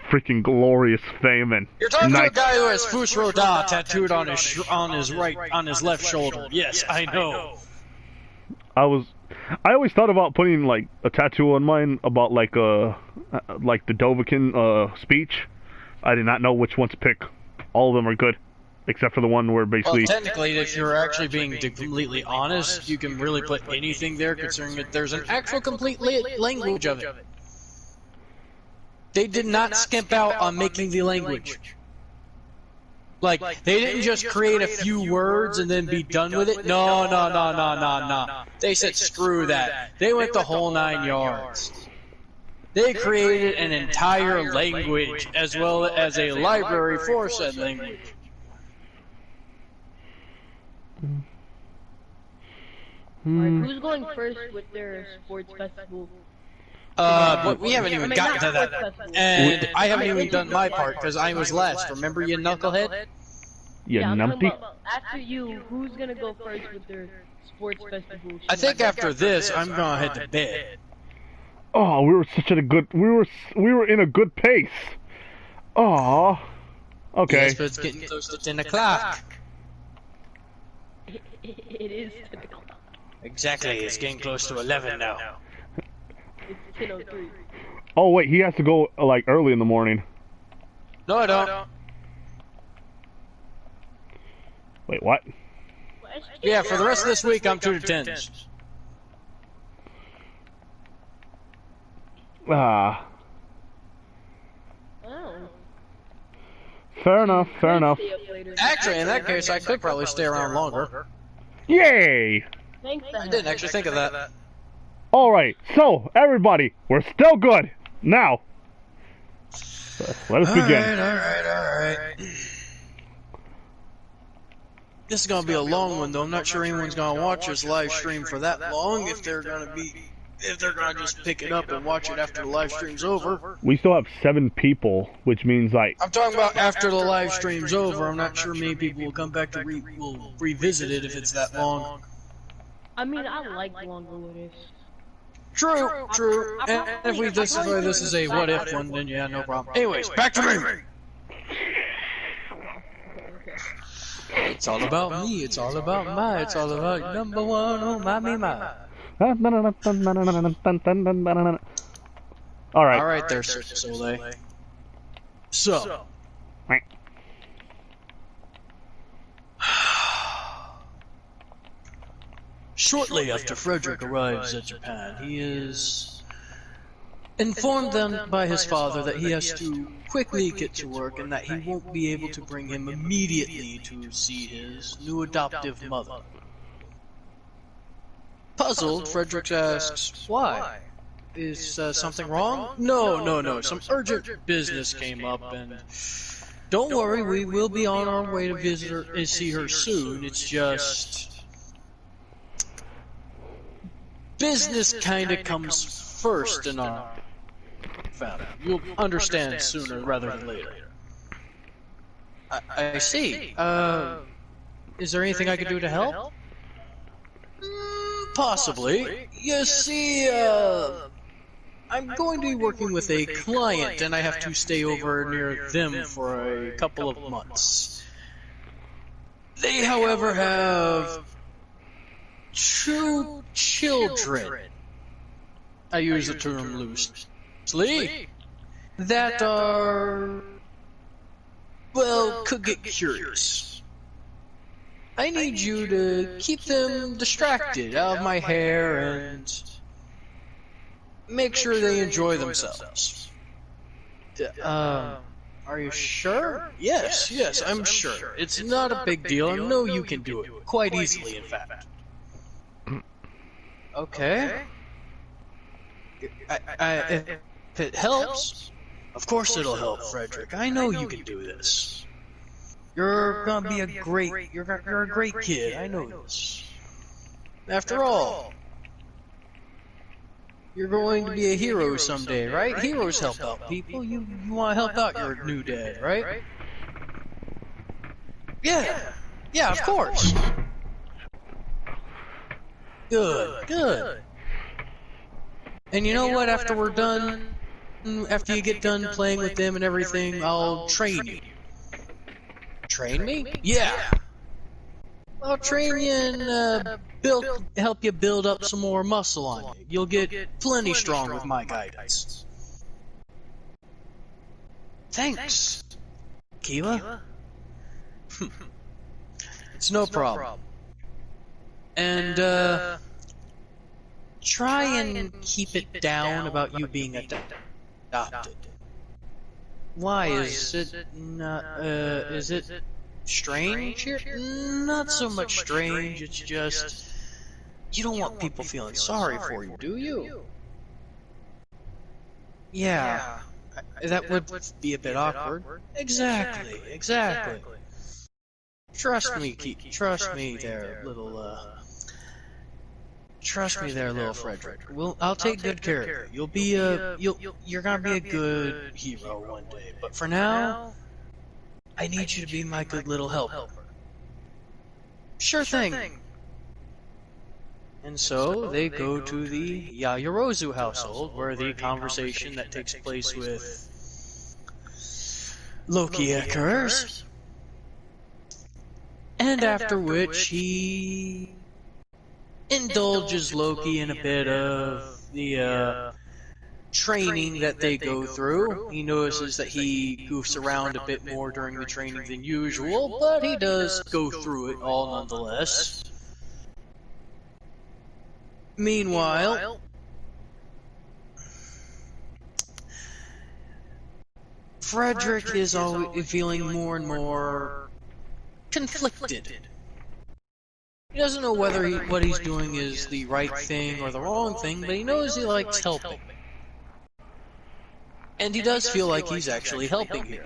freaking glorious fame and You're talking to a night. guy who has Fusroda tattooed on his left shoulder. Yes, I know. I always thought about putting like a tattoo on mine about like the Dovahkiin speech. I did not know which one to pick. All of them are good, except for the one where basically. Well, technically, if you're actually being completely honest, you can really put anything there, considering that there's an actual complete language of it. They did not skimp out on making the language. Like, they didn't just create a few words and then be done with it. No. They said, screw that. They went the whole 9 yards. They created an entire language as well as a library for said language. Alright, who's going first with their sports festival? But we haven't even gotten to that. And I haven't even done my part because I was last. Remember, you knucklehead? You I'm talking numpty. about after you, who's gonna go first with their sports festival? I think after this, I'm gonna head to bed. Oh, we were we were in a good pace. Oh. Okay. Yes, but it's getting close to 10 o'clock. It is 10 o'clock. Exactly, it's getting close to 11 now. It's 10:03. Oh wait, he has to go like early in the morning. No, I don't. Wait, what? Yeah, for the rest of this week, I'm 2 to 10s. Ah. Oh. Fair enough. Fair enough. Stay up later. Actually, in that case, I could probably stay around longer. Yay! Thanks, I didn't actually think of that. All right. So everybody, we're still good now. Let us begin. Alright. This is gonna be a long one, though. I'm not sure anyone's gonna watch this live stream for that long if they're gonna be if they're gonna just pick it up and watch it after the live stream's over. We still have 7 people, which means like... I'm talking about after the live stream's over. I'm not sure many people will come back to will revisit it if it's that long. I mean, I like longer what-ifs. True. And if we justify this as a what-if one, then yeah, no problem. Anyways, back to me! It's all about me, it's all about it's all about number one, oh my, me, my. Alright there, Soleil. So. Shortly after Frederick arrives at Japan, he is informed then by his father that he has to quickly get to work and that he won't be able to bring him immediately to see his new adoptive mother. Puzzled, Frederick asks, why? Is something wrong? No. Some urgent business came up and... Don't worry, we will be on our way to visit her and see her soon. It's just... Business kinda comes first in our family. You'll understand sooner rather than later. I see. Is there anything I could do to help? Possibly. You see, I'm going to be working with a client, and I have to stay over near them for a couple of months. They, however, have 2 children. I use the term loosely. That are... well, could get curious. I need you to keep them distracted out of my hair and make sure they enjoy themselves. Are you sure? Yes, I'm sure. It's not a big deal. I know you can do it. Quite easily, in fact. Okay. If it helps, of course it'll help, Frederick. I know you can do this. You're gonna be you're a great kid, I know this. After all, you're going to be a hero someday, right? Heroes help out people. You want to help out your new dad, right? Yeah, of course. Good. And you know what, after we're done, after you get done playing with them and everything, I'll train you. Train me? Yeah. I'll train you and help you build up some more muscle on you. You'll get plenty strong with my guidance. Thanks, Kiva. It's no problem. And, try and keep it down about you being adopted. Why? Is it not, is it strange here? Not so much strange, it's just... You don't want people feeling sorry for you, do you? Yeah. That would be a bit awkward. Exactly. Trust me there, little, Trust me there, little Frederick. I'll take good care of you. You'll be you're gonna be a good hero one day. But for now, I need you to be my good little helper. Sure thing. And so they go to the Yayarozu household, where the conversation that takes place with Loki occurs. And after which he indulges Loki in a bit of the training that they go through. He notices that he goofs around a bit more during the training than usual, but he does go through it all nonetheless. Meanwhile, Frederick is always feeling more and more conflicted. He doesn't know whether what he's doing is the right thing or the wrong thing, but he knows he likes helping. And he does feel like he's actually helping here.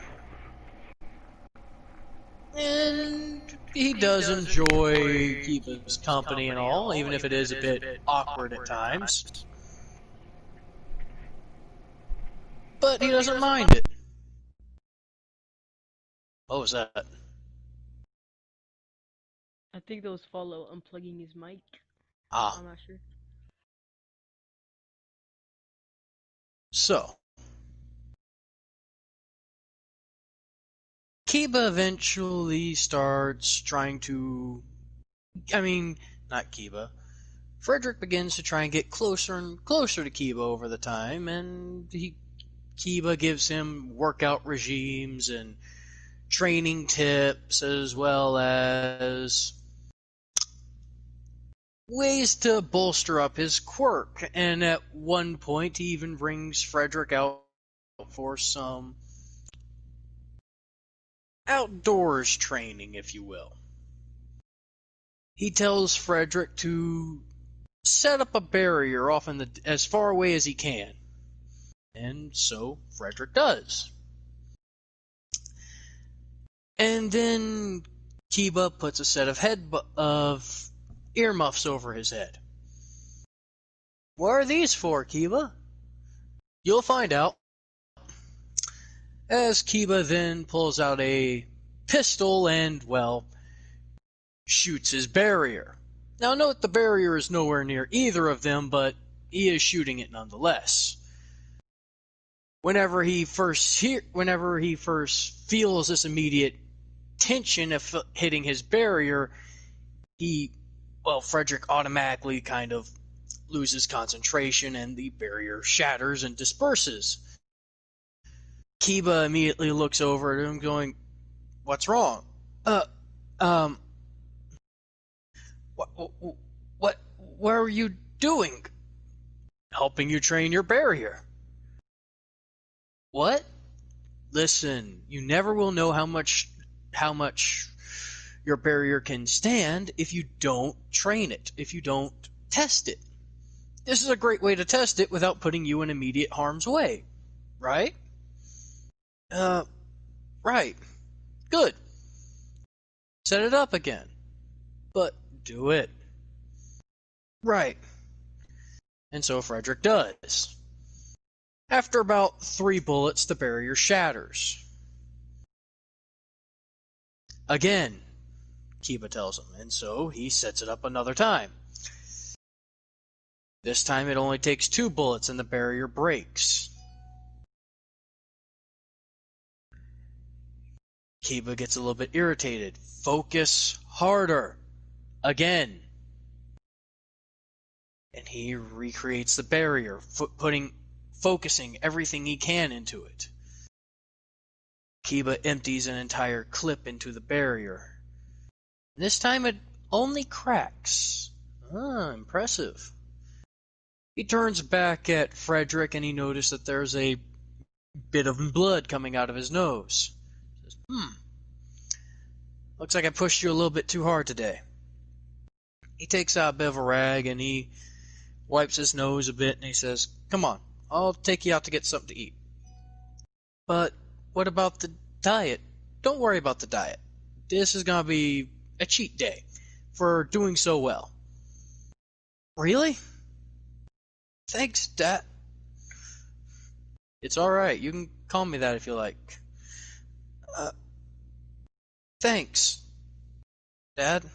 And he does enjoy Kiva's company and all, even if it is a bit awkward at times. but he doesn't mind it. What was that? I think those follow unplugging his mic. Ah, I'm not sure. so Kiba eventually starts trying to... not Kiba. Frederick begins to try and get closer and closer to Kiba over the time, and Kiba gives him workout regimes and training tips, as well as ways to bolster up his quirk. And at one point, he even brings Frederick out for some outdoors training, if you will. He tells Frederick to set up a barrier off as far away as he can. And so Frederick does. And then Kiba puts a set of earmuffs over his head. What are these for, Kiba? You'll find out. As Kiba then pulls out a pistol and, well, shoots his barrier. Now note the barrier is nowhere near either of them, but he is shooting it nonetheless. Whenever he first feels this immediate tension of hitting his barrier, Frederick automatically kind of loses concentration and the barrier shatters and disperses. Kiba immediately looks over at him going, "What's wrong?" What are you doing? Helping you train your barrier. What? Listen, you never will know how much your barrier can stand if you don't train it, if you don't test it. This is a great way to test it without putting you in immediate harm's way, right? Right. Good. Set it up again. But do it. Right. And so Frederick does. After about 3 bullets, the barrier shatters. Again, Kiba tells him, and so he sets it up another time. This time it only takes 2 bullets and the barrier breaks. Kiba gets a little bit irritated. Focus harder. Again. And he recreates the barrier, focusing everything he can into it. Kiba empties an entire clip into the barrier. This time it only cracks. Impressive. He turns back at Frederick and he notices that there's a bit of blood coming out of his nose. He says, looks like I pushed you a little bit too hard today. He takes out a bit of a rag and he wipes his nose a bit and he says, "Come on, I'll take you out to get something to eat." "But what about the diet?" "Don't worry about the diet. This is going to be a cheat day for doing so well." "Really? Thanks, Dad." "It's alright. You can call me that if you like." Thanks, Dad."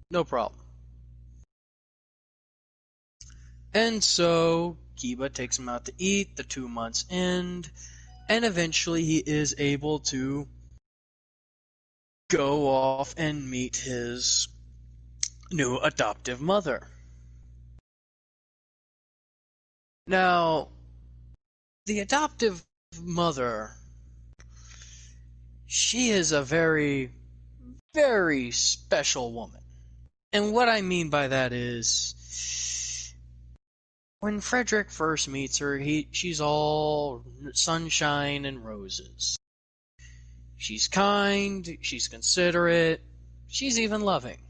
"No problem." And so Kiba takes him out to eat, the 2 months end, and eventually he is able to go off and meet his new adoptive mother. Now, the adoptive mother, she is a very, very special woman. And what I mean by that is, when Frederick first meets her, she's all sunshine and roses. She's kind, she's considerate, she's even loving.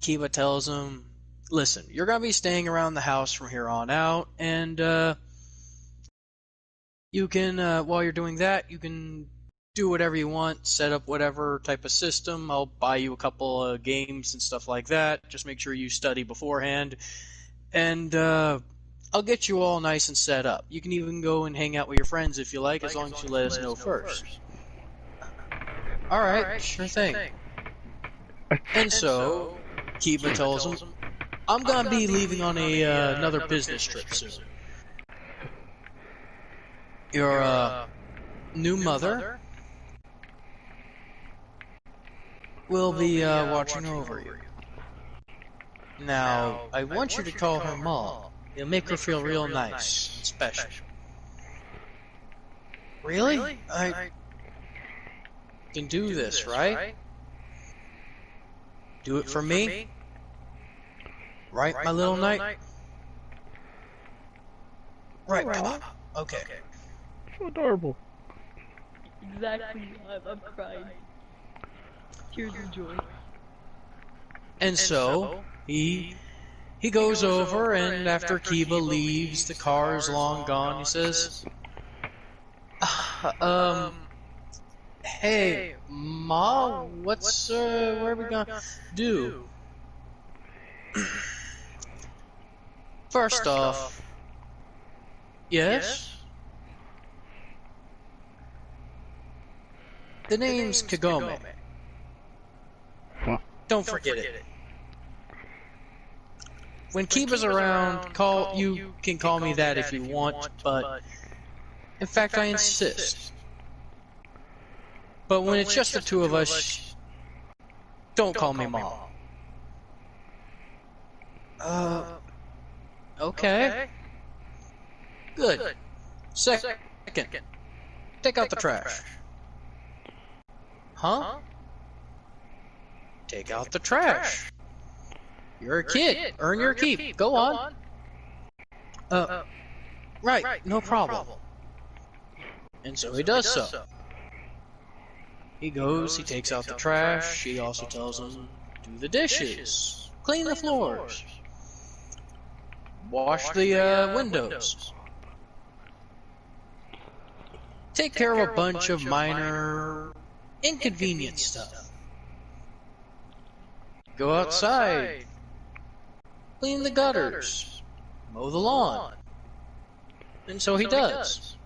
Kiba tells him, "Listen, you're going to be staying around the house from here on out, and you can, while you're doing that, you can do whatever you want, set up whatever type of system. I'll buy you a couple of games and stuff like that. Just make sure you study beforehand. And I'll get you all nice and set up. You can even go and hang out with your friends if you like, as long as you let us know first. Alright, sure thing. And so, Kiba tells him, I'm gonna be leaving on another business trip soon. Your new mother will be watching over you. Now, I want you to call her Mom. It'll make her feel real nice and special. Really? I can do this, right? Do it for me? Right, my little knight? Right, Papa. Okay. So adorable. Exactly. I'm crying. Tears of joy. And so, he goes over, and after Kiba leaves, the car's long gone, he says, hey, Ma, what are we gonna do? First off, yes? The name's Kagome. Huh. Don't forget it. When Kiba's around, you can call me that if you want, but in fact I insist. But when it's just the two of us, don't call me Mom. Okay. Good. Second, take out the trash. Huh? Take out the trash. You're a kid. Earn your keep. Go on. Right. No problem. And so he does so. He goes, he takes out the trash. She also tells him, do the dishes. Clean the floors. Wash the windows. Take care of a bunch of minor, inconvenient stuff. Go outside. Clean the gutters. Mow the lawn. And so he does.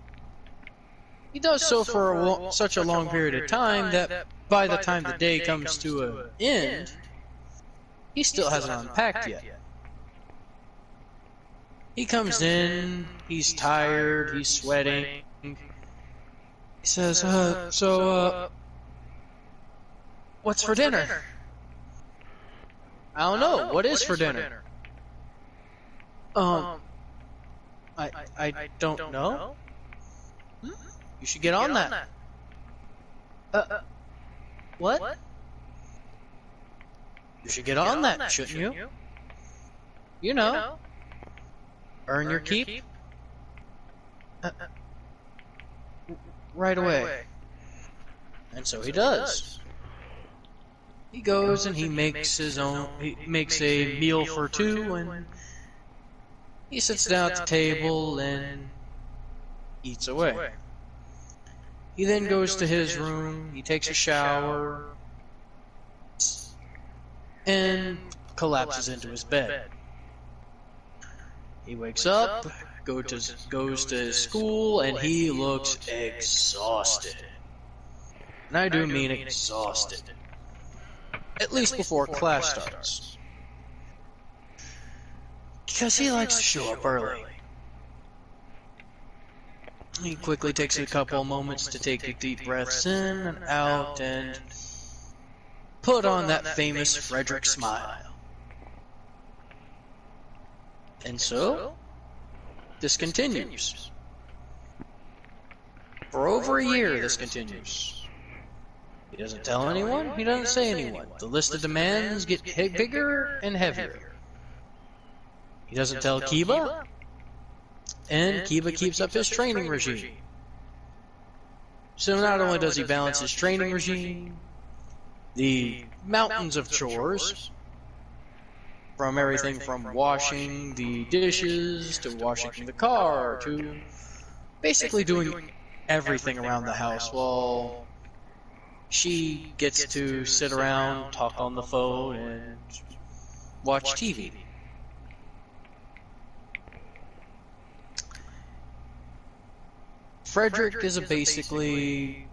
He does so for such a long period of time that by the time the day comes to an end, he still hasn't unpacked yet. He comes in, he's tired, he's sweating. He says, what's for dinner? I don't know. What is for dinner? I don't know. You should get on that. What? You should get on that, shouldn't you? You know. Earn your keep. Right away. And so he does. He goes and he makes he makes a meal for two, and he sits down at the table and eats away. He then goes to his room, he takes a shower, and collapses into his bed. He wakes up, goes to his school, and he looks exhausted. And I do mean exhausted. At least before class starts. Because he likes to show up early. He quickly takes a couple moments to take deep breaths in and out and put on that famous Frederick smile. And so, this continues. For over a year, this continues. He doesn't tell anyone, he doesn't say anyone. The list of demands get bigger and heavier. He doesn't tell Kiba, and Kiba keeps up his training regime. So not only does he balance his training regime, the mountains of chores, from everything from washing the dishes, to washing the car, to basically doing everything around the house, while she gets to sit around, talk on the phone, and watch TV. Frederick is basically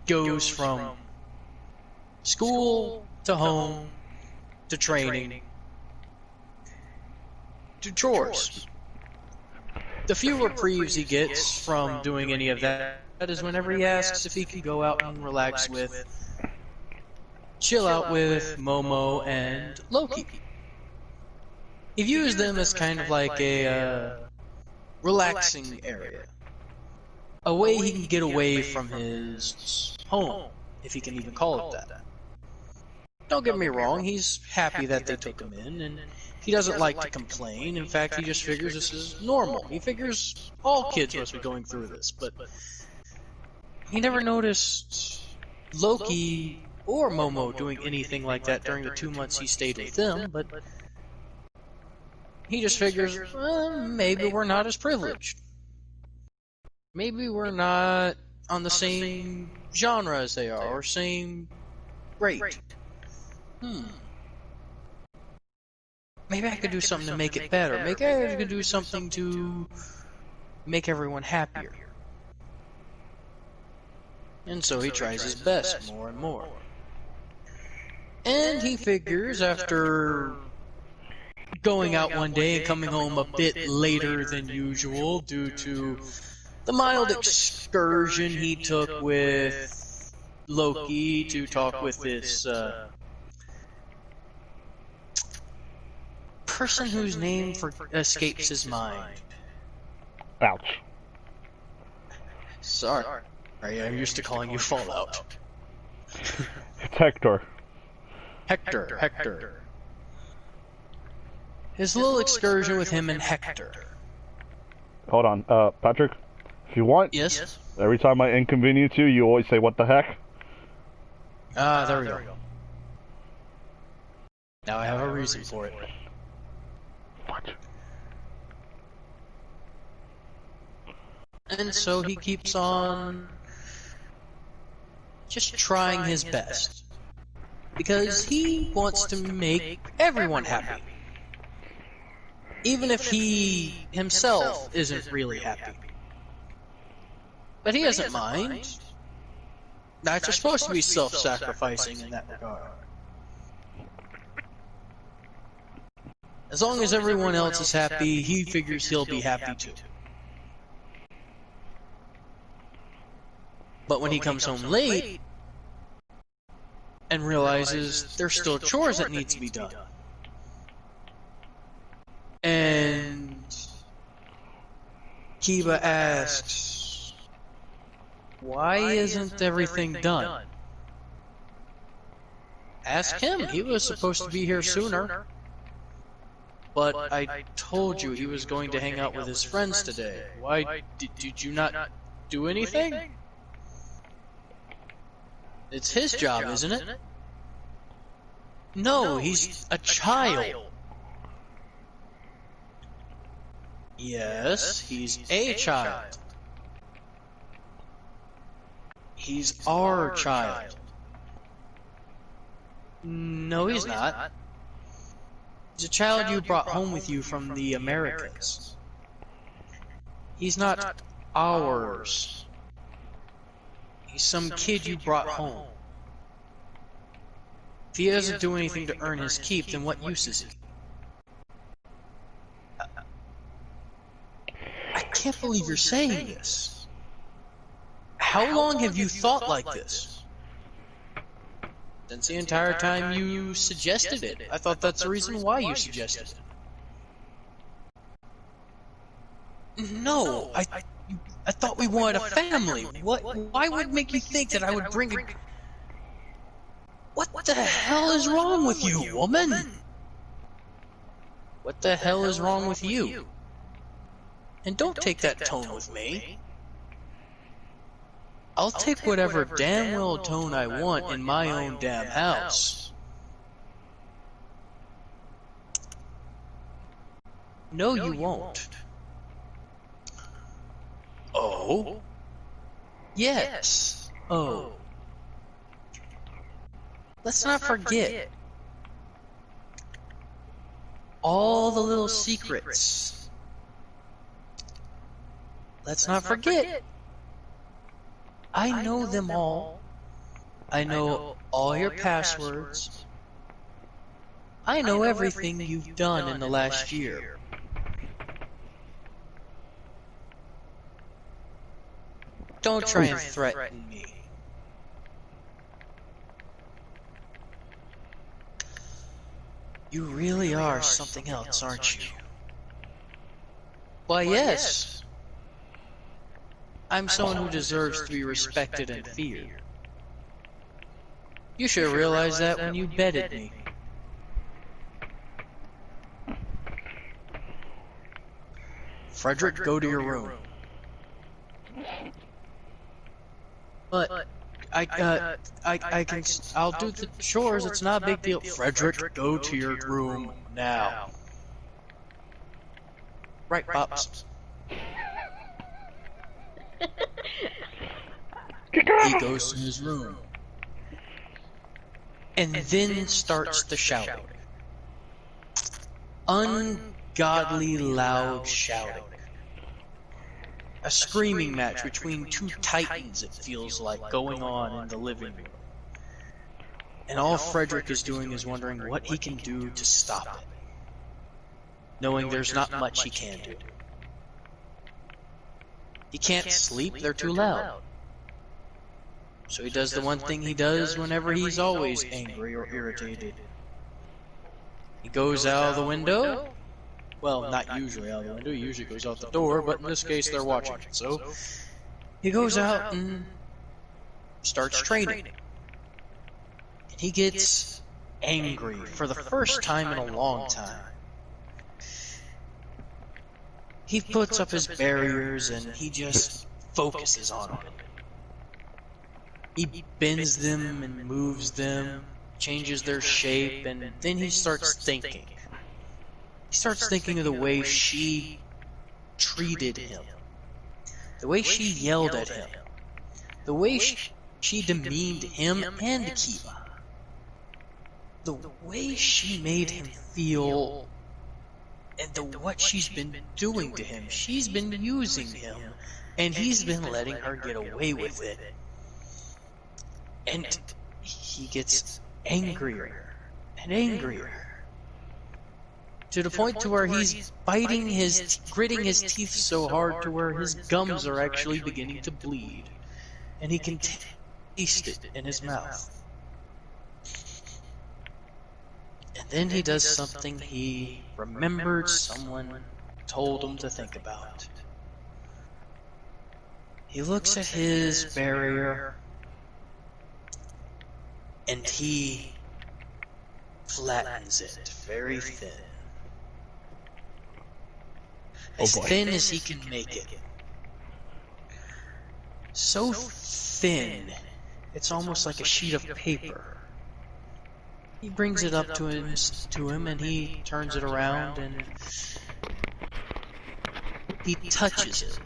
goes from school to home to training to chores. The few reprieves he gets from doing any of that is whenever he asks if he can go out and chill out with Momo and Loki. He views them as kind of like a relaxing area. A way he can get away from his home, if he can even call it that. Don't get me wrong, he's happy that they took him in, and he doesn't like to complain. In fact, he just figures this is normal. He figures all kids must be going through this, but he never noticed Loki or Momo doing anything like that during the 2 months he stayed with them, but he just figures, maybe we're not as privileged. Maybe we're not on the same genre as they are, or same rate. Maybe I could do something to make it better. Maybe I could do something to make everyone happier. And so he tries his best more and more. And he figures after going out one day and coming home a bit later than usual due to the mild excursion he took with Loki to talk with this person whose name escapes his mind. Ouch. Sorry, I'm used to calling you Fallout. It's Hector. Hector. His little excursion with him and Hector. Hold on, Patrick. If you want, Yes? every time I inconvenience you, you always say, "What the heck?" There we go. Now I have a reason for it. What? And so he keeps on just trying his best. Because he wants to make everyone happy. Even if he himself isn't really happy. But he doesn't mind. That's just supposed to be self-sacrificing in that regard. As long as everyone else is happy, he figures he'll be happy too. But when he comes home late and realizes there's still chores that need to be done, and Kiba asks, why isn't everything done? Ask him, he was supposed to be here sooner. But I told you he was going to hang out with his friends today. Why did you not do anything? It's his job, isn't it? No, he's a child. Yes, he's a child. He's our child. No, he's not. He's a child you brought home with you from the Americas. He's not ours. He's some kid you brought home. If he doesn't do anything to earn his keep, then what use is he? I can't believe you're saying this. How long have you thought like this? Since the entire time you suggested it. I thought that's the reason why you suggested it. No, I thought we wanted a family. Why would it make you think that I would bring a... What the hell is wrong with you, woman? What the hell is wrong with you? And don't take that tone with me. I'll take whatever damn well tone I want in my own damn house. No, you won't. Oh? Yes. Oh. Let's not forget all the little secrets. Let's not forget I know them all. I know all your passwords. I know everything you've done in the last year. Don't try and threaten me. You really are something else, aren't you? Why, yes. I'm someone who deserves to be respected and feared. You should have realized that when you betted me. Frederick, go to your room. But I'll do the chores, it's not a big deal. Frederick, go to your room now. Right, Pops. He goes to his room. And then starts the shouting. Ungodly loud shouting. A screaming match between two titans, it feels like, going on in the living room. And all Frederick is doing is wondering what he can do to stop it, knowing there's not much he can do. He can't sleep, they're too loud. So he does the one thing he does whenever he's always angry or irritated. He goes out of the window. Well, not usually out the window, he usually goes out the door, but in this case they're watching it, so he goes out and starts training. And he gets angry for the first time in a long time. He puts up his barriers and he just focuses on them. He bends them and moves them, changes their shape, and then he starts thinking. He starts thinking of the way she treated him, the way she yelled at him, the way she demeaned him and Kiba, the way she made him feel, and what she's been doing to him. She's been using him, and he's been letting her get away with it. And he gets angrier and angrier, to the point to where he's gritting his teeth so hard to where his gums are actually beginning to bleed, and he can taste it in his mouth. And then he does something he remembered someone told him to think about. He looks at his barrier, and he flattens it very thin. As thin as he can make it. So thin, it's almost like a sheet of paper. He brings it up to him, and he turns it around, and he touches it.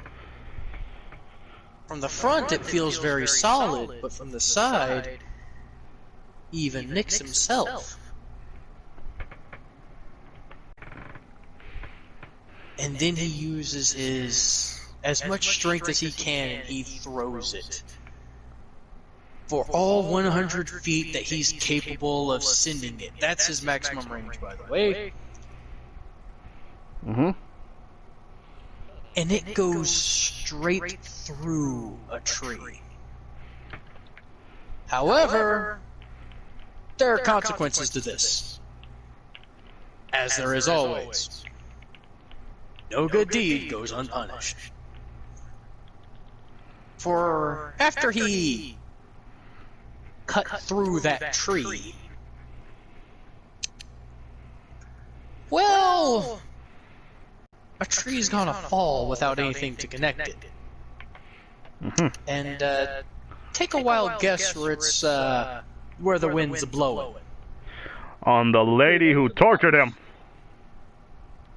From the front, it feels very solid, but from the side, he even nicks himself. And then he uses as much strength as he can, and he throws it. For all 100 feet that he's capable of sending it. That's his maximum range, by the way. Mm-hmm. And it goes straight through a tree. However, there are consequences to this. As there is always. No good deed goes unpunished. For after he cut through that tree, well, a tree's gonna fall without anything to connect it. Mm-hmm. And take a wild guess where it's where the wind's blowing. On the lady who tortured him.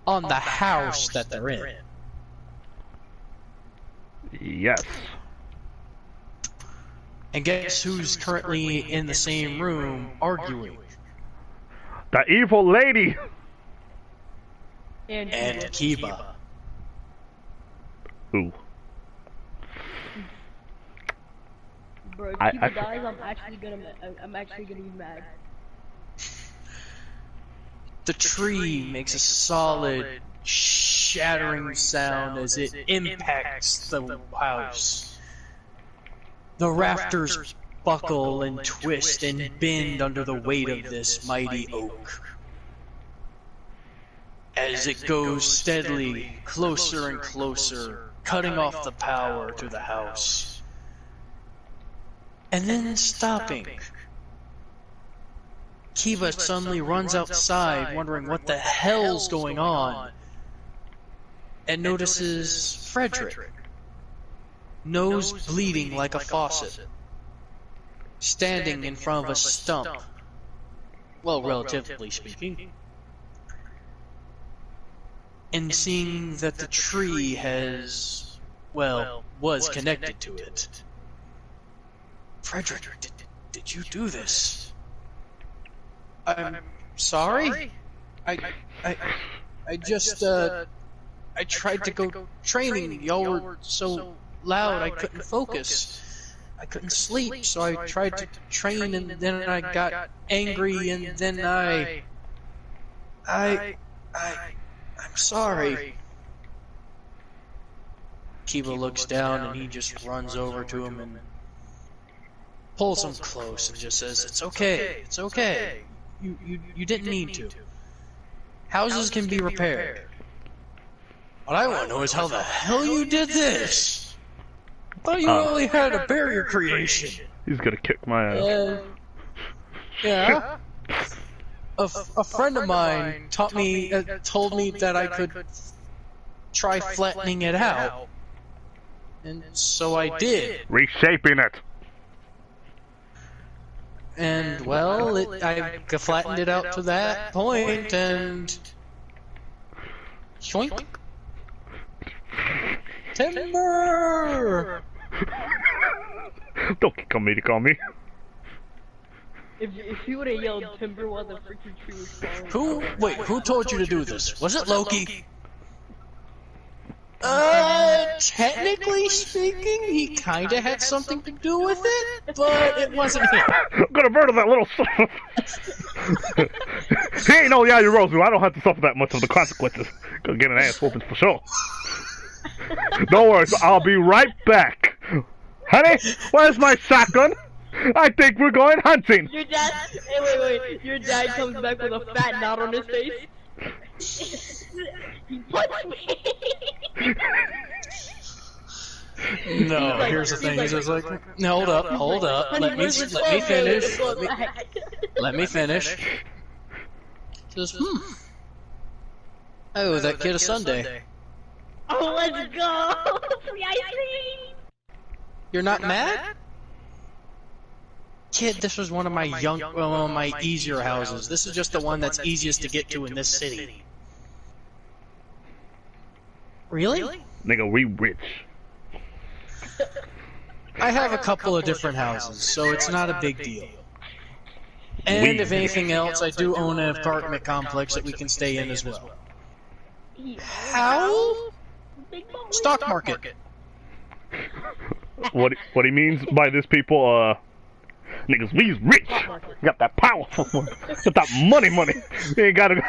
On the house that they're in. Yes. And guess who's currently in the same room arguing? The evil lady. And Who? Bro, if I Kiba dies, I'm actually gonna be mad. The tree makes a solid, shattering sound as it impacts the house. The rafters buckle and twist and bend under the weight of this mighty oak. As it goes steadily closer and closer, cutting off the power to the house. And then stopping. Kiva suddenly runs outside, wondering what the hell's going on, and notices Frederick, nose bleeding like a faucet, standing in front of a stump. Well, relatively speaking. And seeing that the tree has, well, was connected to it. Frederick, did you do this? I'm sorry? I just, I tried to go training. Y'all were so loud I couldn't focus. I couldn't sleep, so I tried to train and then I got angry and then I'm sorry. Kiba looks down and he just runs over to him and pulls him close and just says, "It's okay, it's okay. You didn't need to. Houses can be repaired. What I want to know is how the hell you did this. I thought you only had a barrier creation." He's gonna kick my ass. Yeah. A friend of mine told me that I could try flattening it out, and so I did. Reshaping it. And well, I flattened it out to that point, and shoink. Timber! Don't kick on me to call me. If he would have yelled timber while the freaking tree was falling. Who told you to do this? Was it Loki? Technically speaking, he kinda had something to do with it, but it wasn't him. I'm gonna murder that little son. He ain't no Yaya Rose, I don't have to suffer that much of the consequences. Gonna get an ass whooping for sure. Don't worry, I'll be right back. Honey, where's my shotgun? I think we're going hunting. Your dad, hey, wait. Your dad comes back with a fat knot on his face. He punched me. No, here's the thing. He's just like, hold up. Let me finish. Let me finish. Says, oh, that kid a Sunday. Oh, let's go. Free ice cream. You're not mad? Kid, this was one of my my easier houses. This is just the one that's easiest to get to in this city. Really? Nigga, we rich. I have a couple of different houses, so it's not a big deal. And if anything else, I do own an apartment complex that we can stay in as well. How? Stock market. What he means by this, people, niggas, we's rich. Got that power. Got that money. You ain't gotta.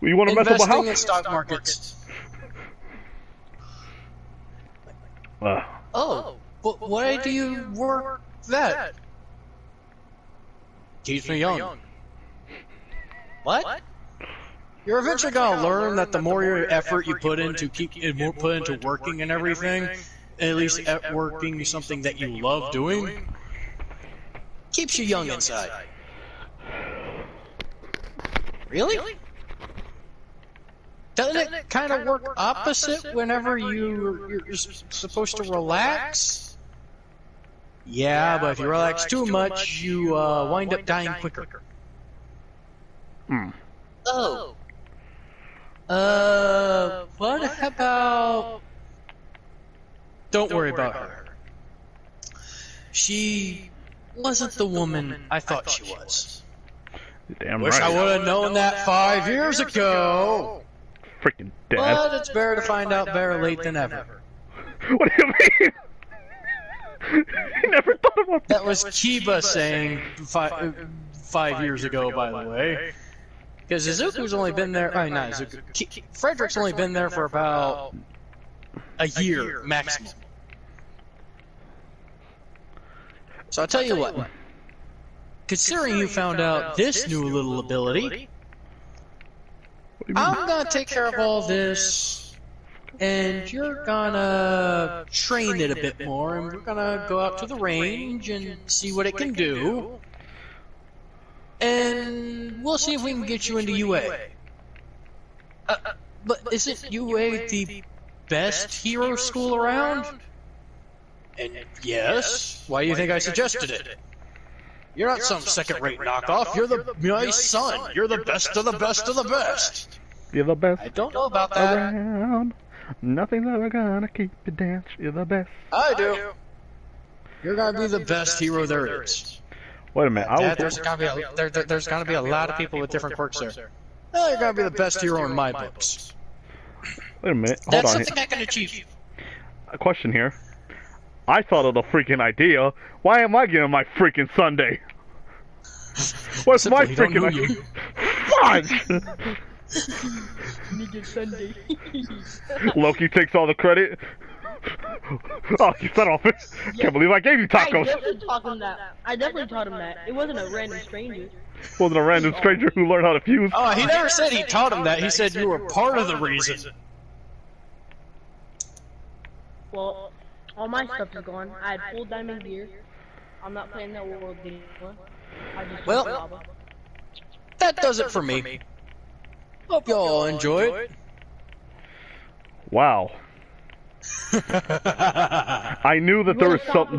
You wanna mess up a house? Investing in stock markets. But why do you work that? Keeps me young. What? You're eventually gonna learn that the more effort you put into working and everything, at least at working something that you love doing, keeps you young inside. Really? Doesn't it kind of work opposite whenever you're supposed to relax? Yeah, but if you relax too much, you wind up dying quicker. Oh. What about... Don't worry about her. She wasn't the woman I thought she was. Damn Wish right. I would have known that 5 years ago. Freaking dad. But it's better to find out better late than ever. What do you mean? I never thought about that. That was Kiba saying 5 years ago, by the way. Because Izuku's only been there. I mean, not Izuku. Frederick's only been there for about a year maximum. So I'll tell you what. Considering you found out this new little ability, I'm gonna take care of all this, and you're gonna train it a bit more, and we're gonna go out to the range and see what it can do, and we'll see if we can get you into UA. But isn't UA the best hero school around? And yes, why do you think I suggested it? You're not some second-rate knockoff. You're my son. You're the best of the best of the best. You're the best. I don't know about that. Around. Nothing's ever gonna keep you down. You're the best. I do. You're gonna be the best hero there is. Wait a minute. Dad, there's gonna be a lot of people with different quirks there. Well, you're gonna be the best hero in my books. Wait a minute. Hold That's on. something I can achieve. A question here. I thought of the freaking idea. Why am I getting my freaking Sunday? What's my freaking idea? Fudge! Nigga Sunday. Loki takes all the credit. Oh, you son of a... Can't believe I gave you tacos. I definitely taught him that. It wasn't a random stranger. Wasn't a random stranger who learned how to fuse. Oh, he never said he taught him that. He said you were part of the reason. Well, all my stuff is gone. I had full diamond gear. I'm not playing that world anymore. I just Well, that does it for me. Hope you all enjoyed. Wow. I knew that there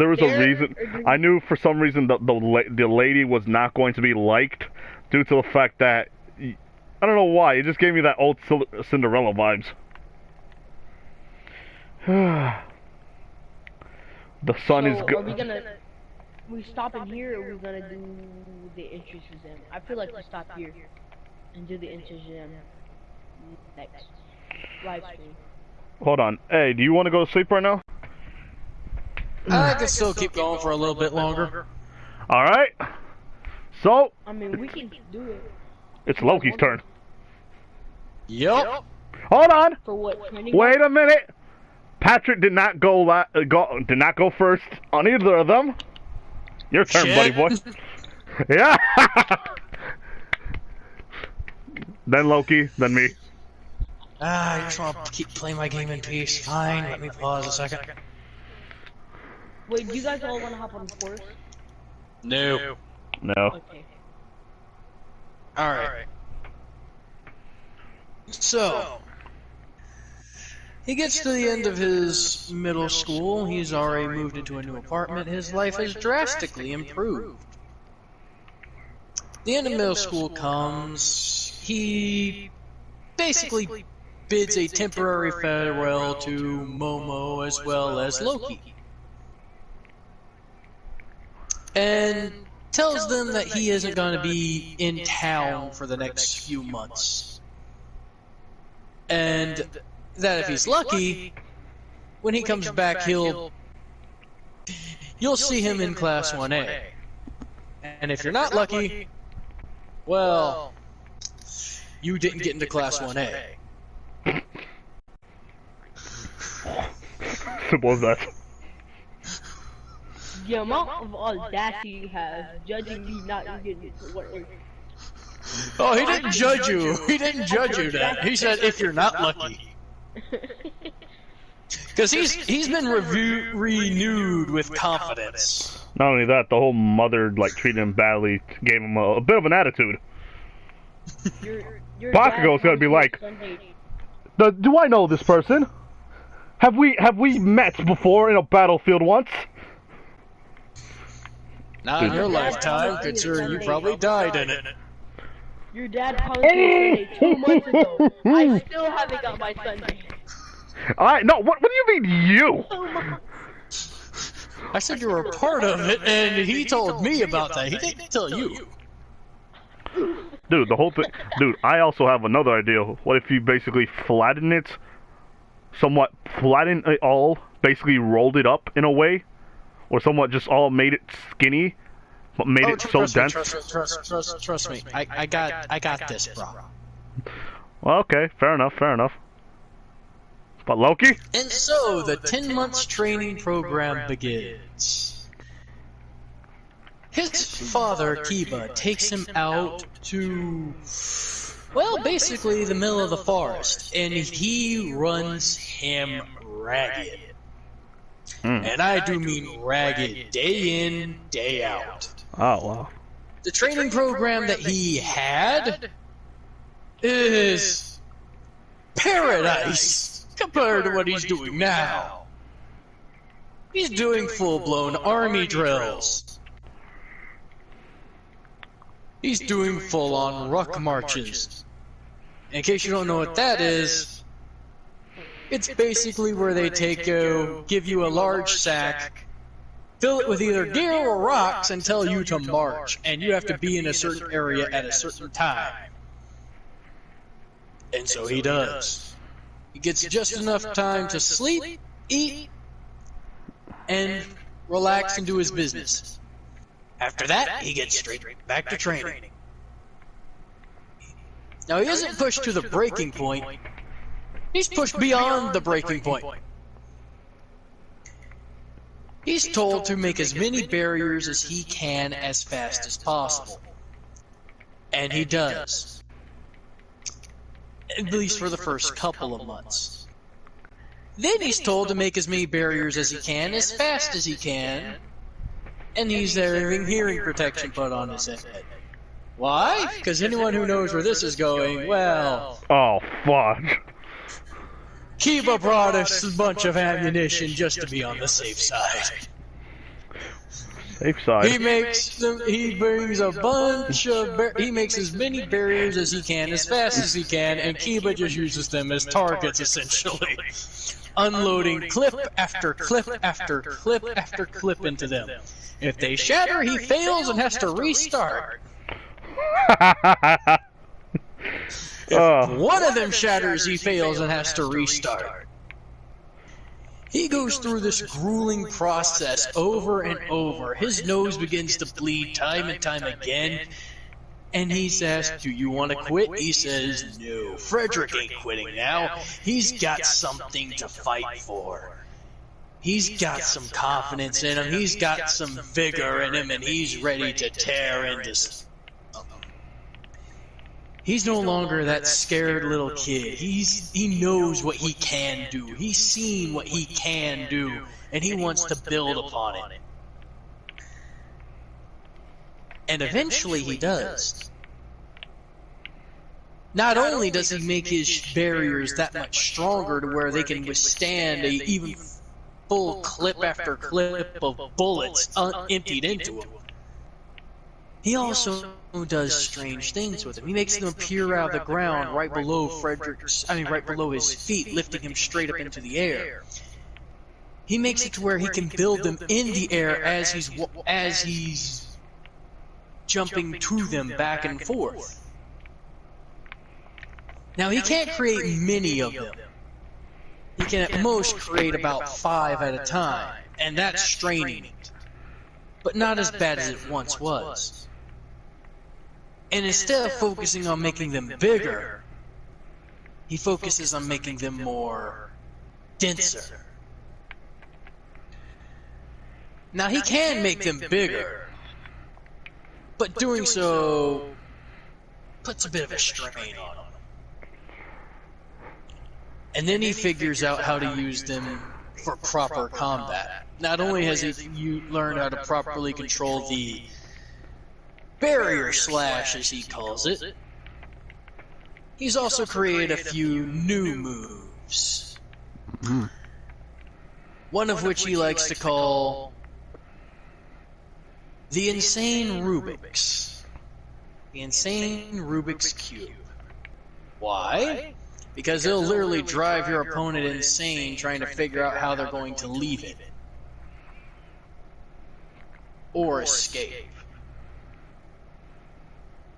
was a reason. I knew for some reason that the lady was not going to be liked due to the fact that I don't know why. It just gave me that old Cinderella vibes. The sun is good. Are we stopping here, or are we gonna do the entrance exam? I feel like we stop here and do the entrance exam next live stream. Hold on. Hey, do you want to go to sleep right now? I can still keep going for a little bit longer. All right. So. I mean, we can do it. It's Loki's turn. Yep. Hold on. For what? Wait a minute. Patrick did not go first on either of them. Your turn, buddy boy. Yeah. Then Loki, then me. I just want to keep playing my game in peace. Fine, let me pause a second. Wait, do you guys all want to hop on the course? No. No. Okay. Alright. So, he gets to the end of his middle school. He's already moved into a new apartment. His life has drastically improved. The end of middle school comes. He basically bids a temporary farewell to Momo as well as Loki. And tells them that he isn't going to be in town for the next few months. And that if he's lucky, when he comes back, you'll see him in Class 1A. And if you're not lucky, well, you didn't get into Class 1A. Simple as that. The amount of audacity you have judging me not getting to work. Oh, he didn't judge you. He didn't judge you, Dad. He said if you're not lucky. Because he's been renewed with confidence. Not only that, the whole mother treated him badly, gave him a bit of an attitude. Bakugo's gonna be like, do I know this person? Have we met before in a battlefield once? Not in your lifetime, considering you probably died in it. Your dad punched me 2 months ago. I still haven't got my Sunday. No, what do you mean you? I said you were a part of it, and he told me about that. He didn't tell you. Dude, the whole thing. Dude, I also have another idea. What if you basically flatten it, somewhat flatten it all, basically rolled it up in a way, or somewhat just all made it skinny, but made it so dense? Trust me. I got this, bro. Well, okay, fair enough. But Loki? And so the 10 months training program begins. His father, Kiba, takes him out to, well, basically the middle of the forest, and he runs him ragged. And I do mean ragged, day in, day out. Oh, wow. The training program that he had is paradise compared to what he's doing now. He's doing full-blown army drills. He's doing full-on ruck marches. In case you don't know what that is, it's basically where they give you a large sack, fill it with either gear or rocks, and tell you to march, and you have to be in a certain area at a certain time. And so he does. He gets just enough time to sleep, eat, and relax and do his business. After that, he gets straight back to training. Now, he isn't pushed to the breaking point. He's pushed beyond the breaking point. He's told to make as many barriers as he can as fast as possible. And he does. At least for the first couple of months. Then he's told to make as many barriers as he can, as fast as he can, and he's having hearing protection put on his head. Why? Because anyone who knows where this is going, well... Oh, fuck. Kiba brought us a bunch of ammunition just to be on the safe side. Safe side. He brings a bunch of... he makes as many barriers as he can, as fast as he can, and Kiba just uses them as targets, essentially. Unloading clip after clip after clip after clip into them. If they shatter, he fails and has to restart. If one of them shatters, he fails and has to restart. He goes through this grueling process over and over. His nose begins to bleed time and time again. And he's asked, do you want to quit? He says, no. Frederick ain't quitting now. He's got something to fight for. He's got some confidence in him. He's got some vigor in him, and he's ready to tear into... He's no longer that scared little kid. He knows what he can do. He's seen what he can do, and he wants to build upon it. And eventually he does. Not only does he make his barriers that much stronger to where they can withstand a even full clip after clip of bullets emptied into them, he also does strange things with them. He makes them appear out of the ground right below right below his feet, lifting him straight up into the air. He makes it to where he can build them in the air as he's jumping to them back and forth. Now, he can't create many of them. He can at most create about 5 at a time, and that's straining it. But not as bad as it once was. And instead of focusing on making them bigger, he focuses on making them more denser. Now, he can make them bigger, but doing so puts a bit of a strain on them. And then he figures out how to use them for proper combat. Not only has he learned how to properly control the barrier slash, as he calls it, he's also created a few new moves. One of which he likes to call the Insane Rubik's. The Insane Rubik's Cube. Why? Because they'll literally drive your opponent insane trying to figure out how they're going to leave it. Or escape.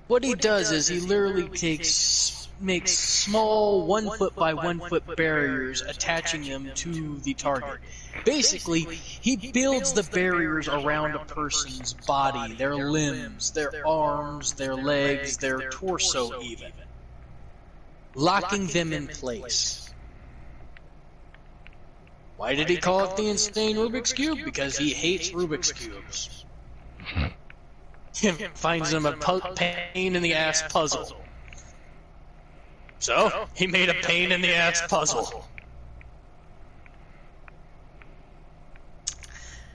What he does is he literally takes makes small 1 foot by 1 foot barriers attaching them to the target. Basically, he builds the barriers around a person's body, their limbs, their arms, their legs, their torso even, locking them in place. Why did he call it the insane Rubik's Cube? Because he hates Rubik's Cubes. He finds them a pain in the ass puzzle. So, he made a pain in the ass puzzle.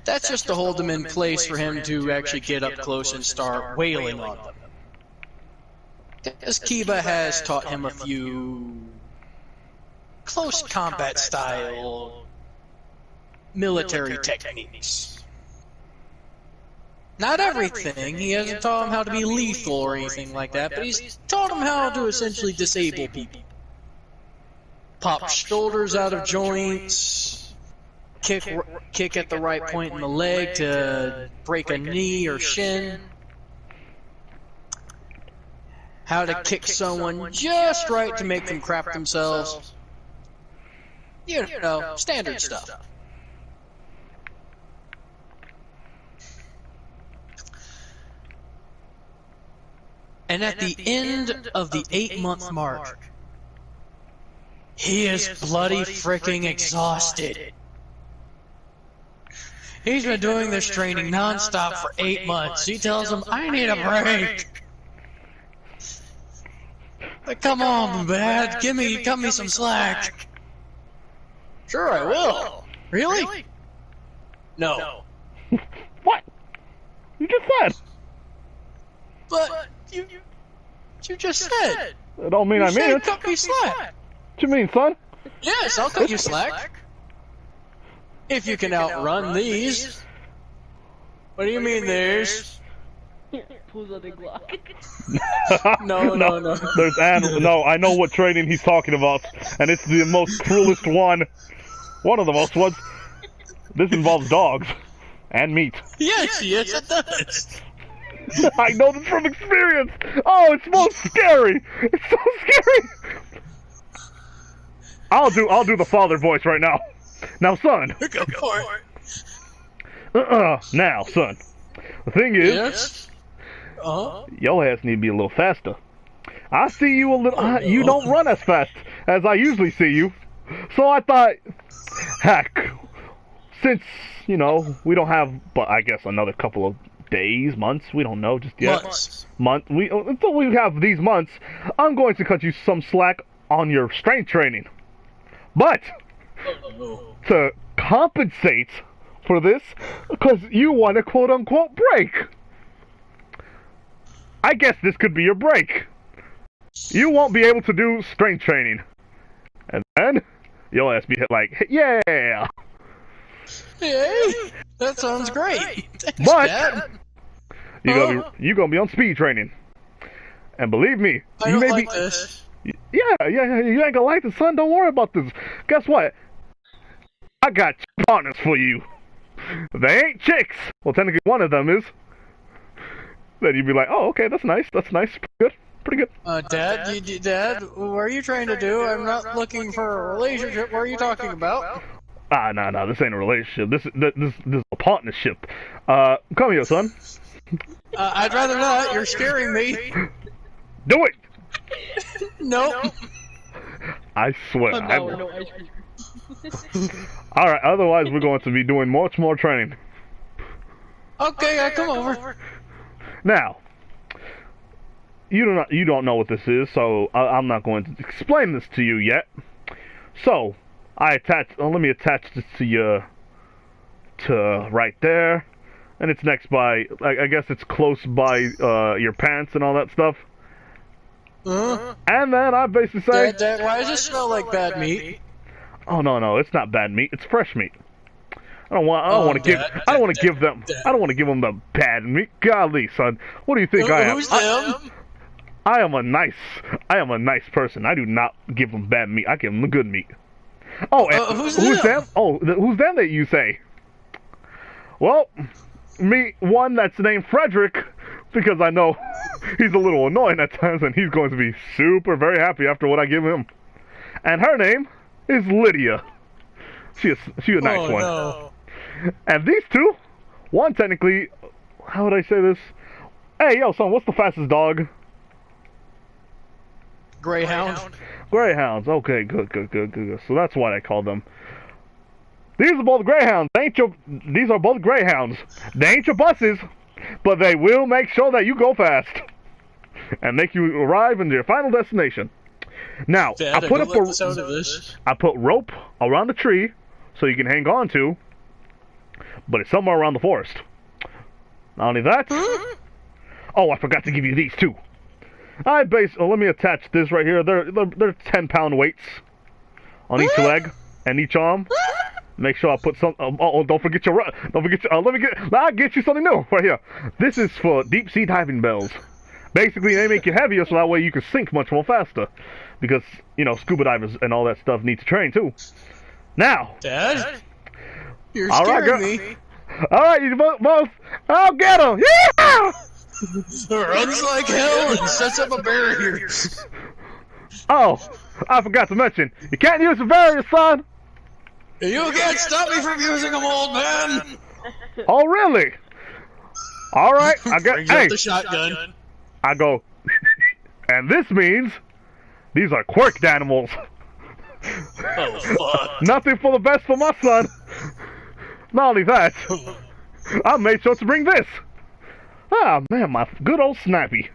That's just to hold them in place for him to actually get up close and start wailing on them. Because Kiba has taught him a few close combat style military techniques. Not everything, he hasn't taught him how to be lethal or anything like that, but he's taught him how to essentially disable people. Pop shoulders out of joints, kick at the right point in the leg to break a knee or shin, how to kick someone just right to make them crap themselves. You know, standard stuff. And at the end of the 8-month mark, he is bloody freaking exhausted. He's been doing this training non-stop for 8 months. He tells him, I need a break. Like, come on, Dad, cut me some slack. Sure, I will. Really? No. What? You just said. But you just said. I don't mean I mean it. Cut me slack. What you mean, son? Yes, I'll cut you slack. If you can outrun these. What do you mean there's? Pulls out the Glock. No. There's no, I know what training he's talking about, and it's the most cruelest one. One of the most ones. This involves dogs. And meat. Yes, it does. I know this from experience! Oh, it's most scary! It's so scary! I'll do the father voice right now. Now, son. Go for it. Now, son. The thing is, yes? your ass need to be a little faster. I see you a little. You don't run as fast as I usually see you. So I thought, heck, since we don't have, but I guess another couple of days, months, we don't know just yet. Until we have these months, I'm going to cut you some slack on your strength training. But to compensate for this, because you want a quote-unquote break, I guess this could be your break. You won't be able to do strength training, and then you'll ask me like, yeah. Hey, that sounds great. Thanks, But Dad. you're gonna be on speed training, and believe me, I you don't may like be. this. Yeah, you ain't gonna like this, son. Don't worry about this. Guess what? I got partners for you. They ain't chicks. Well, technically one of them is. Then you'd be like, oh, okay, that's nice. Pretty good. Dad, what are you trying to do? I'm not looking for a relationship. What are you talking about? No, this ain't a relationship. This is a partnership. Come here, son. I'd rather not. You're scaring me. Do it. No. I swear. No ice cream. Alright, otherwise we're going to be doing much more training. Okay, I'll come over. Now, you don't know what this is, so I'm not going to explain this to you yet. So, let me attach this to right there, and it's next by, I guess it's close by your pants and all that stuff. And then I basically say, Dad, why does it smell like bad meat? oh no, it's not bad meat, it's fresh meat. I don't want to give them the bad meat. Golly, son, what do you think I am? Who's them? I am a nice person. I do not give them bad meat. I give them the good meat. Oh, and who's them? them? Oh, who's them that you say? Well, one that's named Frederick because I know he's a little annoying at times, and he's going to be super very happy after what I give him. And her name is Lydia. She's a nice one. No. And these two, one technically, how would I say this? Hey, yo, son, what's the fastest dog? Greyhound. Greyhounds. Okay, good. So that's why I call them. These are both Greyhounds. These are both Greyhounds. They ain't your buses, but they will make sure that you go fast and make you arrive in your final destination. Now, Dad, I put rope around the tree so you can hang on to, but it's somewhere around the forest. Not only that, oh, I forgot to give you these too. Let me attach this right here. They're 10-pound weights on each leg and each arm. Make sure I put some. Don't forget your. I'll get you something new right here. This is for deep sea diving bells. Basically, they make you heavier so that way you can sink much more faster. Because, you know, scuba divers and all that stuff need to train too. Now, Dad, you're all right, scaring me. All right, you both. I'll get them. Yeah! Runs like hell and sets up a barrier. Oh, I forgot to mention, you can't use the barrier, son. You can't stop me from using them, old man. Oh, really? All right, I got. Brings up the shotgun. I go, and this means these are quirked animals. Oh, fuck. Nothing for the best for my son. Not only that, I made sure to bring this. Ah, man, my good old Snappy.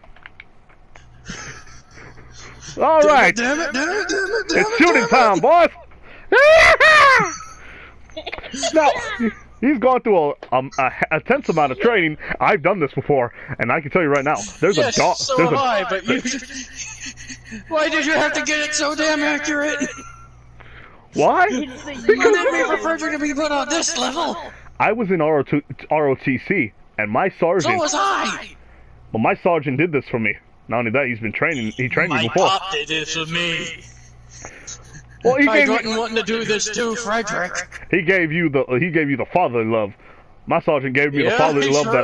All right. Damn it. It's shooting time, boys. Now, he's gone through a tense amount of training. I've done this before, and I can tell you right now, there's a dog. So have I, but you... Why did you have to get it so damn accurate? Why? Because we prefer to be put on this level. I was in ROTC, and my sergeant... So was I! Well, my sergeant did this for me. Not only that, he's been training. He trained me My before. pop did this with me. Well, he I gave wasn't wanting to do this too, Frederick. He gave you the fatherly love. My sergeant gave me the fatherly love that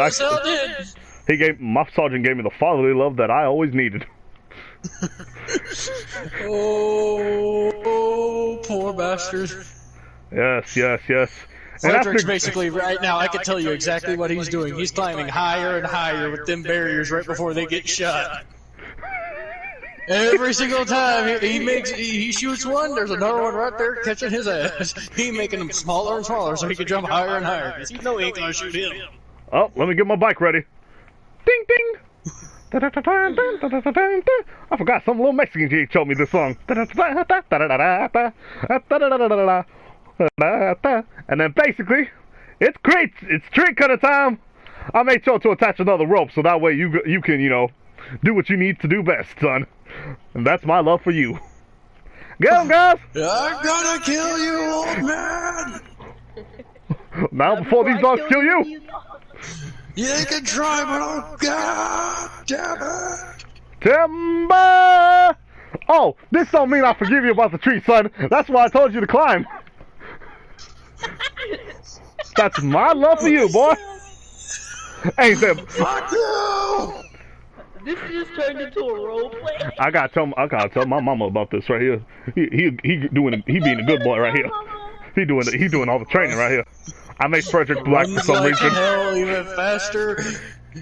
my sergeant gave me the fatherly love that I always needed. Oh, poor bastard. Yes. Frederick's basically, right now, I can tell you exactly what he's doing. He's climbing higher and higher with them barriers right before they get shot. Every single time he shoots one, there's another one right there catching his ass. He making them smaller and smaller so he can jump higher and higher. Because he know he ain't gonna shoot him. Oh, let me get my bike ready. Ding ding. I forgot some little Mexican kid told me this song. And then basically, it's great. It's tree cutter time. I made sure to attach another rope so that way you can, you know, do what you need to do best, son. And that's my love for you. Get him, guys! I'm gonna kill you, old man! Now before these dogs kill you! You can try, but oh god damn it! Timber! Oh, this don't mean I forgive you about the tree, son. That's why I told you to climb. That's my love for you, boy. Hey, Sam. Fuck you! This just turned into a role play. I gotta tell my mama about this right here. He being a good boy right here. He doing all the training right here. I make Frederick black for some reason. Hell, even faster.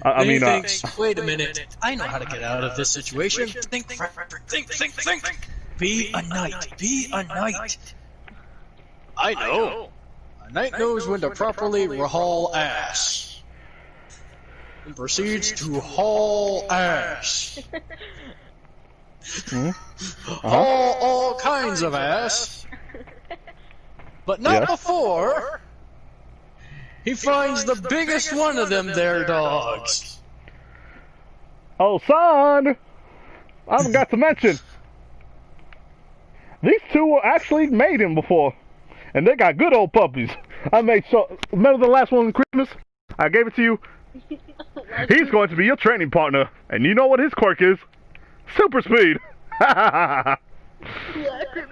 I mean, thinks, wait a minute, I know how to get out of this situation. Think, Frederick, think. Be a knight. I know. A knight knows when to properly haul ass. And proceeds to haul ass. Haul all kinds of ass. But not before he finds the biggest one of them there dogs. Oh, son! I forgot to mention. These two were actually mating before. And they got good old puppies. I made sure. Remember the last one on Christmas? I gave it to you. He's going to be your training partner. And you know what his quirk is? Super speed.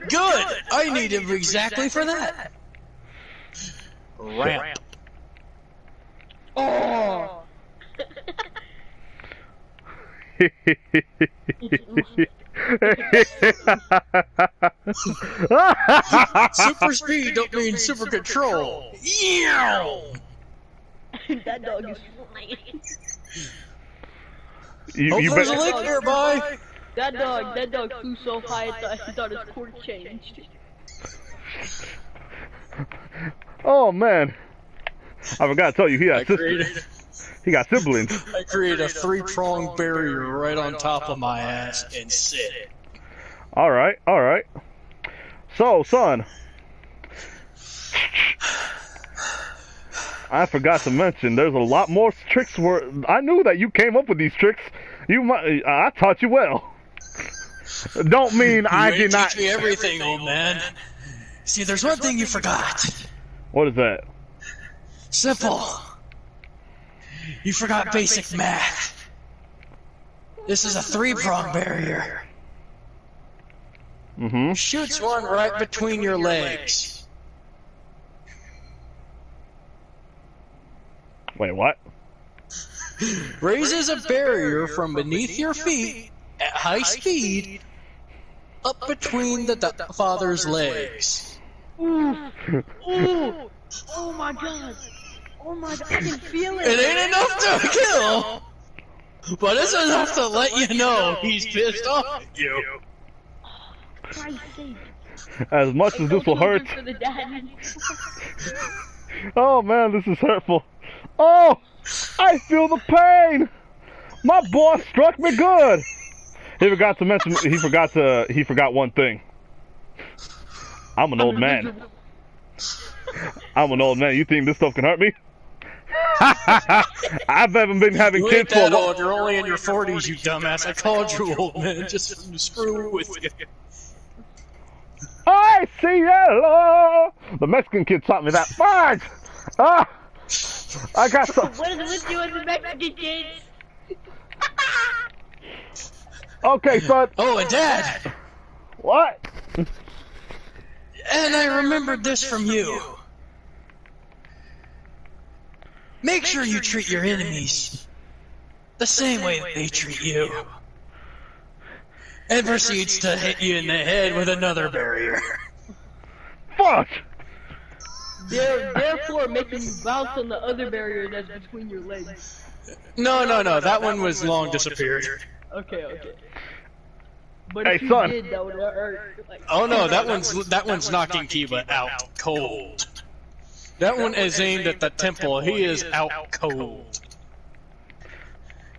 Good! I need him exactly for that. Ramp. Oh. Super speed don't mean super control. Ew! That dog is flying. Hope there's a lake nearby. That dog flew so high I thought his cord changed. Oh man, I forgot to tell you he got siblings. I created a 3-pronged barrier right on top of my ass and sit it. All right. So, son, I forgot to mention there's a lot more tricks. I knew that you came up with these tricks. I taught you well. Don't mean I did not. Teach me everything, old man. See, there's one thing you forgot. What is that? Simple. You forgot basic math. This is a 3-prong barrier. Mm-hmm. Shoots one right between your legs. Wait, what? Raises a barrier from beneath your feet at high speed up between the father's legs. Ooh. Oh my god. Oh my god, I can feel it. It ain't enough to kill, but it's enough to let you know he's pissed off at you. Christ's sake. As much as this will hurt. For the daddy. Oh man, this is hurtful. Oh, I feel the pain. My boss struck me good. He forgot to mention. He forgot one thing. I'm an old man. I'm an old man. You think this stuff can hurt me? I haven't been having you kids ain't for that old. You're only in your 40s, you dumbass. I called you old man just to screw with you. I see yellow. The Mexican kid taught me that. Fudge! Ah! I got some. What is with you and the Mexican kids? Okay, son. Oh, and Dad! What? And I remembered this from you. Make sure you treat your enemies the same way they treat you. And proceeds to hit you in the head with another barrier. Fuck! Therefore making you bounce on the other barrier that's between your legs. No, that one was long disappeared. Okay. But Hey, if you son. did, that would hurt. Like, Oh no, that one's knocking Kiba out cold. That one is aimed at the temple. He is out cold.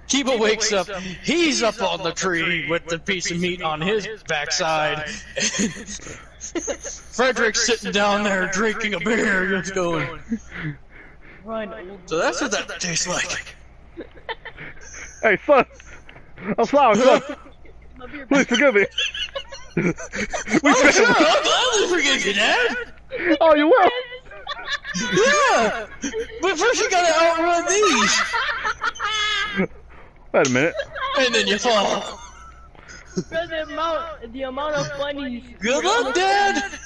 Kiba wakes up. He's up on the tree with the piece of meat on his backside. Frederick's sitting down there drinking a beer, just going. Run. So that's what that tastes like. Hey, son. I'm sorry, son. Please forgive me. Oh sure, I'll gladly forgive you, Dad. Oh, you will? Yeah, but first you gotta outrun these, Wait a minute. and then you fall. For the amount of funnies. Good luck, Dad.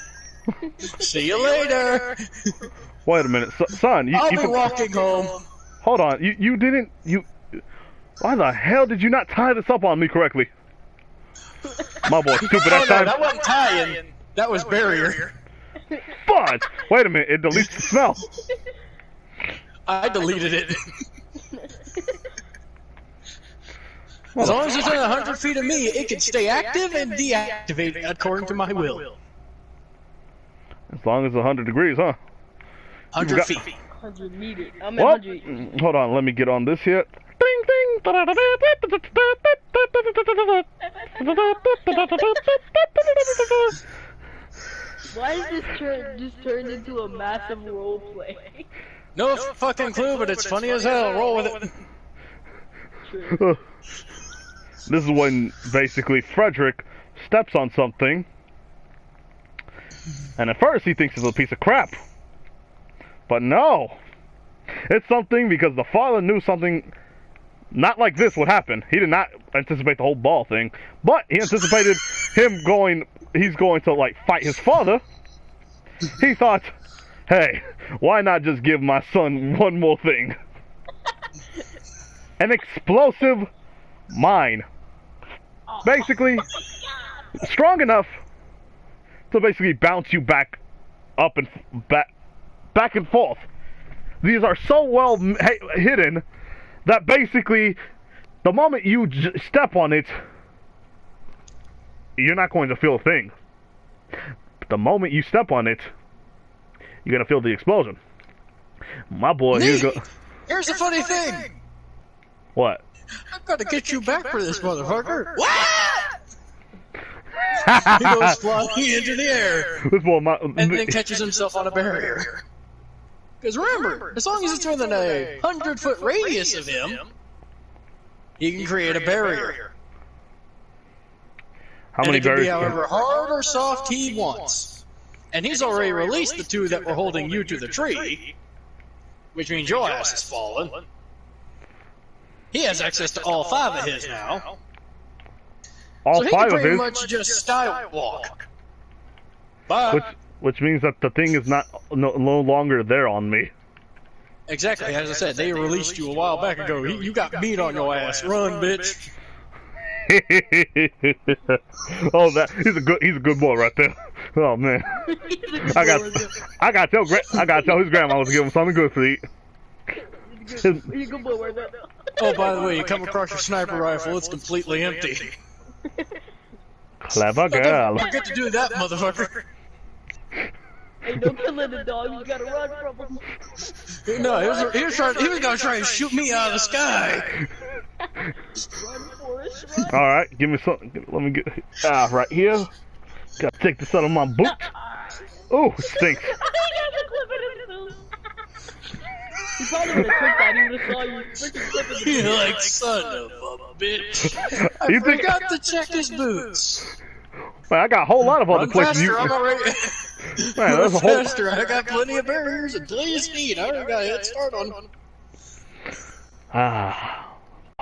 See you later. Wait a minute, son. I'll be walking home. Hold on. You didn't. Why the hell did you not tie this up on me correctly? My boy, stupid that time. That wasn't tying. That was barrier. Fudge! Wait a minute. It deletes the smell. I deleted it. As long as it's within 100 feet of me, it can stay active and deactivate according to my will. As long as it's 100 degrees, huh? 100 feet. 100 meters. I'm What? at 100. Hold on. Let me get on this here. Ding ding. Why is this just turned into a massive role play? No fucking clue, but it's funny as hell. Roll with it. True. This is when basically Frederick steps on something, and at first he thinks it's a piece of crap. But no, it's something because the father knew something not like this would happen. He did not anticipate the whole ball thing, but he anticipated he's going to like fight his father. He thought, hey, why not just give my son one more thing? An explosive mine. Basically, strong enough to basically bounce you back up and back and forth. These are so well hidden that basically, the moment you step on it, you're not going to feel a thing. But the moment you step on it, you're gonna feel the explosion. My boy, here's the funny thing. What? I've got to get you back for this, motherfucker. What? He goes flying into the air. This boy, and then catches himself on a barrier. Because remember, as long as it's within a 100-foot radius of him, he can create a barrier. How many barriers? It can be however hard or soft he wants. And he's already released the two that were holding you to the tree, which means your ass is fallen. He has access to all 5 of his now. All so 5 of his? So he can pretty much just skywalk. But which means that the thing is no longer there on me. Exactly, as I said, they released you a while back ago. You got meat on your ass. Run, bitch. Oh, he's a good boy right there. Oh man, I got to tell his grandma to give him something good to eat. He's a good boy right there. Oh, by the way, you come across your sniper rifle, it's completely empty. Clever girl. Don't forget to do that, motherfucker. Hey, don't kill the dog. You gotta run from him. No, he was gonna try and shoot me out of the sky. Run, Forrest, run. All right, give me something. Let me get right here. Gotta take this out of my boot. Oh, it stinks. He probably would have clicked that. He would have saw you freaking clipping the You're like, son of a bitch. I forgot to check his boots. Man, I got a whole lot of other places. Faster, I'm already. Man, that's a whole. Faster, I got plenty of barriers and plenty of speed. I already got a head start on them.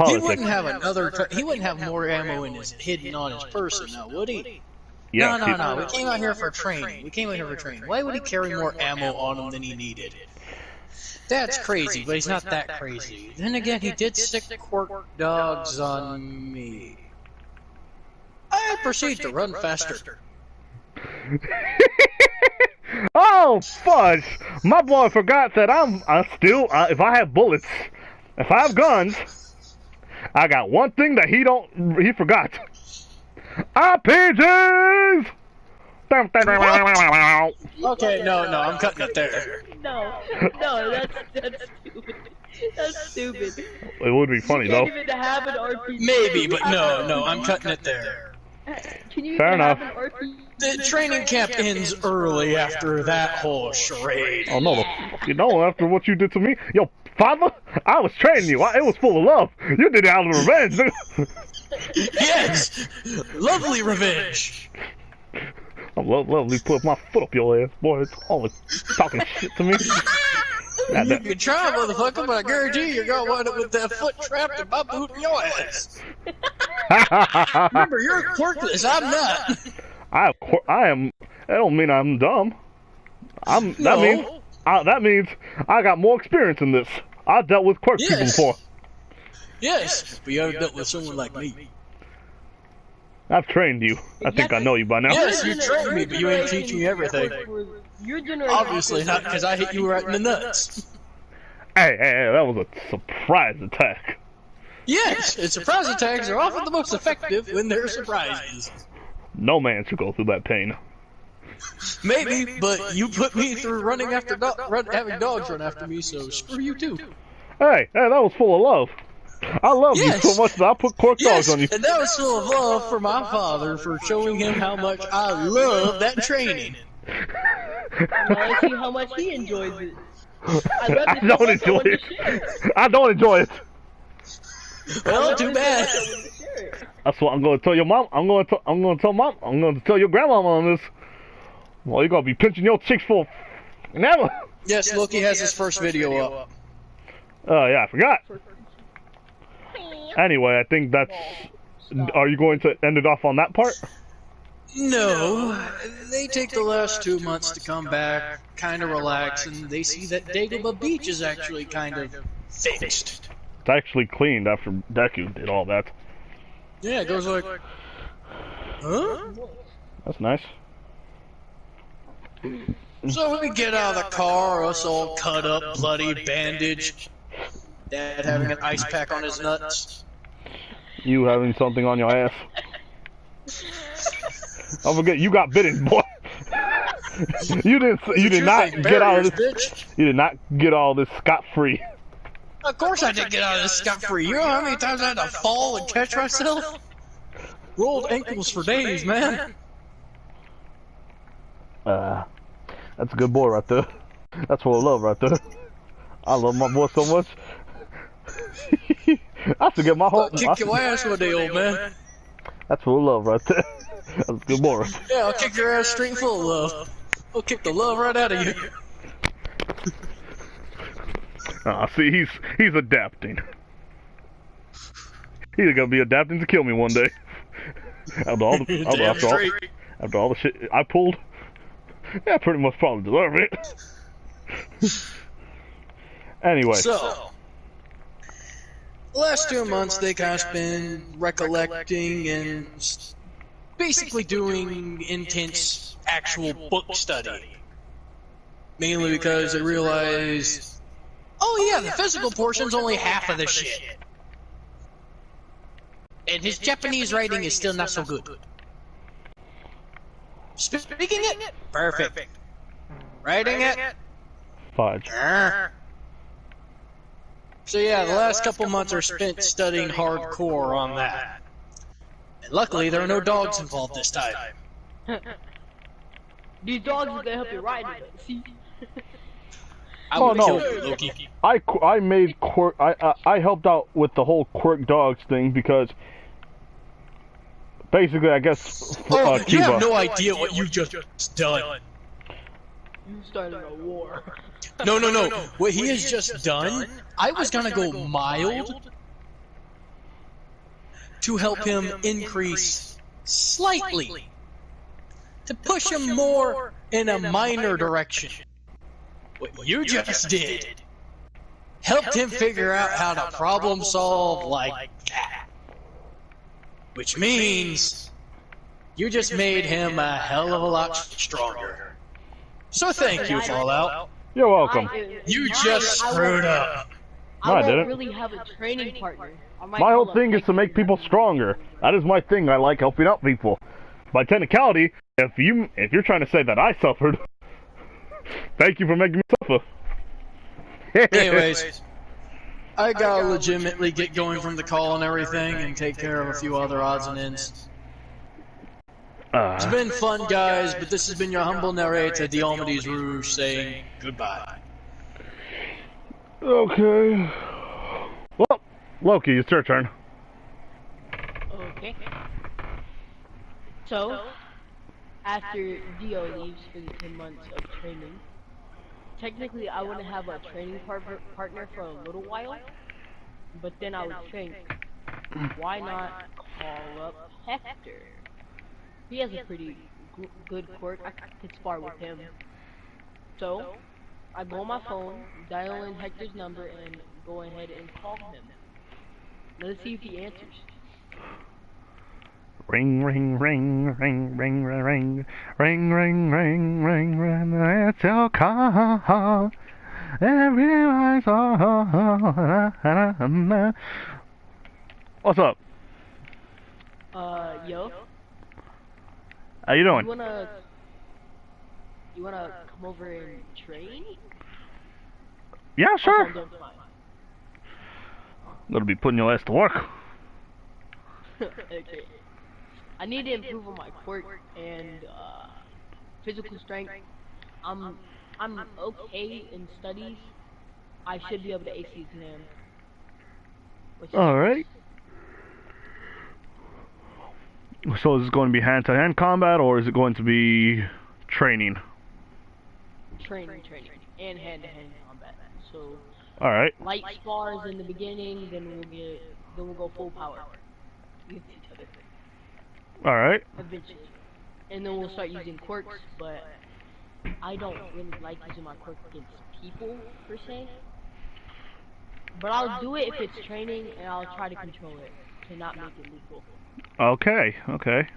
He wouldn't have another. He wouldn't have more ammo hidden on his person now, would he? Yeah, no. We came out here for training. Why would he carry more ammo on him than he needed? That's crazy, but he's not that crazy. Then again, he did stick quirk dogs on me. I proceed to run faster. Oh, fudge! My boy forgot that I still, if I have bullets, if I have guns, I got one thing that he forgot. RPGs! Okay, no, I'm cutting it there. No, that's stupid. That's stupid. It would be funny though. You can't even have an RPG. Maybe, but no, I'm cutting it there. Can you Fair even enough. have an RPG? The training camp ends early after that whole charade. Oh no, you know, after what you did to me, yo, father, I was training you. It was full of love. You did it out of revenge. Yes, lovely revenge. I'm lovely. Put my foot up your ass, boy. It's always talking shit to me. You can try, motherfucker, but I guarantee you're gonna wind up with that foot trapped in my boot in your ass. Remember, you're quirkless. I'm not. I am. That don't mean I'm dumb. No. That means I got more experience in this. I dealt with quirk people before. Yes, but you haven't dealt with someone like me. I've trained you. I think I know you by now. Yes, you trained me, but you ain't teaching me everything. Obviously not, because I hit you right in the nuts. Hey, that was a surprise attack. Yes, and surprise attacks are often the most effective when they're surprises. No man should go through that pain. Maybe, but you put me through running after having dogs run after me, so screw you too. Hey, that was full of love. I love you so much that I put cork dogs on you. And that was full of love for my father for showing him how much I love that training. Now see how much he enjoys it. I don't enjoy it. I don't enjoy it. Well, too bad. That's what I'm going to tell your mom. I'm going to tell your grandmama on this. Well, you're going to be pinching your chicks for never. Yes, Loki has his first video up. Oh, yeah, I forgot. Anyway, I think that's... Are you going to end it off on that part? No. They take the last 2 months to come back, kind of relax, and they see that Dagobah Beach is actually kind of fixed. It's actually cleaned after Deku did all that. Yeah, it goes like, huh? That's nice. So we get out of the car, us all cut up, bloody, bandaged. Dad having an ice pack on his nuts. You having something on your ass. Don't forget, you got bitten, boy. You did not get out of this. Bitch. You did not get all this scot-free. Of course I didn't get out of this scot-free. You know how many times I had to fall and catch myself? Rolled ankles for days, man. That's a good boy right there. That's full of love right there. I love my boy so much. I forget my whole. Kick your ass one day, old man. That's full of love right there. That's a good boy. Right there. Yeah, I'll kick your ass straight full of love. I'll kick the love right out of you. See, he's adapting. He's gonna be adapting to kill me one day. After all the shit I pulled, yeah, pretty much probably deserve it. Anyway. So, the last 2 months they kind of spend recollecting and basically doing intense actual book study. Mainly because they realize, oh yeah, the physical portion's only half of the shit. And his Japanese writing is still not so good. Speaking it? Perfect. Writing it? Fudge. So yeah, the last couple months are spent studying hardcore on that. And luckily, there are no dogs involved this time. These dogs are gonna help you ride it. See? I would no. kill you, Loki. I made quirk. I helped out with the whole quirk dogs thing because basically, I guess Oh, you Kiva. have no idea what you just done. You started a war. No. What he has just done, I was gonna go mild to help him increase slightly. To push him more in a minor direction. What you just did helped him figure out how to problem solve like that. Which means you just made him a hell of a lot stronger. So thank you, Fallout. You're welcome. You just screwed up. No, I I didn't. don't really have a training partner. My whole thing is to make people stronger. That is my thing. I like helping out people. By technicality, if you're trying to say that I suffered, thank you for making me suffer. Anyways, I gotta legitimately get going from the call and everything and take care of a few other odds and ends. It's been fun, guys, but this has been your humble narrator, Diomedes Rouge, saying goodbye. Okay. Well, Loki, it's your turn. Okay. So, after Dio leaves for the 10 months of training, technically I want to have a training partner for a little while, but then I would think, why not call up Hector? He has a pretty good quirk. I could spar with him. So, I go on my phone, dial in Hector's number, and go ahead and call him. Let's see if he answers. Ring, ring, ring, ring, ring, ring, ring, ring, ring, ring, ring, ring. It's your call. Everybody's on. What's up? Yo. How you doing? You wanna come over and train? Yeah, sure. Also, I'm doing fine. Gonna be putting your ass to work. Okay. I need to improve on my quirk and physical strength. I'm okay in studies. I should be able to ace the exam. All right. So is this going to be hand-to-hand combat, or is it going to be training? Training, and hand-to-hand combat. So. All right. Light spars in the beginning, then we'll go full power against each other. All right. Eventually, and then we'll start using quirks. But I don't really like using my quirk against people per se. But I'll do it if it's training, and I'll try to control it. to not make it legal. Okay, okay.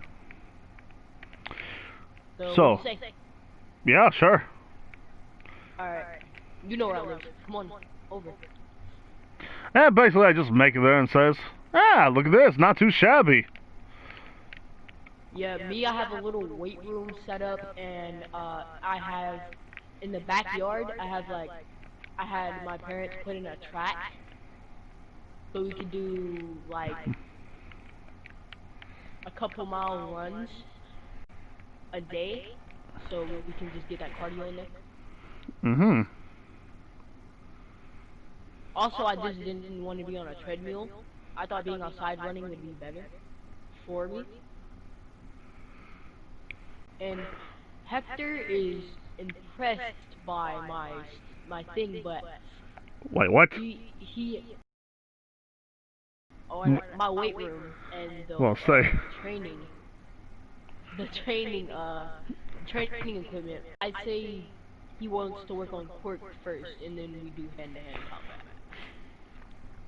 So, what do you say? Yeah, sure. Alright. You know where I live. Come on, over. And basically, I just make it there and says, ah, look at this, not too shabby. Yeah, me, I have a little weight room set up, and I have, in the backyard, I had my parents put in a track, so we could do, like, a couple mile runs a day, so we can just get that cardio in there. Mm-hmm. Also, I just didn't want to be on a treadmill. I thought being outside running would be better for me. And Hector is impressed by my thing, but Wait, what? my weight room and the Well, say. training equipment. I'd say he wants to work on quirk first, and then we do hand-to-hand combat.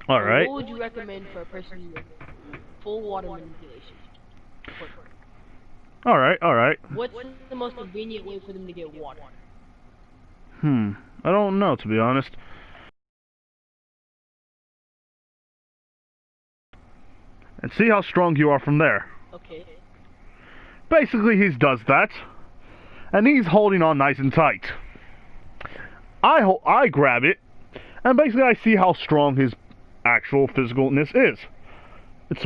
Alright. What would you recommend for a person with full water manipulation? Quirk. Alright. What's the most convenient way for them to get water? I don't know, to be honest. And see how strong you are from there. Okay. Basically, he does that. And he's holding on nice and tight. I grab it. And basically, I see how strong his actual physicalness is. It's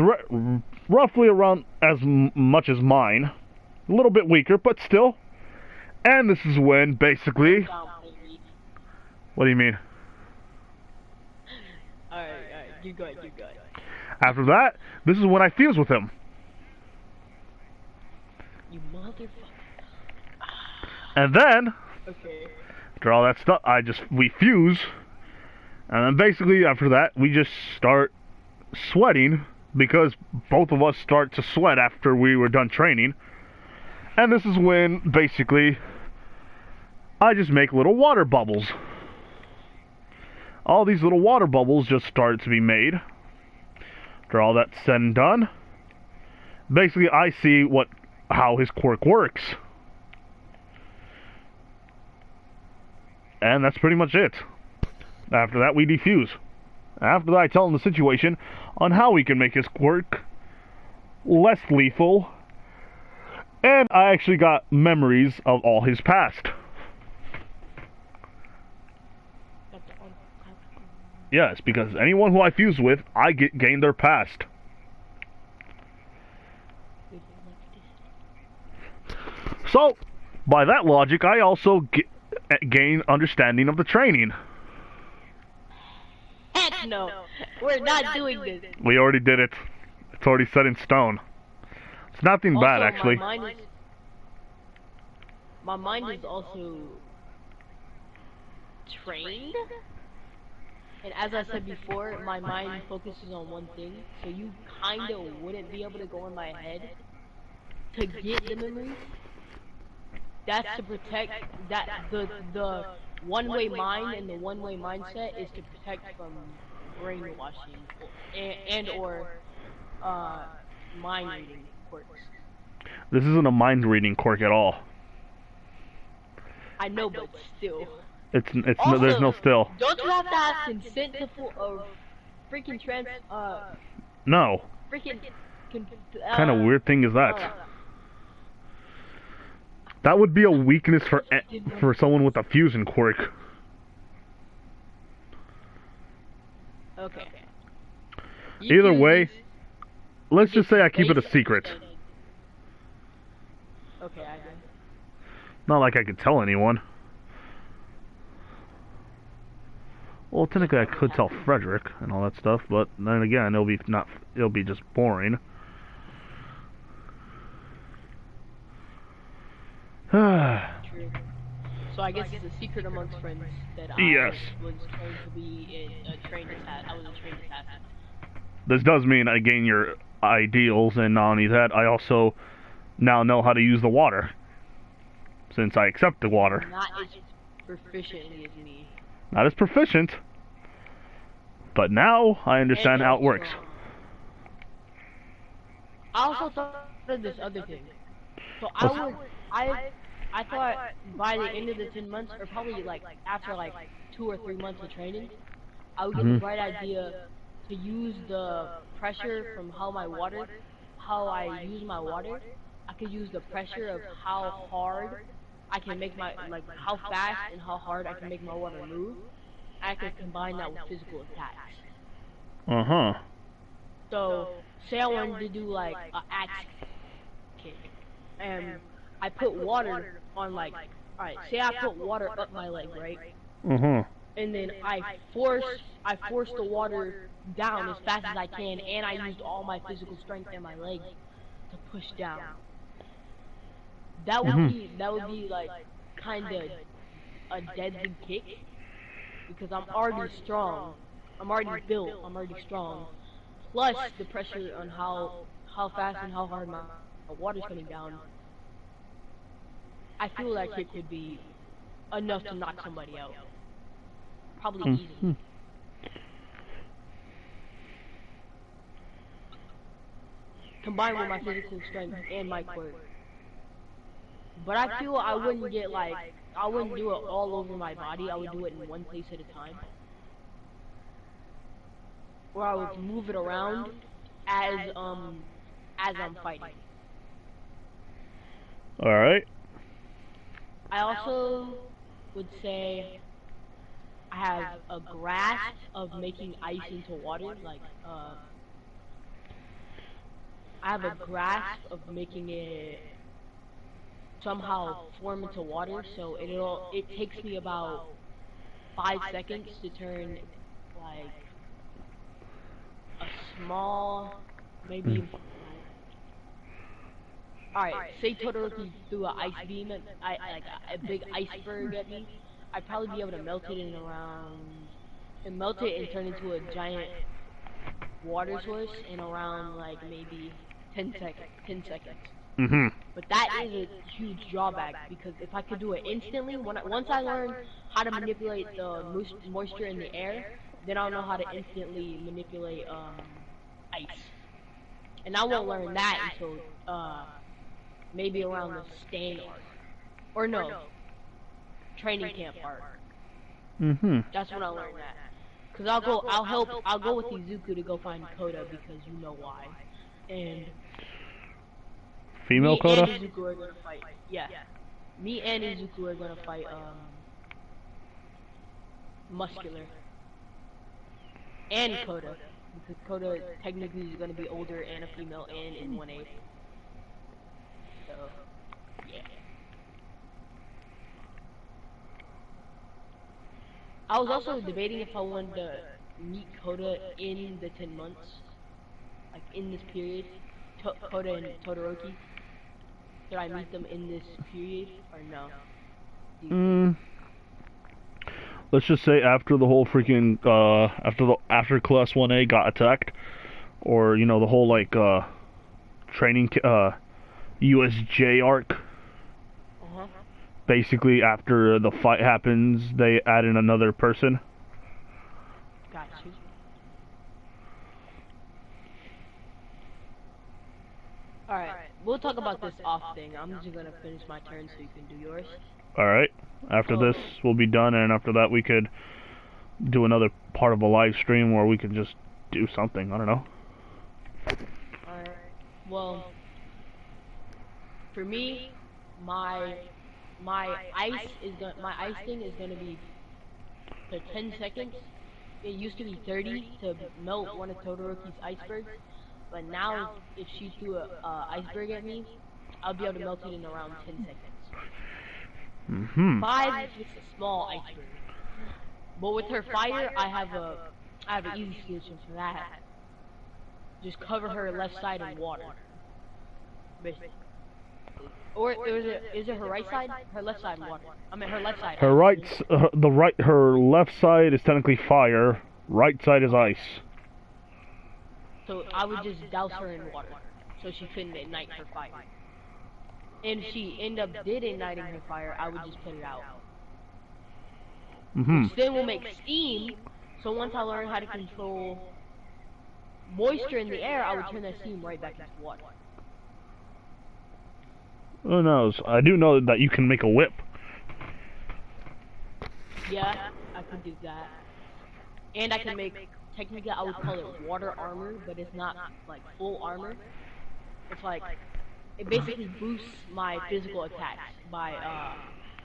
roughly around as much as mine. A little bit weaker, but still. And this is when, basically... What do you mean? Alright, you go ahead. After that, this is when I fuse with him. You motherfucker. And then, Okay. after all that stuff, we fuse. And then basically, after that, we just start sweating. Because both of us start to sweat after we were done training. And this is when, basically, I just make little water bubbles. All these little water bubbles just started to be made. After all that's said and done, basically I see how his quirk works. And that's pretty much it. After that, we defuse. After that, I tell him the situation on how we can make his quirk less lethal. And I actually got memories of all his past. Yes, because anyone who I fuse with, I gain their past. So, by that logic, I also gain understanding of the training. Heck no! We're not doing this. We already did it. It's already set in stone. It's nothing bad, actually. My mind is also trained. And as I said before, my mind focuses on one thing, so you kinda wouldn't be able to go in my head to get the memories. That's to protect the one-way mind and the one-way mindset is to protect from brainwashing or mind reading quirks. This isn't a mind reading quirk at all. I know, but still. Also, there's no still. Don't you have to ask consent to freaking No. Freaking. Kind of weird thing is that? That would be a weakness for someone with a fusion quirk. Okay. Either way, let's just say I keep it a secret. Okay, I do. Not like I could tell anyone. Well, technically I could tell Frederick and all that stuff, but then again, it'll be just boring. True. So I guess it's a secret amongst friends that I was trained to be a trained assassin. I was a trained assassin. This does mean I gain your ideals, and not only that, I also now know how to use the water. Since I accept the water. Not as proficiently as me. Not as proficient, but now I understand how it works. I also thought of this other thing. So I What's- would, I thought by the end of the 10 months, or probably like after like 2 or 3 months of training, I would get the Mhm. bright idea to use the pressure from how I use my water. I could use the pressure of how hard I can make like how fast and how hard I can make my water move. I could combine that with physical attacks. Uh-huh. So, say I wanted to do like a axe kick, and I put water on like, alright, say I put water up my leg, right? Uh-huh. And then I force the water down as fast as I can, and I used all my physical strength and my legs to push down. That would be like kind of a deadly kick because I'm already strong. I'm already built. I'm already strong. Plus the pressure on how fast and how hard my water's coming down. I feel that kick would be enough to knock somebody out. Probably Mhm. easily. Combined with my physical strength and my quirk. But I feel I wouldn't I wouldn't do it all over my body. I would do it in one place at a time. Or I would move it around as I'm fighting. All right. I also would say I have a grasp of making ice into water. Like I have a grasp of making it somehow form into water. So it takes me about 5 seconds to turn like a small, maybe. Alright, say Todoroki threw an ice beam at, like a big iceberg at me. I'd probably be able to melt it melt it and turn into a giant water source in around like maybe 10 seconds. 10 seconds. Mhm. But that is a huge drawback because if I could do it instantly, once I learn how to manipulate the moisture in the air, then I'll know how to instantly manipulate ice. And I won't learn that until maybe around the stand arc. Or no, training camp arc. Mhm. That's when I'll learn that. Cause I'll go with Izuku to go find Koda because you know why. And Female me Coda? and Izuku are gonna fight. Yeah. Me and Izuku are gonna fight Muscular. And Koda. Because Koda technically is gonna be older and a female and in 1/8. So yeah. I was also debating if I wanted to meet Koda in the 10 months. Like in this period. Koda and Todoroki. Should I meet them in this period or no? Do you think? Let's just say after the whole freaking after class 1A got attacked, or you know the whole like training USJ arc. Uh-huh. Basically, after the fight happens, they add in another person. Got you. Alright, we'll talk about this off thing. I'm just gonna finish my turn so you can do yours. All right. After this, we'll be done, and after that, we could do another part of a live stream where we could just do something. I don't know. Alright. Well, for me, my my ice thing is gonna be for 10 seconds. It used to be 30 to melt one of Todoroki's icebergs, but now if she threw a iceberg at me, I'll be able to melt it in around 10 seconds. Mhm. 5 if it's a small iceberg. But with her fire, I have an easy solution for that. Just cover her left side in water. Basically. Or is it her right side? Her left side in water. I mean her left side. Her her left side is technically fire. Right side is ice. So I would just douse her in water, so she couldn't ignite her fire. And if she did igniting her fire, I would just put it out. Mhm. Which then will make steam. So once I learn how to control moisture in the air, I would turn that steam right back into water. Who knows? I do know that you can make a whip. Yeah, I could do that. And I can make, technically I would call it water armor, but it's not like full armor. It's like, it basically boosts my physical attacks by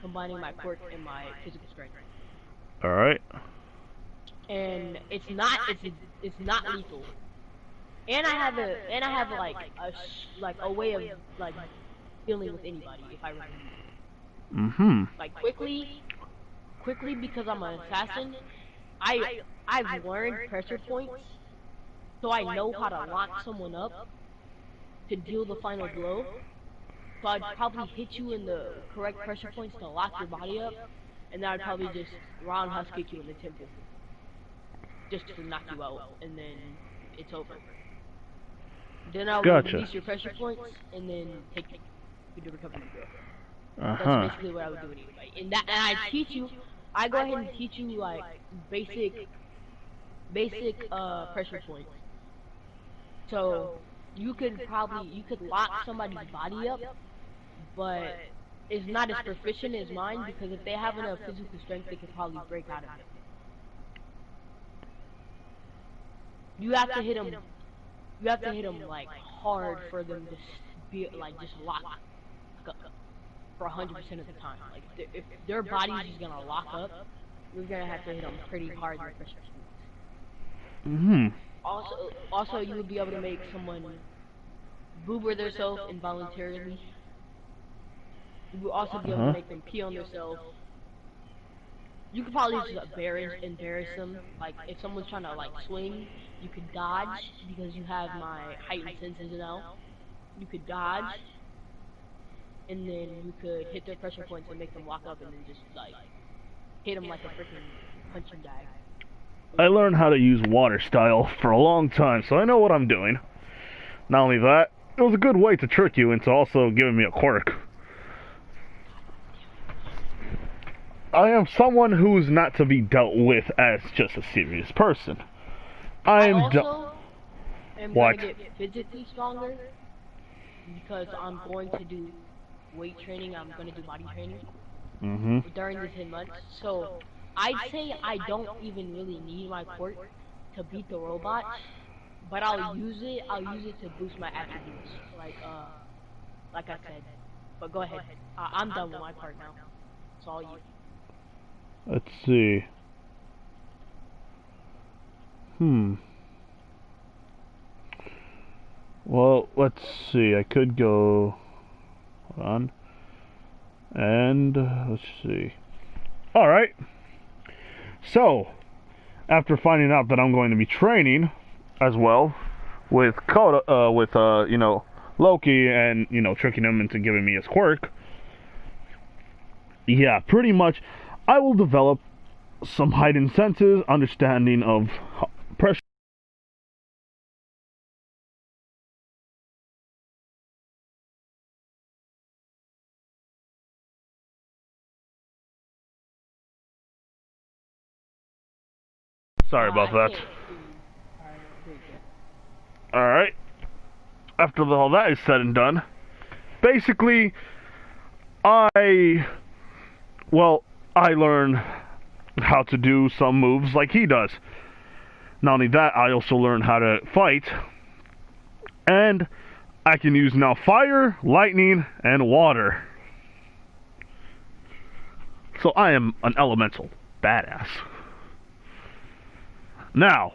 combining my quirk and my physical strength. Alright. And it's not lethal. And I have like a way of like dealing with anybody if I really need to. Like quickly because I'm an assassin, I've learned pressure points, so I know how to lock someone up to deal the final blow. So I'd probably hit you in the correct pressure points to lock your body up, and then I'd probably just roundhouse kick you in the temple, just to knock you out, and then it's over. Then I'll release your pressure points, and then take you to recovery. That's basically what I would do anyway. And I go ahead and teach you like basic pressure points. So you could lock somebody's body up, but it's not as proficient as mine, because if they have enough physical strength, they could probably break out of it. You have to hit them like hard for them to be like just lock up for 100% of the time. Like if their body's just gonna lock up, you're gonna have to hit them pretty hard with pressure points. Also, you would be able to make someone boober themselves involuntarily. You would also be able to make them pee on themselves. You could probably just embarrass them. Like if someone's trying to like swing, you could dodge because you have my heightened senses now. You could dodge, and then you could hit their pressure points and make them lock up, and then just like hit them like a freaking punching bag. I learned how to use water style for a long time, so I know what I'm doing. Not only that, it was a good way to trick you into also giving me a quirk. I am someone who's not to be dealt with as just a serious person. I also am going to get physically stronger, because I'm going to do weight training, I'm going to do body training during the 10 months. So I'd say I don't even really need my quirk to beat the robots, but I'll use it to boost my attributes, like I said. But go ahead, I'm done with my part now. It's all you. Let's see. Well, let's see. I could go. Hold on. And let's see. All right. So, after finding out that I'm going to be training as well with Loki, and tricking him into giving me his quirk. Yeah, pretty much. I will develop some heightened senses, understanding of pressure. Sorry about that. Alright. After all that is said and done, basically, I learn how to do some moves like he does. Not only that, I also learn how to fight, and I can use now fire, lightning, and water. So I am an elemental badass. Now,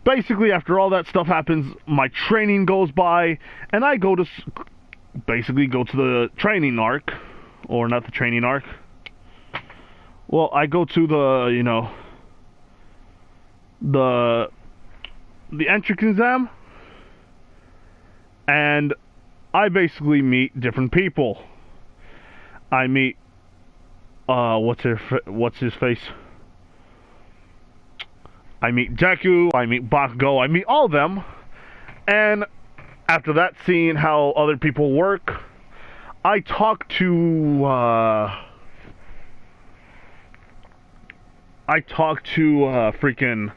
basically after all that stuff happens, my training goes by, and I go to the training arc, or not the training arc. Well, I go to the entrance exam, and I basically meet different people. I meet what's his face? I meet Deku, I meet Bakugo, I meet all of them, and after that, seeing how other people work, I talk to freaking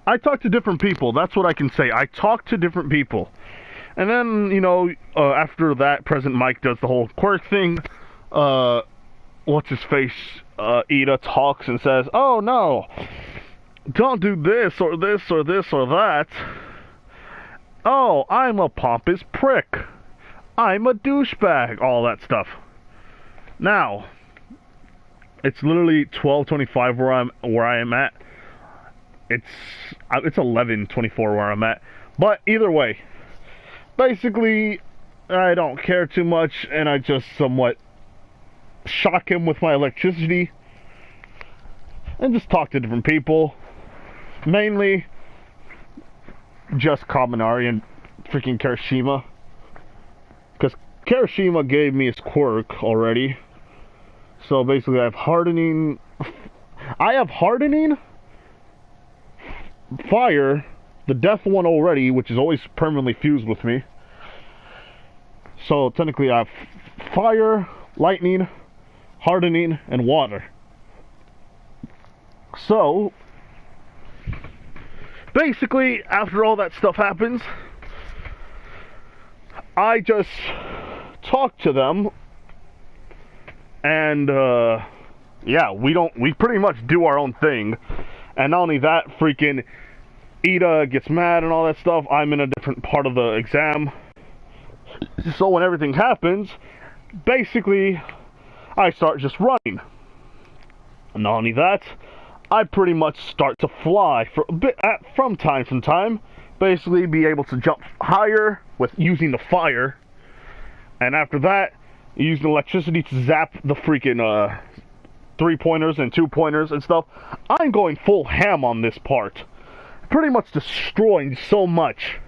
I talk to different people. That's what I can say. I talk to different people. And then, you know, after that, President Mike does the whole quirk thing. What's his face? Ida talks and says, "Oh no, don't do this or this or this or that. Oh, I'm a pompous prick. I'm a douchebag." All that stuff. Now, it's literally 12:25 where I am at. It's 11:24 where I'm at. But either way, basically, I don't care too much, and I just somewhat shock him with my electricity and just talk to different people. Mainly just Kaminari and freaking Kirishima. Because Kirishima gave me his quirk already. So basically I have hardening, fire, the death one already, which is always permanently fused with me. So technically I have fire, lightning, hardening, and water. So basically, after all that stuff happens, I just talk to them, and yeah, we pretty much do our own thing. And not only that, freaking Ida gets mad and all that stuff. I'm in a different part of the exam, so when everything happens, basically I start just running. And not only that, I pretty much start to fly for a bit from time to time. Basically be able to jump higher with using the fire. And after that, using electricity to zap the freaking 3-pointers and 2-pointers and stuff. I'm going full ham on this part. Pretty much destroying so much.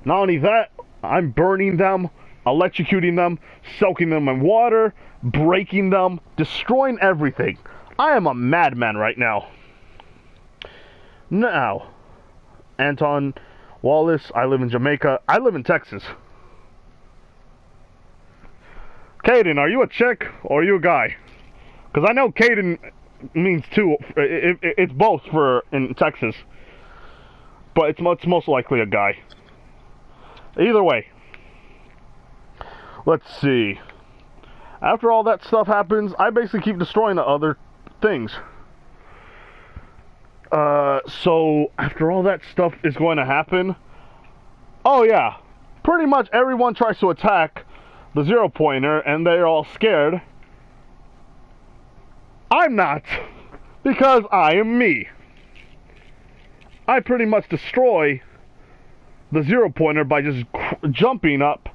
Not only that, I'm burning them, electrocuting them, soaking them in water, breaking them, destroying everything. I am a madman right now. Now, Anton Wallace, I live in Jamaica. I live in Texas. Caden, are you a chick or are you a guy? Because I know Caden means two. It's both for in Texas. But it's most likely a guy. Either way. Let's see. After all that stuff happens, I basically keep destroying the other things. So after all that stuff is going to happen, oh yeah, pretty much everyone tries to attack the 0-pointer and they're all scared. I'm not, because I am me. I pretty much destroy the 0-pointer by just jumping up.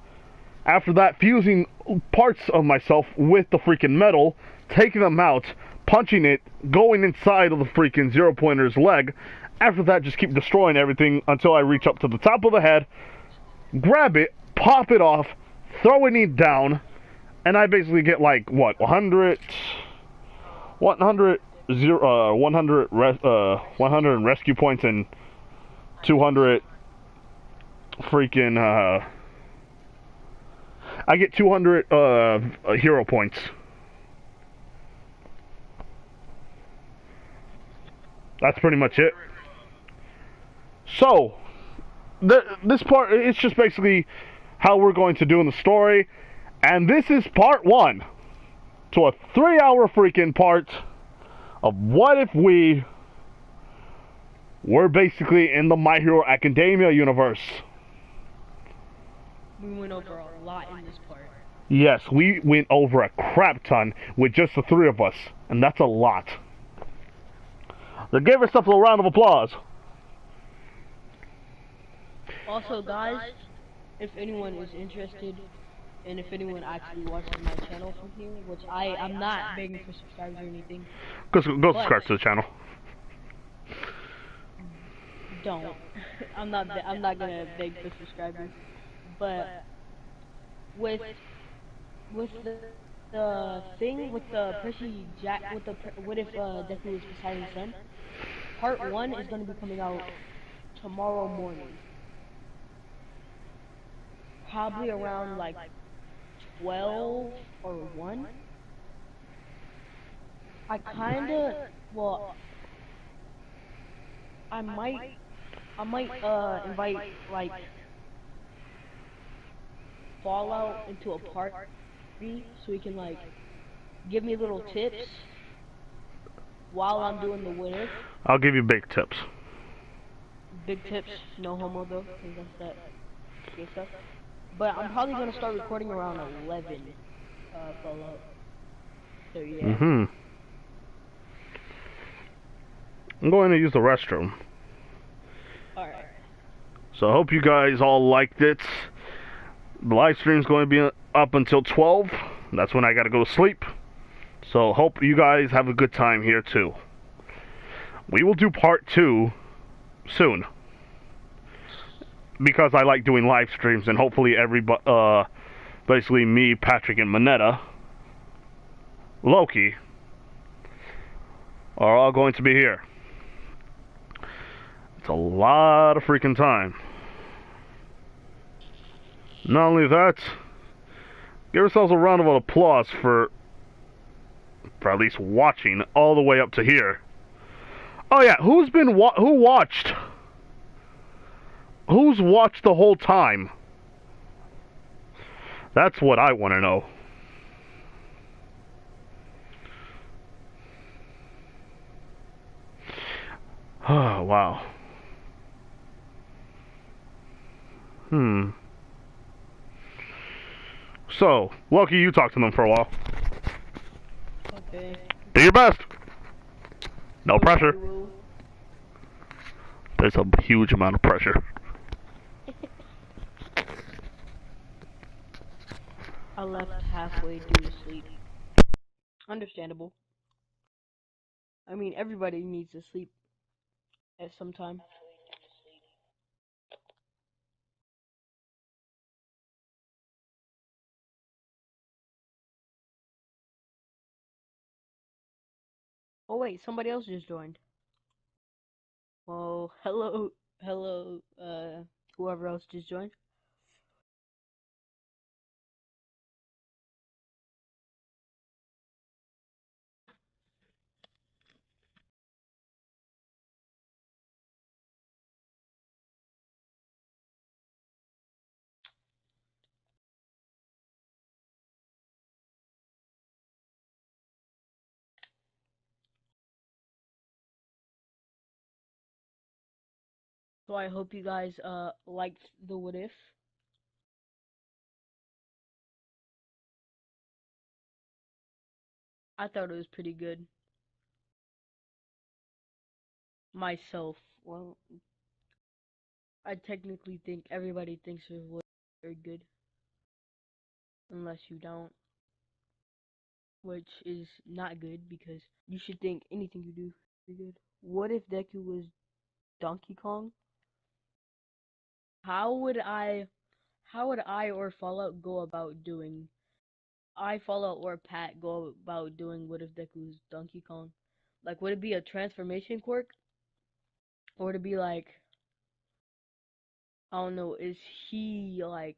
After that, fusing parts of myself with the freaking metal, taking them out, punching it, going inside of the freaking 0-pointer's leg. After that, just keep destroying everything until I reach up to the top of the head, grab it, pop it off, throwing it down, and I basically get like, what, 100 rescue points and 200 freaking, I get 200 hero points. That's pretty much it. So, this part, it's just basically how we're going to do in the story. And this is part 1 to a 3-hour freaking part of what if we were basically in the My Hero Academia universe. We went over a lot in this part. Yes, we went over a crap ton with just the 3 of us. And that's a lot. So give yourself a little round of applause. Also, guys, if anyone is interested, and if anyone actually watches my channel from here, which I'm not begging for subscribers or anything. Go subscribe to the channel. Don't. I'm not gonna beg for subscribers. But with the thing with the Percy Jack with the what if Deku was Poseidon's son? Part 1 is gonna be coming out tomorrow morning. Probably around like 12 or 1. I might I might invite like Fallout into a party so he can like give me little tips while I'm doing the what if. I'll give you big tips. Big tips, no homo though, cause that's that gay stuff. But I'm probably gonna start recording around 11. Fallout. So yeah. Mm-hmm. I'm going to use the restroom. Alright. So I hope you guys all liked it. The live stream's going to be up until 12. That's when I got to go to sleep. So hope you guys have a good time here too. We will do part 2 soon. Because I like doing live streams, and hopefully everybody, basically me, Patrick, and Minetta, Loki, are all going to be here. It's a lot of freaking time. Not only that, give ourselves a round of applause for at least watching all the way up to here. Oh yeah, who watched? Who's watched the whole time? That's what I want to know. Oh, wow. So, Loki, you talk to them for a while. Okay. Do your best. No Okay, pressure. well, There's a huge amount of pressure. I left halfway due to sleep. Understandable. I mean, everybody needs to sleep at some time. Oh wait, somebody else just joined. Well, hello, whoever else just joined. So I hope you guys liked the what if. I thought it was pretty good. Myself, well, I technically think everybody thinks their what if are good, unless you don't, which is not good because you should think anything you do is good. What if Deku was Donkey Kong? How would I, how would I or Fallout go about doing? I Fallout or Pat go about doing what if Deku was Donkey Kong? Like, would it be a transformation quirk, or would it be like, I don't know, is he like,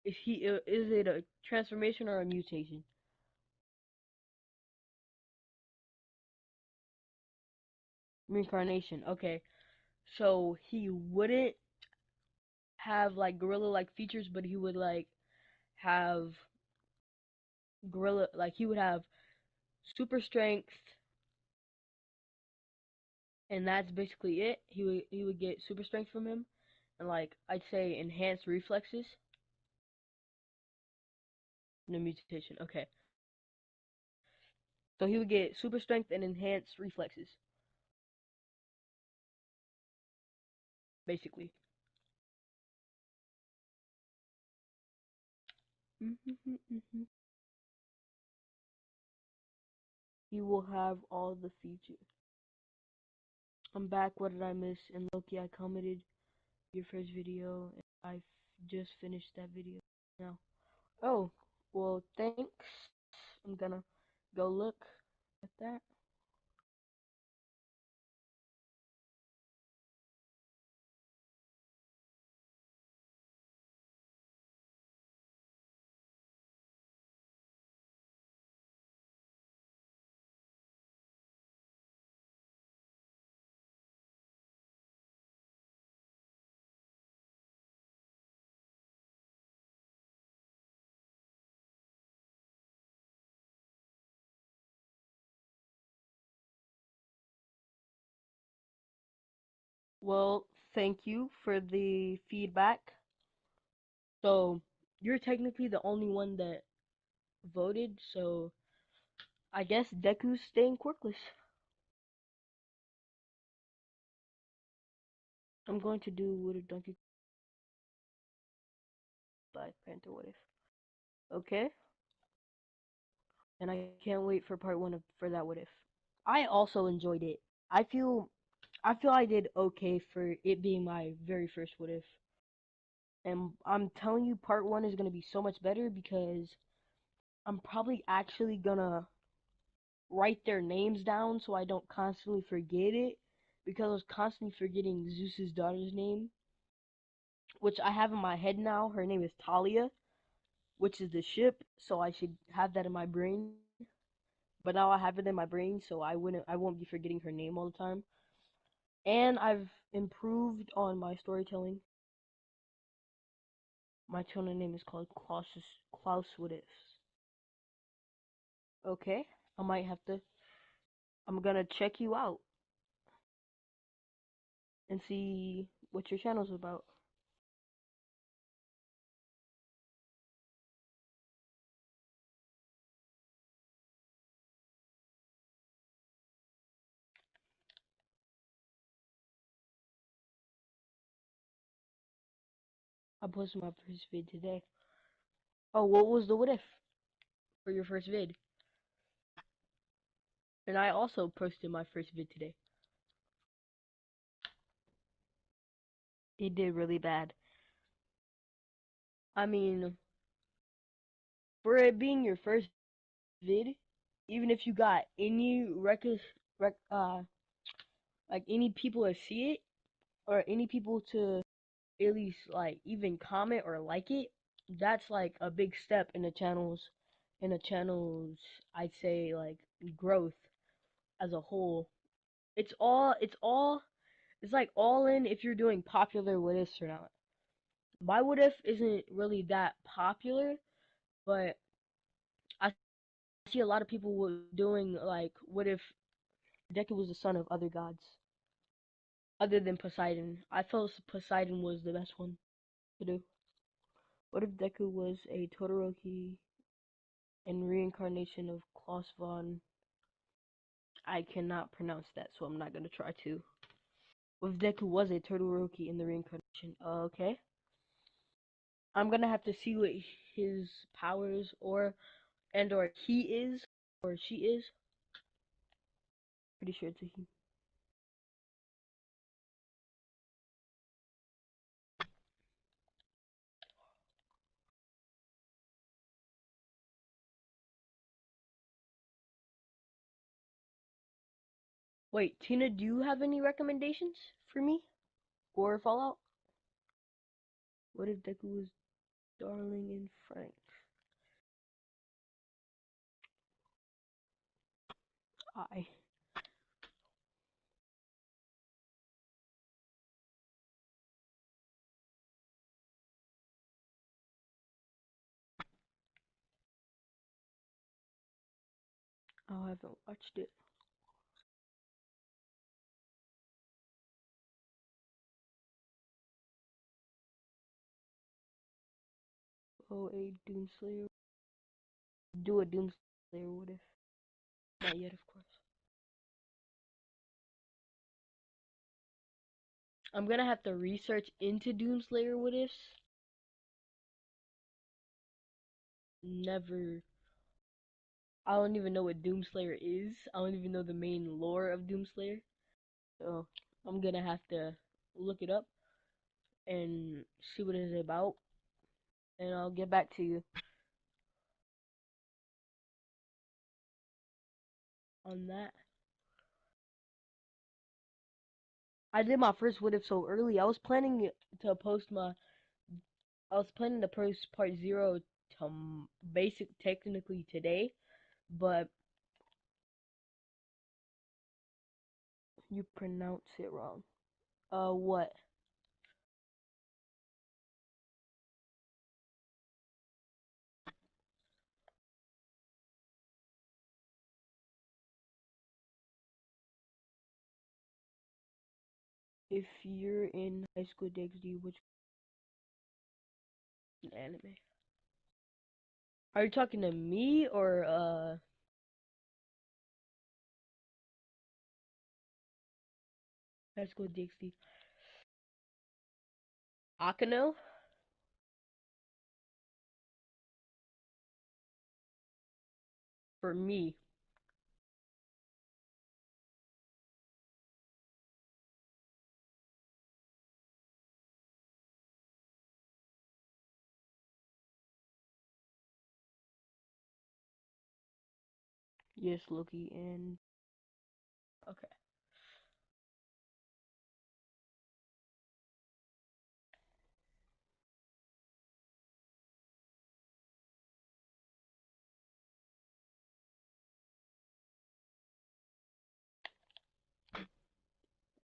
is it a transformation or a mutation? Reincarnation. Okay, so he wouldn't have like gorilla-like features, but he would like have gorilla, like he would have super strength, and that's basically it. He would get super strength from him, and like I'd say enhanced reflexes. No mutation. Okay, so he would get super strength and enhanced reflexes, basically. He will have all the features. I'm back. What did I miss? And Loki, I commented your first video, and I just finished that video now. Oh, well, thanks. I'm gonna go look at that. Well, thank you for the feedback. So, you're technically the only one that voted, so I guess Deku's staying quirkless. I'm going to do Would a Donkey Black Panther What If. Okay? And I can't wait for part one for that What If. I also enjoyed it. I feel I did okay for it being my very first What If. And I'm telling you, part one is gonna be so much better because I'm probably actually gonna write their names down so I don't constantly forget it. Because I was constantly forgetting Zeus's daughter's name, which I have in my head now. Her name is Talia, which is the ship, so I should have that in my brain. But now I have it in my brain, so I won't be forgetting her name all the time. And I've improved on my storytelling. My channel name is called Klaus What Ifs. Okay, I might have to. I'm gonna check you out and see what your channel's about. I posted my first vid today. Oh, what was the what if for your first vid? And I also posted my first vid today. It did really bad. I mean, for it being your first vid, even if you got any like any people to see it or any people to at least like even comment or like it, that's like a big step in the channel's I'd say like growth as a whole. It's like all in if you're doing popular what ifs or not. My what if isn't really that popular, but I see a lot of people doing like what if Deku was the son of other gods other than Poseidon. I felt Poseidon was the best one to do. What if Deku was a Todoroki and reincarnation of Klaus von? I cannot pronounce that, so I'm not gonna try to. What if Deku was a Todoroki in the reincarnation? Okay. I'm gonna have to see what his powers or he is or she is. Pretty sure it's a he. Wait, Tina, do you have any recommendations for me or Fallout? What if Deku was Darling and Frank? I. Oh, I haven't watched it. Oh, a Doomslayer. Do a Doomslayer. What if? Not yet, of course. I'm gonna have to research into Doomslayer what ifs. Never. I don't even know what Doomslayer is. I don't even know the main lore of Doomslayer. So I'm gonna have to look it up and see what it is about, and I'll get back to you on that. I did my first what if so early. To post my. I was planning to post part zero to basic technically today, but you pronounce it wrong. What? if you're in high school DxD, which anime? Are you talking to me or high school DxD? Akano? For me. Yes, Loki, and okay.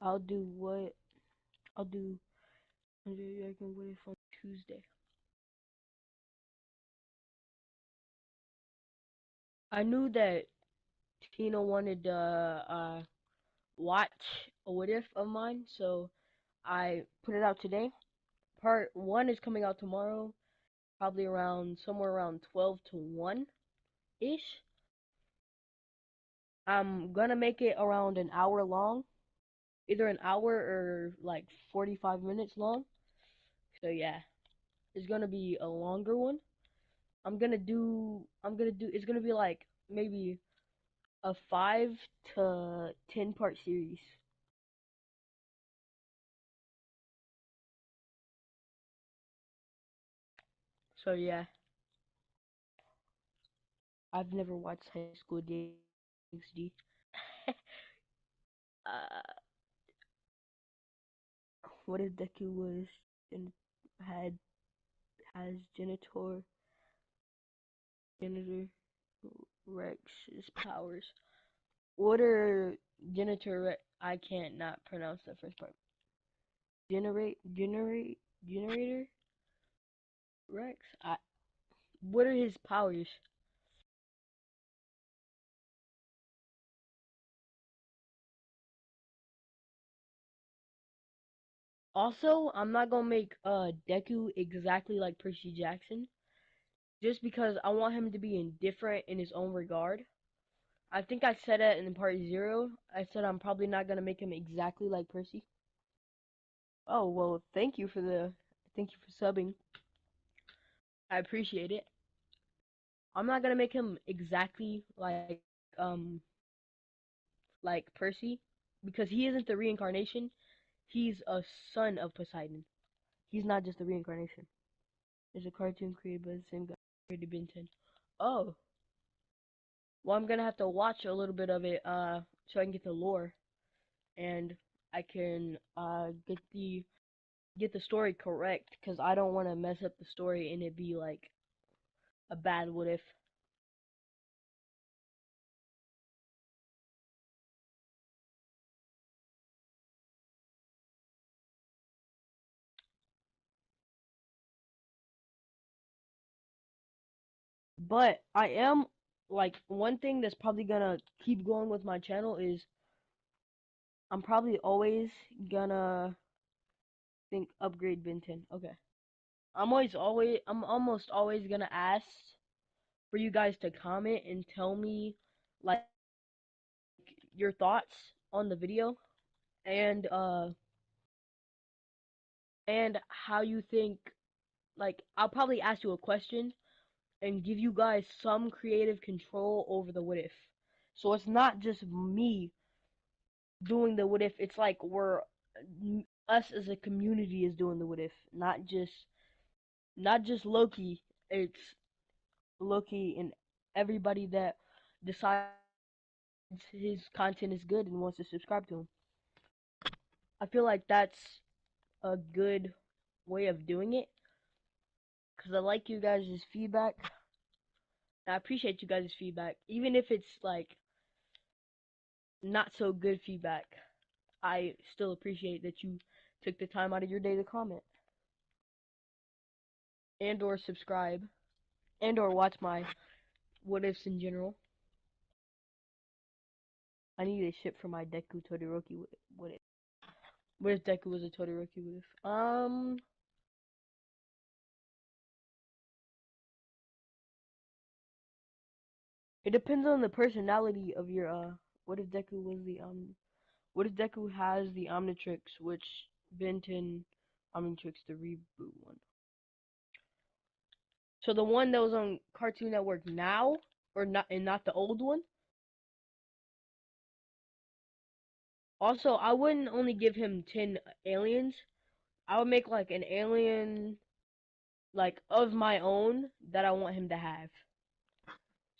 I'll do what? I'll do I can wait on Tuesday. I knew that Tina wanted to watch a what if of mine, so I put it out today. Part one is coming out tomorrow, probably around somewhere around 12 to 1 ish. I'm gonna make it around an hour long, either an hour or like 45 minutes long. So yeah, it's gonna be a longer one. It's gonna be like maybe a 5 to 10 part series. So yeah, I've never watched High School DxD. uh, what if Deku was and had has Janitor Rex's powers? What are Janitor Rex? I can't not pronounce the first part. Generator Rex. What are his powers? Also, I'm not gonna make Deku exactly like Percy Jackson, just because I want him to be indifferent in his own regard. I think I said that in part zero. I said I'm probably not gonna make him exactly like Percy. Oh well, thank you for subbing. I appreciate it. I'm not gonna make him exactly like Percy, because he isn't the reincarnation. He's a son of Poseidon. He's not just the reincarnation. It's a cartoon created by the same guy who created Ben 10. Oh, well, I'm gonna have to watch a little bit of it so I can get the lore and I can get the story correct, because I don't want to mess up the story and it be like a bad what if. But I am like, one thing that's probably gonna keep going with my channel is I'm probably always gonna think upgrade Ben 10. Okay. I'm almost always gonna ask for you guys to comment and tell me like your thoughts on the video, and how you think, like I'll probably ask you a question and give you guys some creative control over the what if. So it's not just me doing the what if, it's like we're us as a community is doing the what if, not just Loki. It's Loki and everybody that decides his content is good and wants to subscribe to him. I feel like that's a good way of doing it, because I like you guys' feedback. I appreciate you guys' feedback, even if it's like not so good feedback. I still appreciate that you took the time out of your day to comment and or subscribe and or watch my what ifs in general. I need a ship for my Deku Todoroki what if. What if Deku was a Todoroki? What if? It depends on the personality of your What if Deku was the What if Deku has the Omnitrix, which Ben 10 Omnitrix the reboot one? So the one that was on Cartoon Network now, or not, and not the old one. Also, I wouldn't only give him 10 aliens. I would make like an alien like of my own that I want him to have.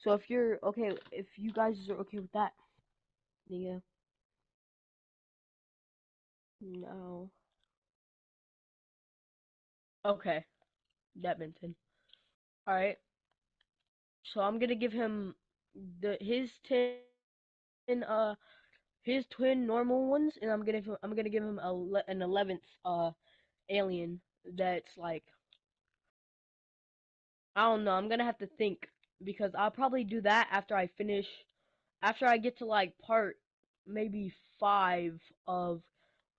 So if you're okay, if you guys are okay with that, yeah. No. Okay, that Benton. All right. So I'm gonna give him his 10 his twin normal ones, and I'm gonna give him an 11th alien that's like, I don't know. I'm gonna have to think because I'll probably do that after I get to like part maybe 5 of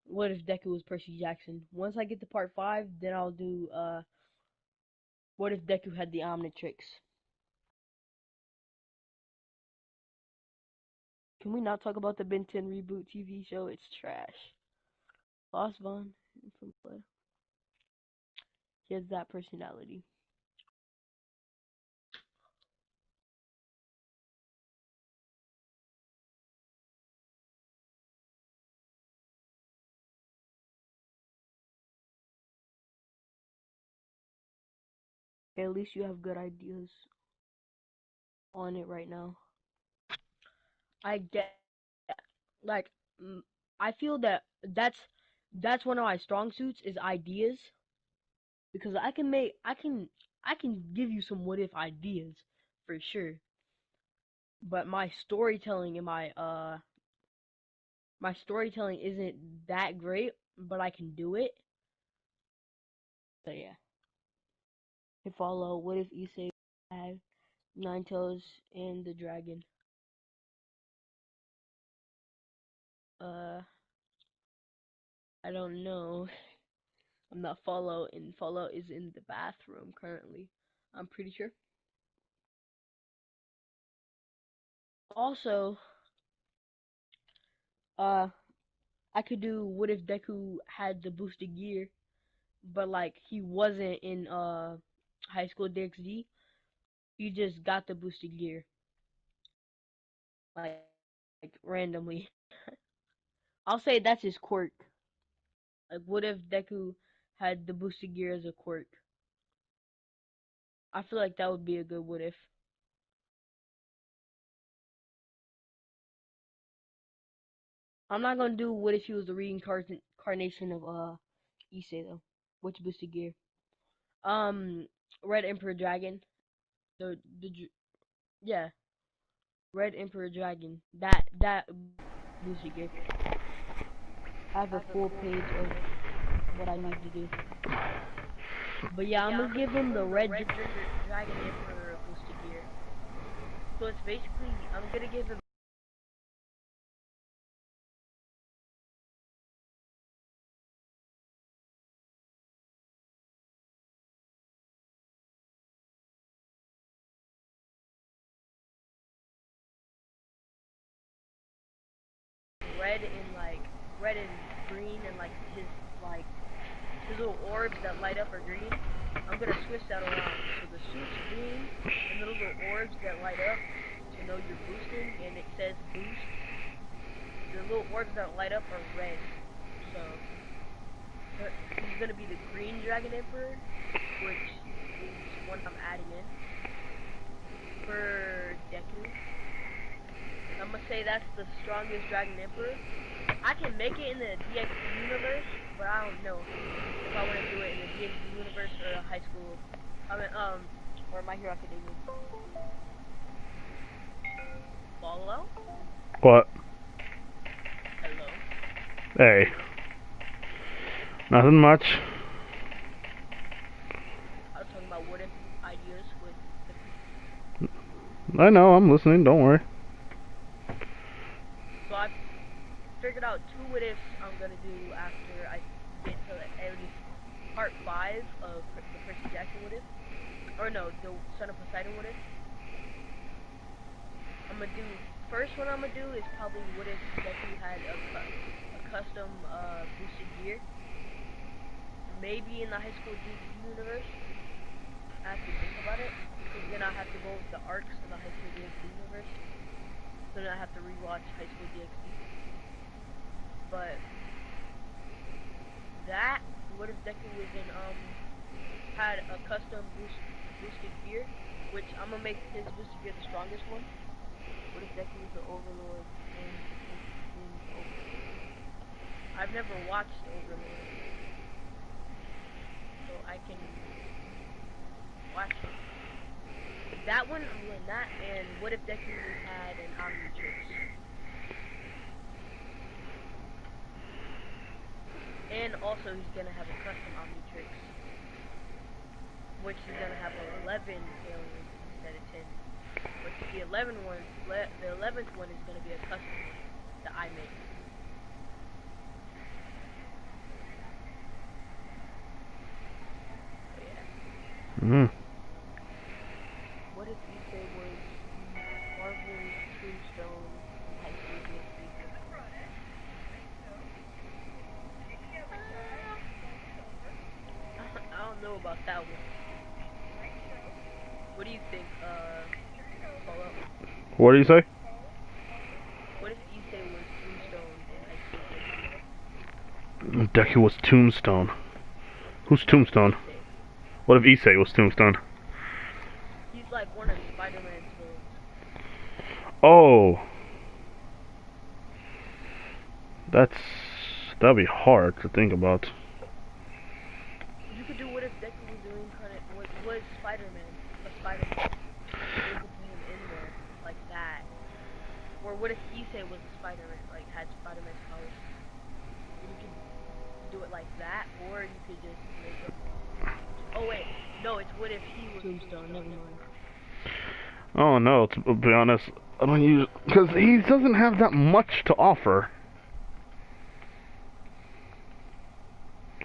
What If Deku was Percy Jackson. Once I get to part 5, then I'll do What If Deku had the Omnitrix. Can we not talk about the Ben 10 reboot TV show? It's trash. Lost Vaughn from Play. He has that personality. Okay, at least you have good ideas on it right now. I get like I feel that that's one of my strong suits is ideas because I can give you some what if ideas for sure. But my storytelling isn't that great, but I can do it. So yeah. Hey, follow. What if Issei had Nine Tails and the dragon? Uh, I don't know. I'm not follow, and follow is in the bathroom currently. I'm pretty sure. Also, uh, I could do what if Deku had the boosted gear, but like he wasn't in High School DxD. He just got the boosted gear like, like randomly. I'll say that's his quirk. Like what if Deku had the boosted gear as a quirk? I feel like that would be a good what if. I'm not gonna do what if he was the reincarnation of Issei though. Which boosted gear? Um, Red Emperor Dragon. The yeah, Red Emperor Dragon. That boosted gear. I have a full page of what I need to do. But yeah, I'm gonna give him the Dragon Emperor boosted gear. So it's basically I'm gonna give him red and like red and green and like his little orbs that light up are green. I'm gonna switch that around. So the suit's green and the little orbs that light up to know you're boosting and it says boost. The little orbs that light up are red. So he's gonna be the green Dragon Emperor, which is one I'm adding in for Deku. I'm gonna say that's the strongest Dragon Emperor. I can make it in the DxD universe, but I don't know if I want to do it in the DxD universe or a high school. Or My Hero Academia. Follow? What? Hello. Hey. Nothing much. I was talking about what if ideas with I know, I'm listening, don't worry. so I figured out 2 what ifs I'm gonna do after I get to at least part 5 of the Percy Jackson what if. Or no, the Son of Poseidon what if. I'm gonna do, first one I'm gonna do is probably what if Deku had a custom boosted gear. Maybe in the High School DxD universe. I have to think about it. Because then I have to go with the arcs in the High School DxD universe. So then I have to rewatch High School DxD. But that, what if Deku was in had a custom boosted gear, which I'm gonna make his boosted gear the strongest one. What if Deku was the Overlord in Overlord? I've never watched Overlord, so I can watch it. That one, I'm doing that, and what if Deku had an Omnitrix? And also he's gonna have a custom Omnitrix, which is gonna have 11 aliens instead of 10. But the 11th one is gonna be a custom one that I make. So yeah. What if Issei was Marvel's Tombstone in High School DxD? I don't know about that one. What do you think, Paulo? What do you say? What if Issei was Tombstone in High School DxD? Deku was Tombstone. Who's Tombstone? What if Issei was Tombstone? He's like one of Spider-Man's villains. Oh. That'd be hard to think about. You could do what if Deku was the reincarnate, was Spider-Man, a Spider-Man. You could put him in there, like that. Or what if Issei was a Spider-Man, like had Spider-Man's powers? You could do it like that, or you could just make him... Oh wait, no, it's what if he was Tombstone, never mind. Oh no, to be honest, I don't use, because he doesn't have that much to offer. I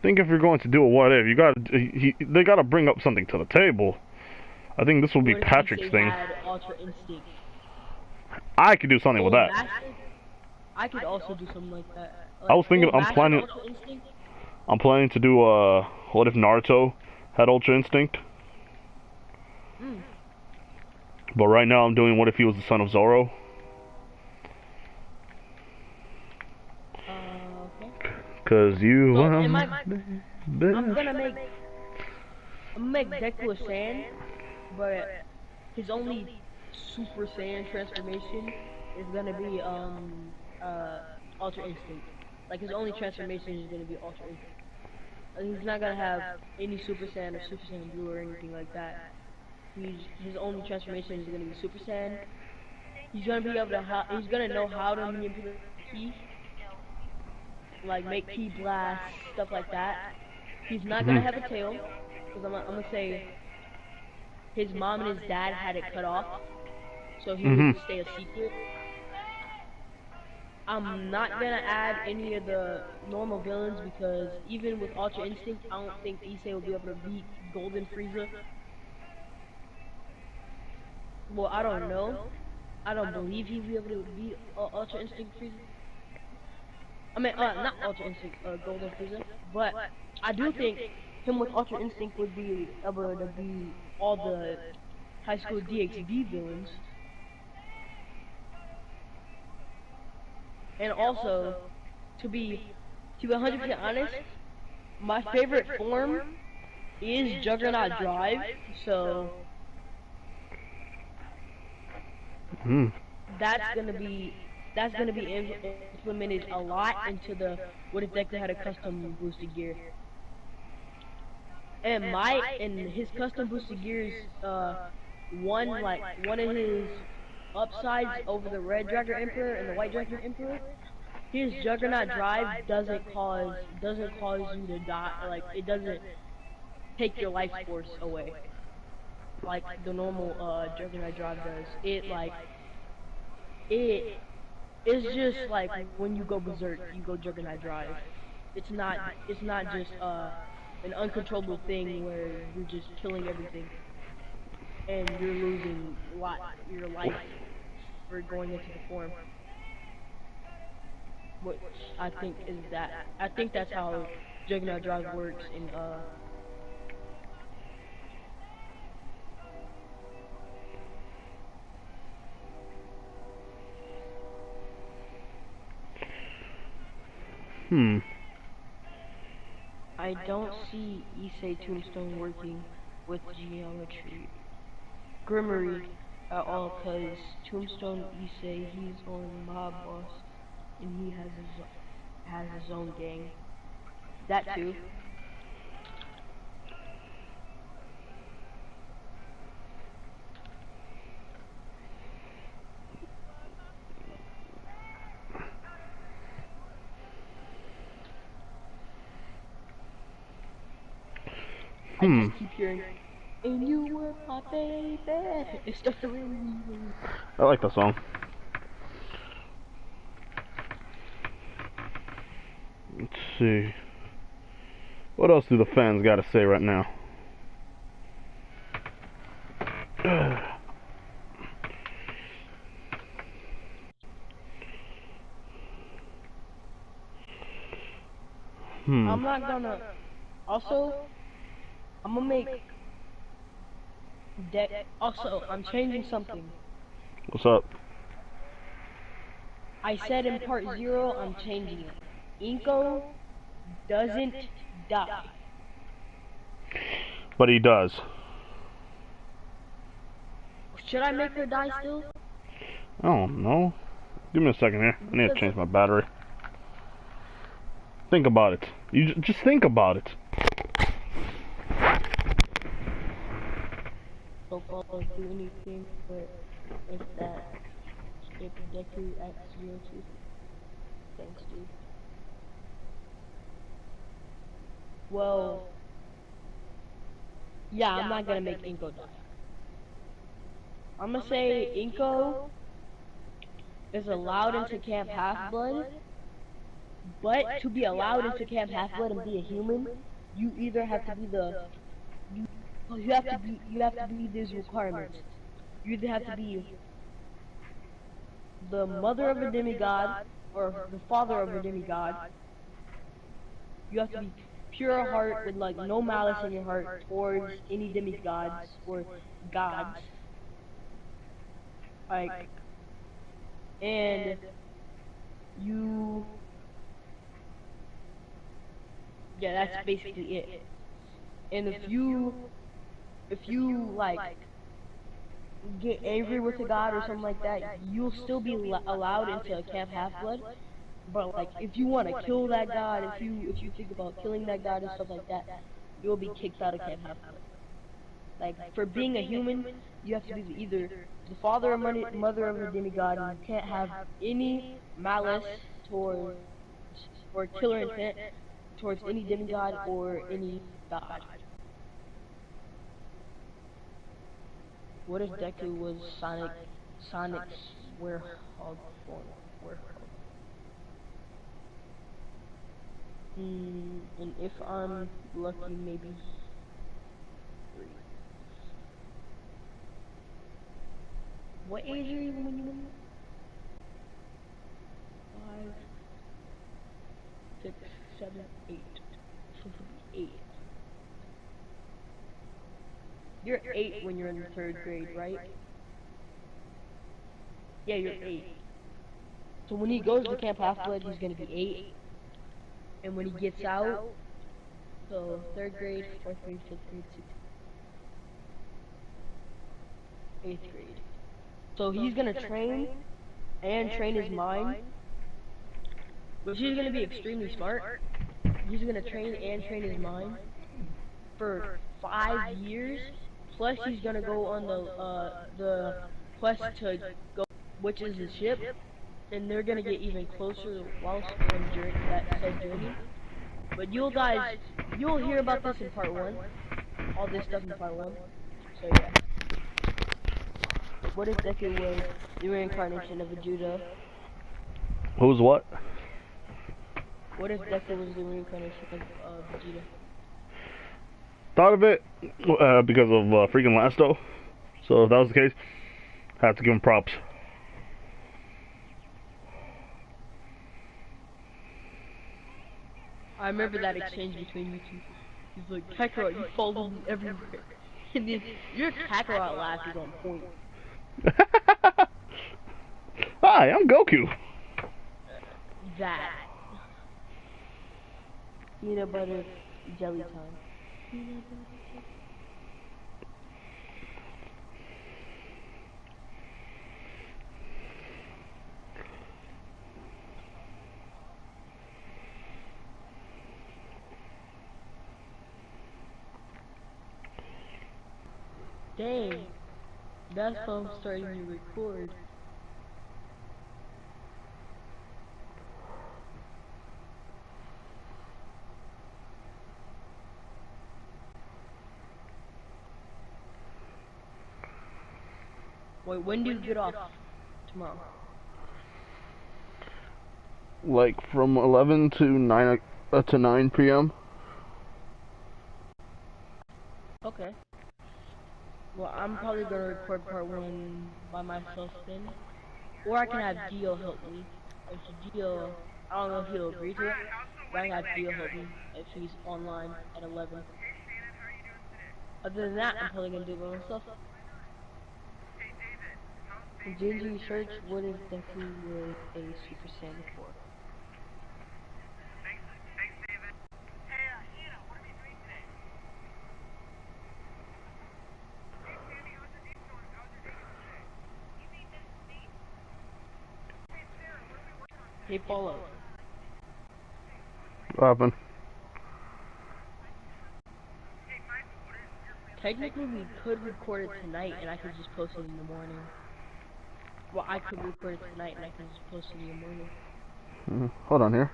think if you're going to do a what if, they gotta bring up something to the table. I think this will be Patrick's thing. Ultra Instinct? I could do something with that. I could also do something like that. Like, I was thinking, I'm planning to do what if Naruto had Ultra Instinct? But right now I'm doing what if he was the son of Zoro? Okay. Cause you I'm gonna make Deku a Saiyan, but his only Super Saiyan transformation is gonna be Ultra Instinct. Like his only transformation is gonna be Ultra Instinct. He's not gonna have any Super Saiyan or Super Saiyan Blue or anything like that. His only transformation is gonna be Super Saiyan. He's gonna be able to he's gonna know how to manipulate ki, like make ki blast, stuff like that. He's not gonna have a tail, because I'm gonna say his mom and his dad had it cut off, so he would stay a secret. I'm not gonna add any of the normal villains, because even with Ultra Instinct, I don't think Issei will be able to beat Golden Frieza. Well, I don't know. I don't believe he'll be able to beat Ultra Instinct Frieza. I mean, not Ultra Instinct, Golden Frieza. But I do think him with Ultra Instinct would be able to beat all the High School DxD villains. And also, to be 100% honest, my favorite form is Juggernaut Drive, so that's gonna be implemented a lot into the what if Deku had a custom boosted gear. And his custom boosted gears, one of his upsides over the Red Dragon Emperor and the White Dragon Emperor, his Juggernaut Drive doesn't cause you to die. Like, it doesn't take your life force away like the normal Juggernaut Drive does. It It's just like when you go berserk, you go Juggernaut Drive. It's not just an uncontrollable thing where you're just killing everything and you're losing your life for going into the form. Which I think is that I think that's how Juggernaut Drive works in I don't see Issei Tombstone working with geometry Grimmery at all, cause Tombstone Issei he's on Mob Boss and he has his own gang. That too. I just keep hearing, and you were my baby. It's the feeling. I like that song. Let's see. What else do the fans got to say right now? I'm not gonna. Also, I'm gonna make. Also, I'm changing something. What's up? I said in part 0, I'm changing it. Inko doesn't die. But he does. Should I make her die still? I don't know. Give me a second here. I need to change my battery. Think about it. You just think about it. So far, I'll do anything, but if Deku acts real too. Thanks, dude. Well, yeah, I'm not gonna make Inko die. I'm gonna say Inko is allowed into Camp Half-Blood, but to be allowed into Camp Half-Blood and be a human, you either have to be you have to be these requirements. You either have to be the mother of a demigod or the father of a demigod. You have to be pure heart with like no malice in your heart towards any demigods or gods. Like, and you, yeah, that's basically it. And if you like get angry with a god or something like that, you'll still be allowed into a Camp Half-Blood. But like, if you want to kill that god, if you think about killing that god and stuff like that, you'll be kicked out of Camp Half-Blood. Like, for being a human, you have to be either the father or mother of a demigod, and you can't have any malice towards or killer intent towards any demigod or any god. What if Deku was Sonic's werehog form? And if I'm lucky, maybe 3. What age are you when you were? 5, 6, 7, 8. So 8. You're 8 when you're in the 3rd grade, right? Yeah, you're 8. So when he goes to Camp Half-Blood, he's gonna be 8. And when he gets out, so 3rd grade, 4th grade, 5th grade, 6th, 8th grade. So he's gonna train and train his mind, which he's gonna be extremely smart. He's gonna train and train his mind for 5 years. Plus, he's gonna go on the quest to go, which is the ship, and they're gonna get even closer whilst on that said journey. But you'll hear about this in part 1. All this stuff in part 1. So yeah. What if Deku was the reincarnation of a Judah? Who's what? What if Deku was the reincarnation of Vegeta? Thought of it because of freaking Lasto. So if that was the case, I have to give him props. I remember that exchange between you two. He's like, Kakarot, you follow me everywhere. And then your Kakarot laugh is on point. Hi, I'm Goku. That. Peanut butter jelly time. Peanut butter jelly. Dang. That's how I'm starting to record. Wait, when do you get off tomorrow? Like from 11 to 9 p.m. Okay. Well, I'm probably gonna record part 1 by myself then. Or I can have Dio help me. If Dio, I don't know if he'll agree to it, but I can have Dio help me if he's online at 11. Other than that, I'm probably gonna do it by myself. Ginger research, what is Deku with a Super Saiyan 4? Hey, Paulo. What happened? Technically, we could record it tonight, and I could just post it in the morning. Well, I could record it tonight, and I could just post it in the morning. Hold on here.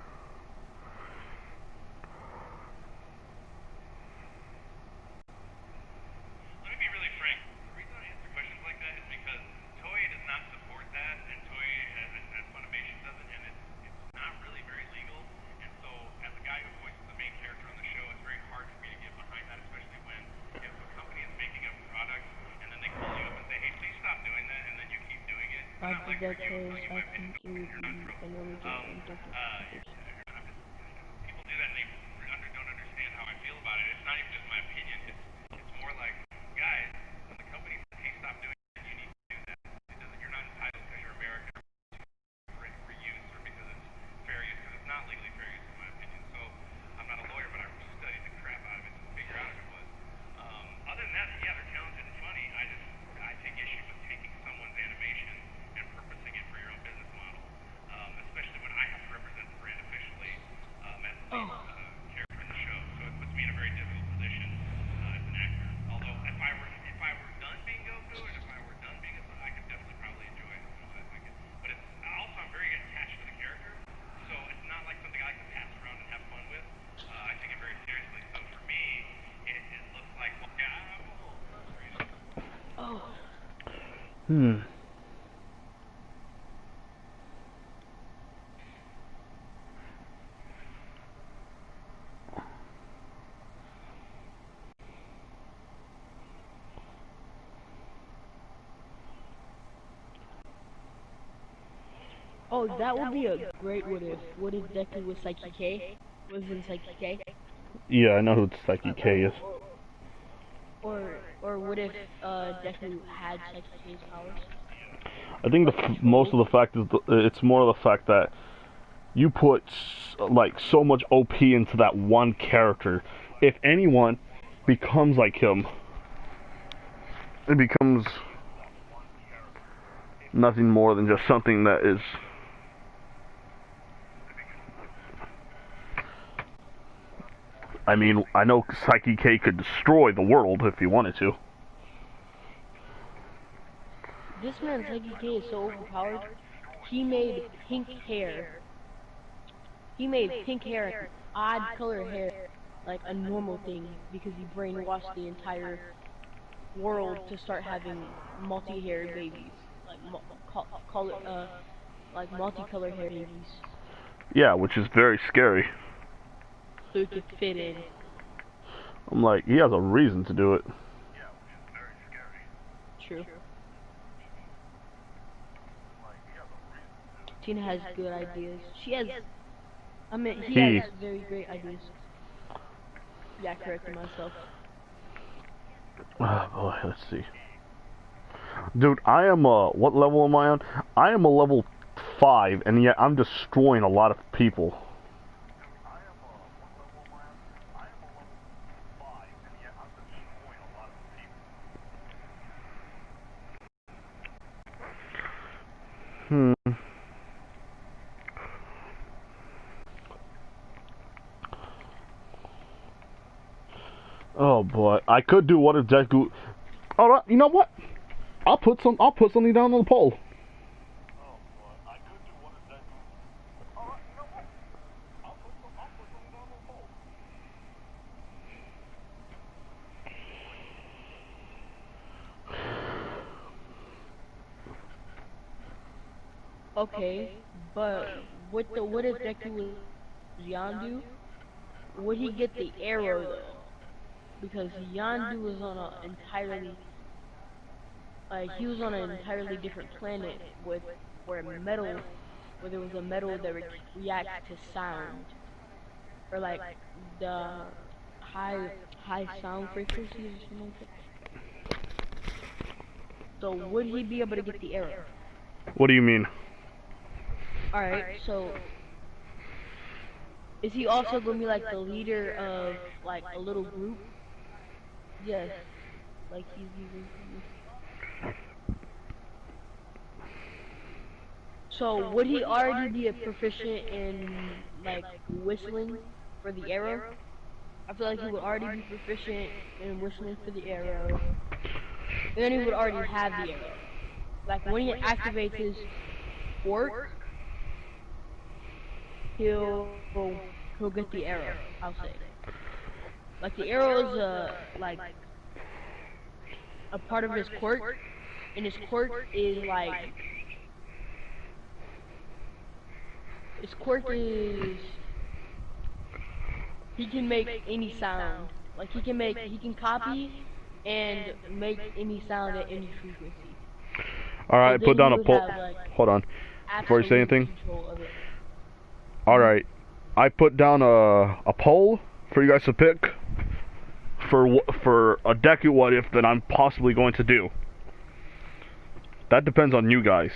Let me be really frank. The reason I answer questions like that is because Toei does not support that, and Toei as Funimation doesn't, and it's not really very legal. And so, as a guy who voices the main character on the show, it's very hard for me to get behind that, especially when if a company is making a product and then they call you up and say, "Hey, please stop doing that," and then you keep doing it. It's not like for you. I'm telling you my opinion. You're not in trouble. People do that and they don't understand how I feel about it. It's not even just my opinion. It's more like, guys, when the company says, hey, stop doing that, you need to do that. You're not entitled because you're American for use or because it's fair use, because it's not legally fair use in my opinion. So I'm not a lawyer, but I studied the crap out of it to figure out if it was. Other than that, yeah, they're talented and funny. I take issue with taking someone's animation and purposing it for your own business model, especially when I have to represent the brand officially as the character in the show. So it puts me in a very difficult position as an actor. Although if I were done being Goku and if I were done being I could definitely probably enjoy it. You know, but it's also I'm very attached to the character, so it's not like something I can pass around and have fun with. I take it very seriously. So for me, it looks like yeah, I'm a little frustrated. Oh. Oh, that would be a great what if. What if Deku was Psyche K? Was in Psyche K? Yeah, I know who Psyche K is. Or what if Deku had Psyche K's powers? I think most of the fact is it's more of the fact that you put like so much OP into that one character. If anyone becomes like him, it becomes nothing more than just something that is. I mean, I know Psyche K could destroy the world if he wanted to. This man Psyche K is so overpowered. He made pink hair. He made pink hair, odd color hair, like a normal thing because he brainwashed the entire world to start having multi-haired babies. Like call it like multicolored hair babies, Yeah, which is very scary. so it could fit in. I'm like, he has a reason to do it. True. Tina has good ideas. She has. I mean, he has very great ideas. Yeah, I corrected myself. Oh boy, let's see. Dude, I am what level am I on? I am a level 5, and yet I'm destroying a lot of people. Hmm. Oh boy, I could do what if Deku. All right, you know what? I'll put something down on the poll. Okay, but what if Deku was Yondu? Would he get the arrow though? Because Yondu was on a entirely he was on an entirely different planet with where there was a metal that reacts to sound, or like the high sound frequencies or something like that. So would he be able to get the arrow? What do you mean? All right, so is he also gonna be like the leader of like a little group? Yes, like he's using. So would he already be a proficient in like whistling for the arrow? I feel like he would already be proficient in whistling for the arrow, and then he would already have the arrow. Like when he activates his fork, he'll get the arrow. I'll say. Like the arrow is a part of his quirk, and his quirk is like his quirk is he can make any sound. Like he can copy and make any sound at any frequency. So Alright, then put down he a would poll. have like Hold on. Before you say absolute anything. control of it. Alright. I put down a poll for you guys to pick for a Deku what if that I'm possibly going to do. That depends on you guys.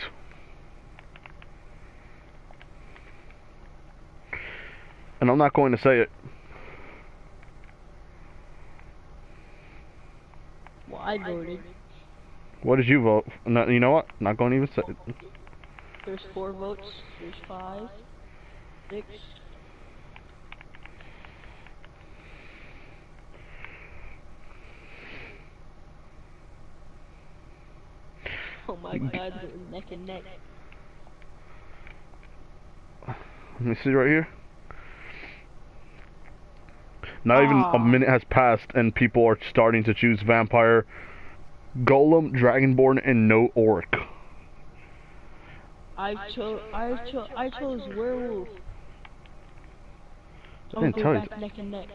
And I'm not going to say it. Well, I voted. What did you vote? No, you know what? Not going to even say it. There's 4 votes. There's 5, 6. Oh my God, we're neck and neck. Let me see right here. Not even a minute has passed and people are starting to choose Vampire, Golem, Dragonborn, and no Orc. I chose Werewolf. I didn't tell you. Back neck and neck.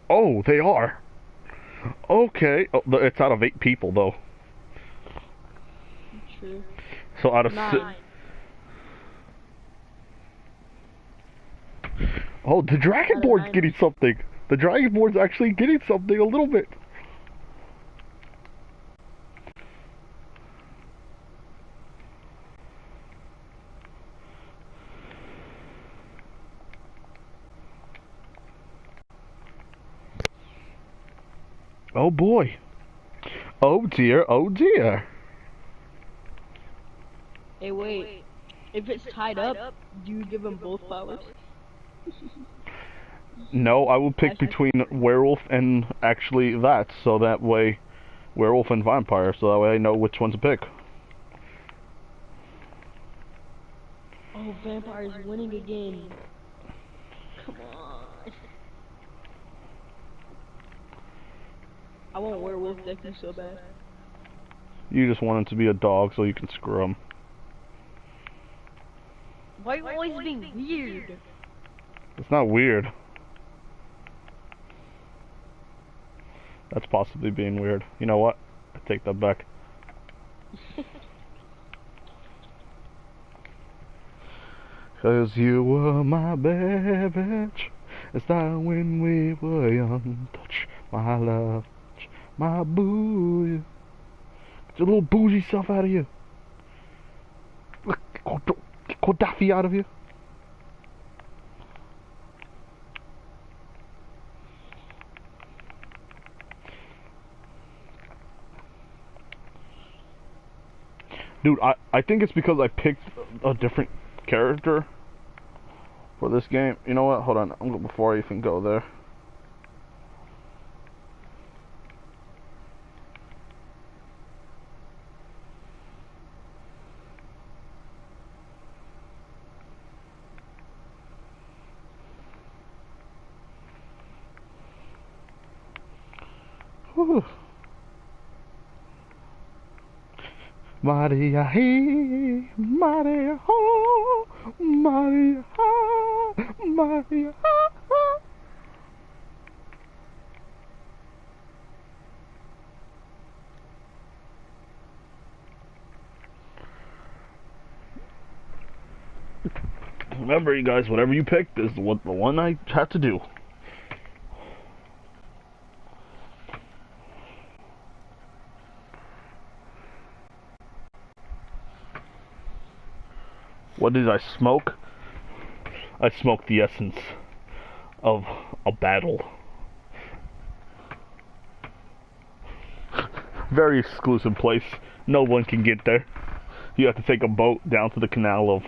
Oh, they are. Okay. Oh, it's out of 8 people though. True. So out of 9. Oh, the Dragonborn's getting something. The Dragonborn's actually getting something a little bit. Oh boy. Oh dear, oh dear. Hey, wait. If it's tied up, do you give them both powers? No, I will pick between Werewolf and actually that, so that way, Werewolf and Vampire, so that way I know which one to pick. Oh, Vampire's winning again. Come on. I want Werewolf Deku so bad. You just want him to be a dog so you can screw him. Why are you always being weird? It's not weird. That's possibly being weird. You know what? I take that back. Cause you were my baby. It's like when we were young. Touch my love. Touch my boo. Get your little bougie self out of you. Look, get Gaddafi out of you. Dude, I think it's because I picked a different character for this game. You know what? Hold on. Before I even go there. Whew. Maria he, Maria ho, Maria ha, Maria ha. Remember, you guys, whatever you picked is the one I had to do. What did I smoke? I smoked the essence of a battle. Very exclusive place. No one can get there. You have to take a boat down to the canal of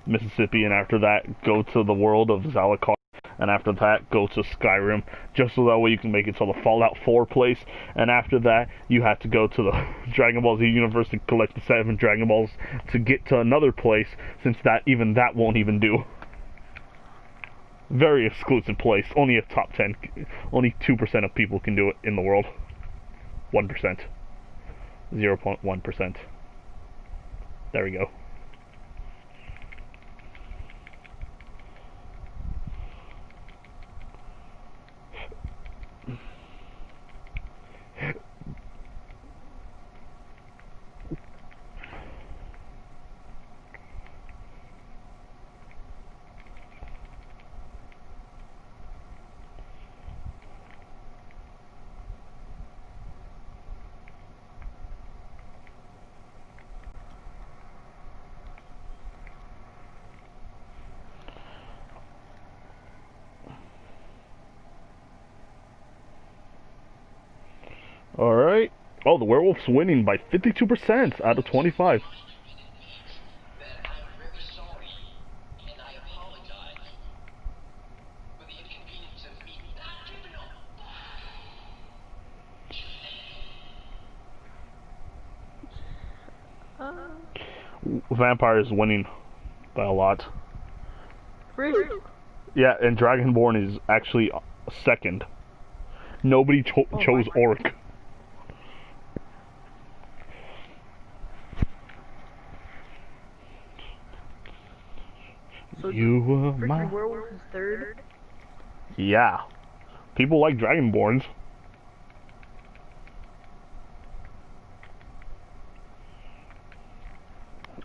Mississippi, and after that, go to the world of Zalakar, and after that, go to Skyrim, just so that way you can make it to the Fallout 4 place, and after that, you have to go to the Dragon Ball Z universe and collect the 7 Dragon Balls to get to another place, since even that won't even do. Very exclusive place. Only a top 10, only 2% of people can do it in the world. 1%. 0.1%. There we go. Alright. Oh, the werewolf's winning by 52% out of 25. Vampire is winning by a lot. Really? Yeah, and Dragonborn is actually second. Nobody chose Orc. So You were my... werewolf is third? Yeah. People like Dragonborns.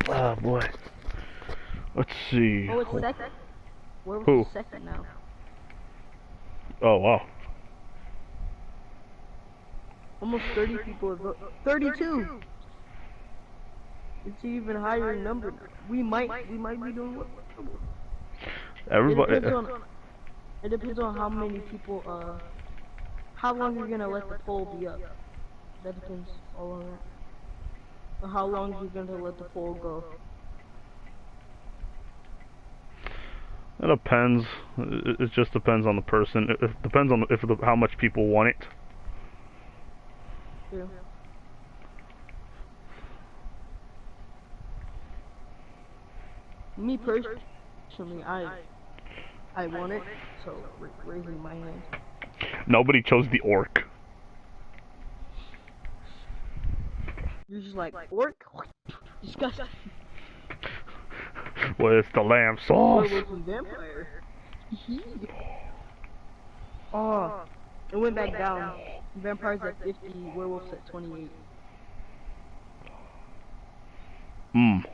Oh boy. Let's see. Oh, it's second? Werewolf Who? is second now. Oh wow. Almost 30 people have voted. 32! It's an even higher number. We might be doing what? Everybody. It depends on how many people, how long you're gonna let the poll be up. That depends all on that. Or how long you're gonna let the poll go. It depends. It just depends on the person. It depends on how much people want it. Yeah. Me personally, I want it, so raising my hand. Nobody chose the Orc. You're just like, orc? Disgusting. With the lamb sauce. Werewolf and vampire. Oh, it went back down. Vampires at 50, werewolves at 28. Mmm.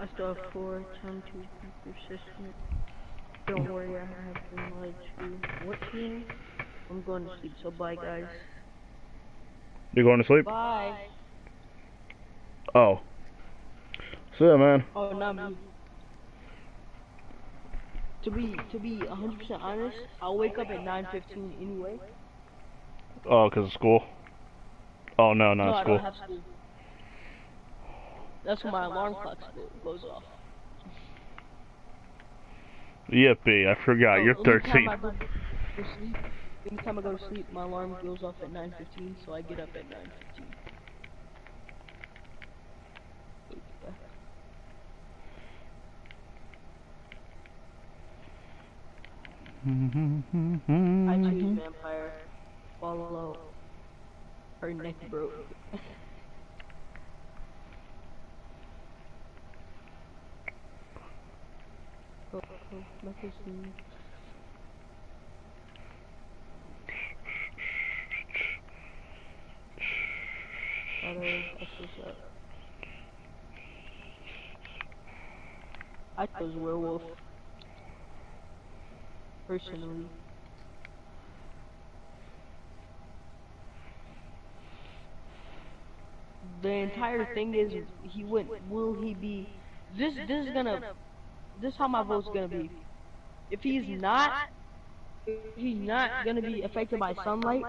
I still have 4, time to be persistent. Don't worry, I have been lied to. What team? I'm going to sleep, so bye guys. You going to sleep? Bye. Oh. See ya, man. Oh, not me. To be 100% honest, I'll wake up at 9:15 anyway. Oh, 'cause of school? Oh, no, No, not I school. don't have school. That's when my alarm clock goes off. Yippee, I forgot. You're 13. Anytime I go to sleep, my alarm goes off at 9:15, so I get up at 9:15. I choose vampire. Follow. Her neck broke. Magazine. I chose werewolf. Personally. The entire thing is, will he be, this is how my vote's gonna be. If he's not gonna be affected by sunlight,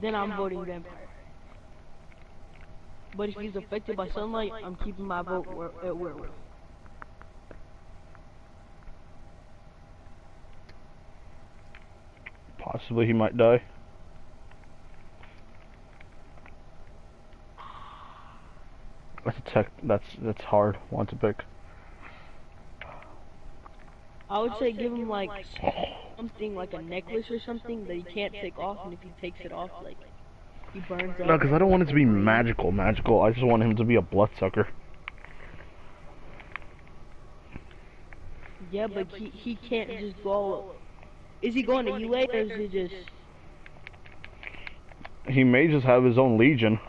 then I'm voting vampire. But if he's affected by sunlight, I'm keeping my vote at werewolf. Possibly he might die. That's hard one to pick. I would say give him like something like a necklace or something that he can't take off, and if he takes it off, like he burns up. No, because I don't want it to be magical. I just want him to be a bloodsucker. Yeah, but he can't just go. Is he going to UA or is he just? He may just have his own legion.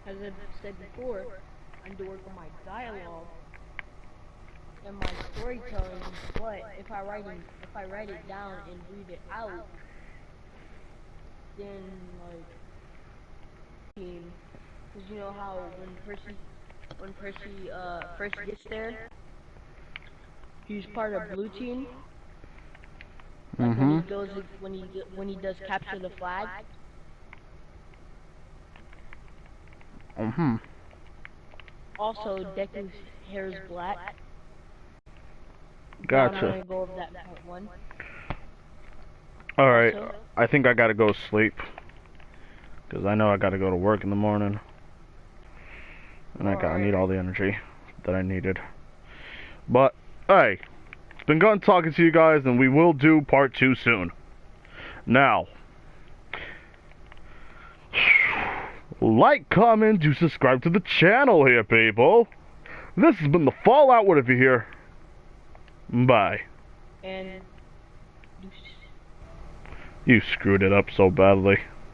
As I said before, I need to work on my dialogue and my storytelling. But if I write it down and read it out, then like, because you know how when Percy first gets there, he's part of blue team. Like when he goes, when he does capture the flag. Also, Deku's hair is black. Gotcha. I'm gonna go over that part 1. Alright, Also, I think I gotta go sleep. Because I know I gotta go to work in the morning. And I need all the energy that I needed. But, hey, it's been good talking to you guys, and we will do part 2 soon. Now, like, comment, do subscribe to the channel here, people. This has been the Fallout Wood over here. Bye. and You screwed it up so badly.